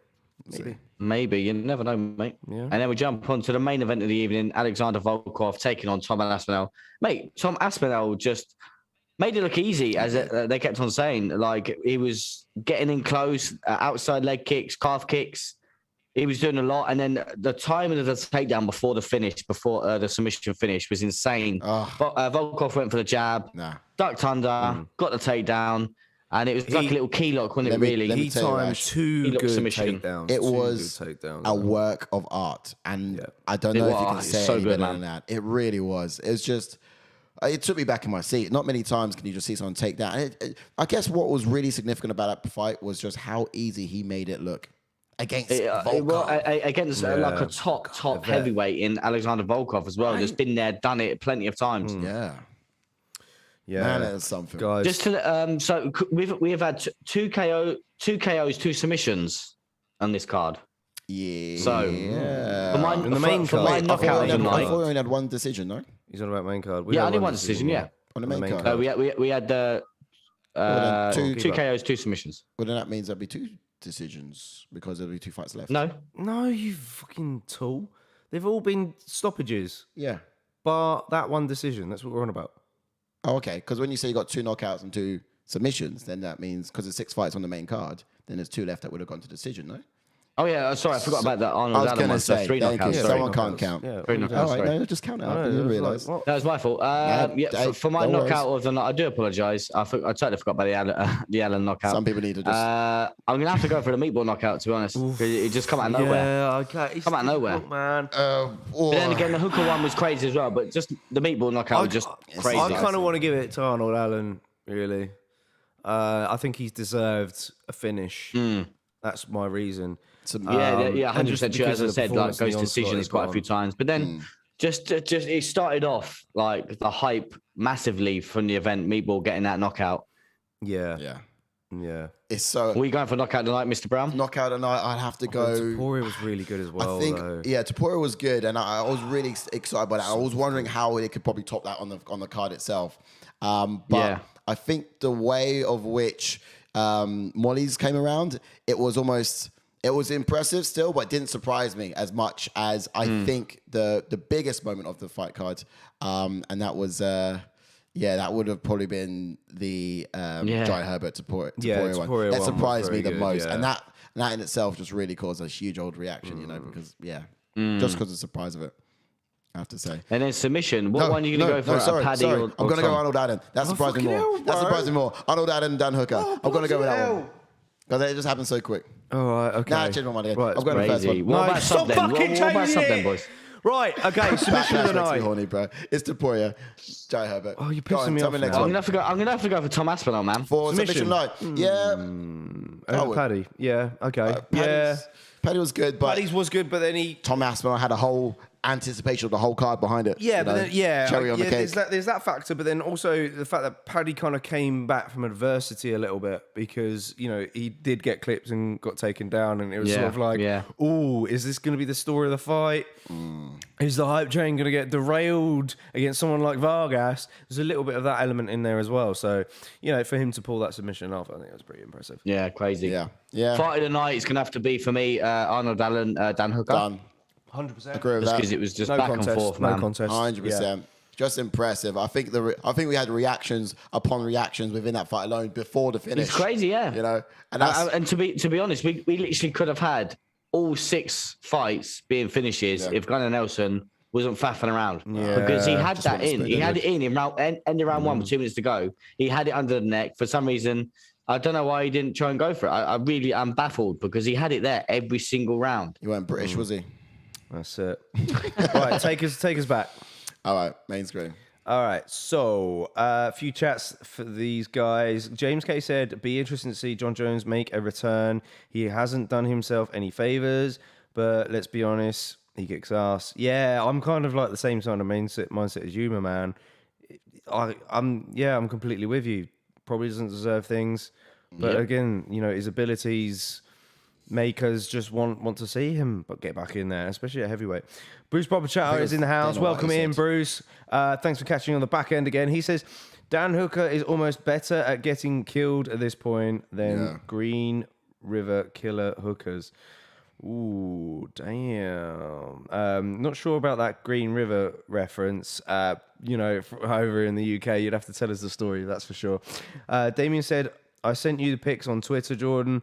Maybe. You never know, mate. Yeah. And then we jump on to the main event of the evening, Alexander Volkov taking on Tom Aspinall. Mate, Tom Aspinall just made it look easy, as they kept on saying. Like, he was getting in close, outside leg kicks, calf kicks. He was doing a lot. And then the timing of the takedown before the finish, before the submission finish, was insane. Volkov went for the jab, ducked under, got the takedown. And it was like a little key lock, wasn't it, really? He timed two good takedowns. It was a work of art. And I don't know if you can say any better than that. It really was. It was just... It took me back in my seat. Not many times can you just see someone take that. I guess what was really significant about that fight was just how easy he made it look against Volkov. Against like a top heavyweight in Alexander Volkov as well. Just been there, done it plenty of times. Yeah, man, that is something. Guys. Just to so we have had two KOs, two submissions on this card. Yeah. So in the main card, my knockout of the I night. thought we only had one decision, no? He's on about main card. Only one decision. Yeah, on the main card. We had the two KOs, two submissions. Well, then that means there'll be two decisions because there'll be two fights left. No, you fucking tool. They've all been stoppages. Yeah. But that one decision, that's what we're on about. Oh, okay. Because when you say you got two knockouts and two submissions, then that means because there's 6 fights on the main card, then there's 2 left that would have gone to decision, no? Oh, yeah. Sorry, I forgot about that. I was going to say, 3 knockouts. Someone can't count. Yeah, 3 knockouts. All right, no, just count it up. I didn't realise. That was my fault. For my knockout of the night, I do apologise. I totally forgot about the Allen knockout. Some people need to just... I'm going to have to go for the meatball knockout, to be honest. It just come out of nowhere. Yeah, okay. Come out of nowhere. Man. But then again, the hooker one was crazy as well, but just the meatball knockout was just crazy. I kind of want to give it to Arnold Allen, really. I think he's deserved a finish. That's my reason. 100% sure. As I said, like, goes to decisions quite a few times. But then just it started off like the hype massively from the event, Meatball getting that knockout. Yeah. It's so... Were you going for knockout tonight, Mr. Brown? Knockout tonight, I'd have to go... TOPURIA was really good as well. I think, TOPURIA was good, and I was really excited by that. I was wondering how it could probably top that on the card itself. But I think the way of which Molly's came around, it was impressive still, but it didn't surprise me as much as I think the biggest moment of the fight card, and that was that would have probably been the Jai Herbert TOPURIA one. That surprised me the most, and that in itself just really caused a huge old reaction, because just because of the surprise of it. I have to say. And then submission. What one are you going to go for? Paddy or I'm going to go Arnold Allen. That surprised me more. That surprised me more. Arnold Allen, Dan Hooker. I'm going to go with that one. Because it just happened so quick. All right, okay. Nah, I changed my mind again. Right, I'm going to the first one. What about sub then? What about sub then, boys? Right, okay, submission of the night. Horny, bro. It's TOPURIA. Jai Herbert. Oh, you're pissing me off now. I'm going to have to go for Tom Aspinall, man. For submission night. Yeah. Paddy. Yeah, okay. Paddy was good, but... Paddy's was good, but then Tom Aspinall had a whole anticipation of the whole card behind it. Yeah, but then, cherry on the cake. There's that factor, but then also the fact that Paddy kind of came back from adversity a little bit because, he did get clipped and got taken down, and it was sort of like, oh, is this going to be the story of the fight? Is the hype train going to get derailed against someone like Vargas? There's a little bit of that element in there as well. So, for him to pull that submission off, I think it was pretty impressive. Yeah, crazy. Yeah. Fight of the night is going to have to be, for me, Arnold Allen, Dan Hooker. Done. 100%. Agree with that. Because it was just No back contest, and forth, no man. contest. 100%. Just impressive. I think we had reactions upon reactions within that fight alone before the finish. It's crazy, yeah. And to be honest, we literally could have had all 6 fights being finishes if Gunnar Nelson wasn't faffing around. Because he had that in. He had it in round end of round 1 with 2 minutes to go. He had it under the neck. For some reason, I don't know why he didn't try and go for it. I'm baffled because he had it there every single round. He weren't British, was he? That's it. Right, take us back. All right, main screen. All right, so a few chats for these guys. James K said, be interesting to see John Jones make a return. He hasn't done himself any favors, but let's be honest, he kicks ass. Yeah, I'm kind of like the same kind of mindset as you, my man. I'm completely with you. Probably doesn't deserve things, but again, you know, his abilities make us just want to see him, but get back in there, especially at heavyweight. Bruce Bobber is in the house. Welcome in, Bruce. Thanks for catching on the back end again. He says, Dan Hooker is almost better at getting killed at this point than Green River Killer Hookers. Ooh, damn. Not sure about that Green River reference. You know, over in the UK, you'd have to tell us the story, that's for sure. Damien said, I sent you the pics on Twitter, Jordan.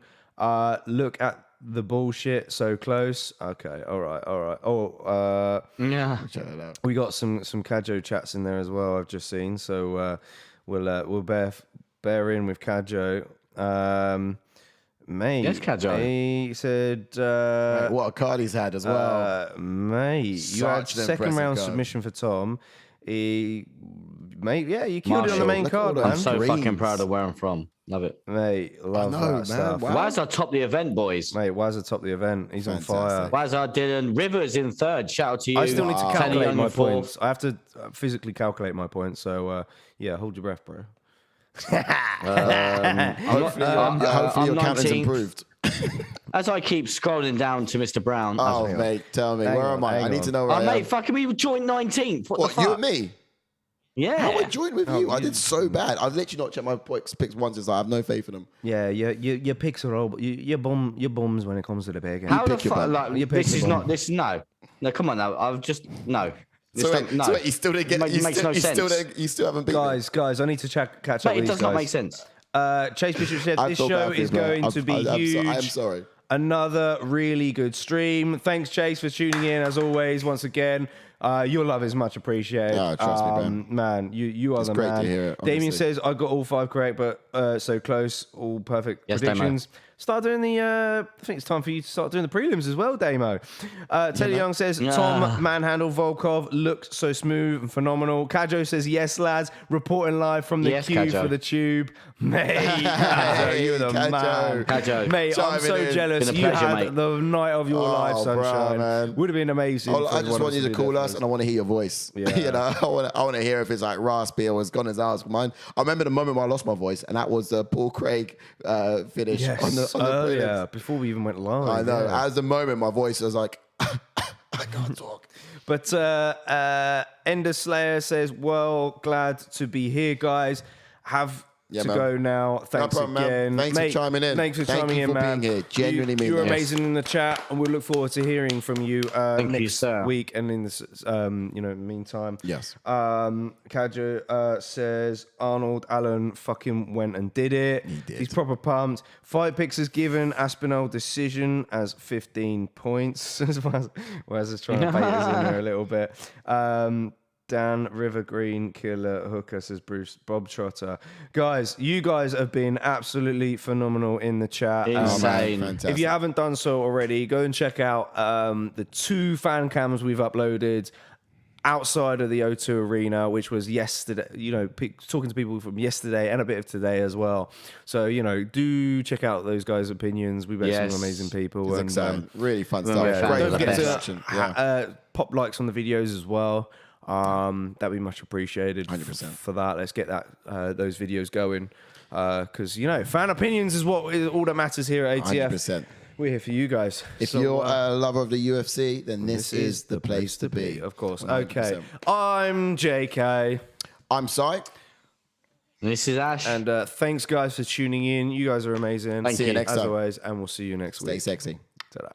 Look at the bullshit so close. Okay, all right. Oh, Check that out. we got some Kajo chats in there as well. I've just seen, so we'll bear in with Kajo. Mate, yes, Kajo. He said, Mate, what a card he's had as well. mate, you had Such an second round impressive submission for Tom. Mate, yeah, you killed it on the Marshall, main look at all card, those man. I'm so Greens. fucking proud of where I'm from. Love it. Mate, love know, that man. stuff. Wow. Why is our top the event, boys? Mate, why's the top of the event? He's on fire. Fantastic. Why is our Dylan Rivers in third? Shout out to you. I still need to Teddy calculate on my your fourth. points. I have to physically calculate my points. So, yeah, hold your breath, bro. Hopefully I'm your count has 19th. improved. As I keep scrolling down to Mr. Brown. Oh, mate, tell me. Hang Where on, am I? I hang need on. to know where Oh, I am. mate, fucking we joined 19th. What the What, fuck? you and me? Yeah. How I joined with you? I did so bad. I've literally not checked my picks once. It's like I have no faith in them. Yeah, your picks are all your bums when it comes to the picking. How the pick your fuck? bum. Like, You pick this your is bum. not. This no. No, come on now. I've just no. This So don't- wait, no. so wait, you still didn't get. It makes no sense. You still haven't beaten me. Guys, I need to catch up Mate, with it these does not guys. make sense. Chase Bishop said I this feel show bad for is you, bro. going to be huge. I am sorry. Another really good stream. Thanks, Chase, for tuning in as always. Once again, your love is much appreciated. Oh, trust me, man. Man, you are It's the great man. to hear it, Damien honestly. says I got all 5 correct, but so close, all perfect Yes, Damo. predictions. Start doing the. I think it's time for you to start doing the prelims as well, Damo. Teddy Young says Tom manhandle Volkov looked so smooth and phenomenal. Kajo says yes, lads. Reporting live from the Yes, queue Kajo. for the tube. Mate, Kajo, you're the Kajo. man. Kajo. Mate, I'm Chiming so in. jealous. Been a You pleasure, had mate. the night of your life, Oh, sunshine. bro, man. Would have been amazing. I for just one want of you us to do call that us, for and I want to hear your voice. Yeah. You know, I want to hear if it's like raspy or as gone as ours. Mine. I remember the moment when I lost my voice, and that was the Paul Craig finish Yes, on the prelims. yeah, before we even went live. I know. yeah. As the moment, my voice was like, I can't talk. But Ender Slayer says, well, glad to be here, guys. Have Yeah, to man. go now. Thanks problem, man. again. Thanks for Mate, chiming in. Thanks for Thank chiming you in, for man. being here. Genuinely mean You're that. amazing in the chat, and we look forward to hearing from you you, next sir. week and in this, meantime. Yes. Kajo says Arnold Allen fucking went and did it. He did. He's proper pumped. Fight Picks has given Aspinall decision as 15 points. Whereas it's trying to bait us in there a little bit. Dan Rivergreen Killer Hooker says Bruce Bob Trotter. Guys, you guys have been absolutely phenomenal in the chat. Insane. Fantastic. If you haven't done so already, go and check out the 2 fan cams we've uploaded outside of the O2 Arena, which was yesterday, talking to people from yesterday and a bit of today as well. So, do check out those guys' opinions. We've met Yes. some amazing people. It's and, exciting. Really fun stuff. yeah, Great don't forget to production. Yeah. pop likes on the videos as well. That'd be much appreciated 100%. for that. Let's get that those videos going because fan opinions is all that matters here at ATF. 100%. We're here for you guys. If So, you're a lover of the UFC, then this is the place to be. of course. 100%. Okay, I'm JK, I'm Sai. This is Ash. and thanks guys for tuning in. You guys are amazing. Thank See you you. next as time. always, and we'll see you next Stay week. sexy. Ta-da.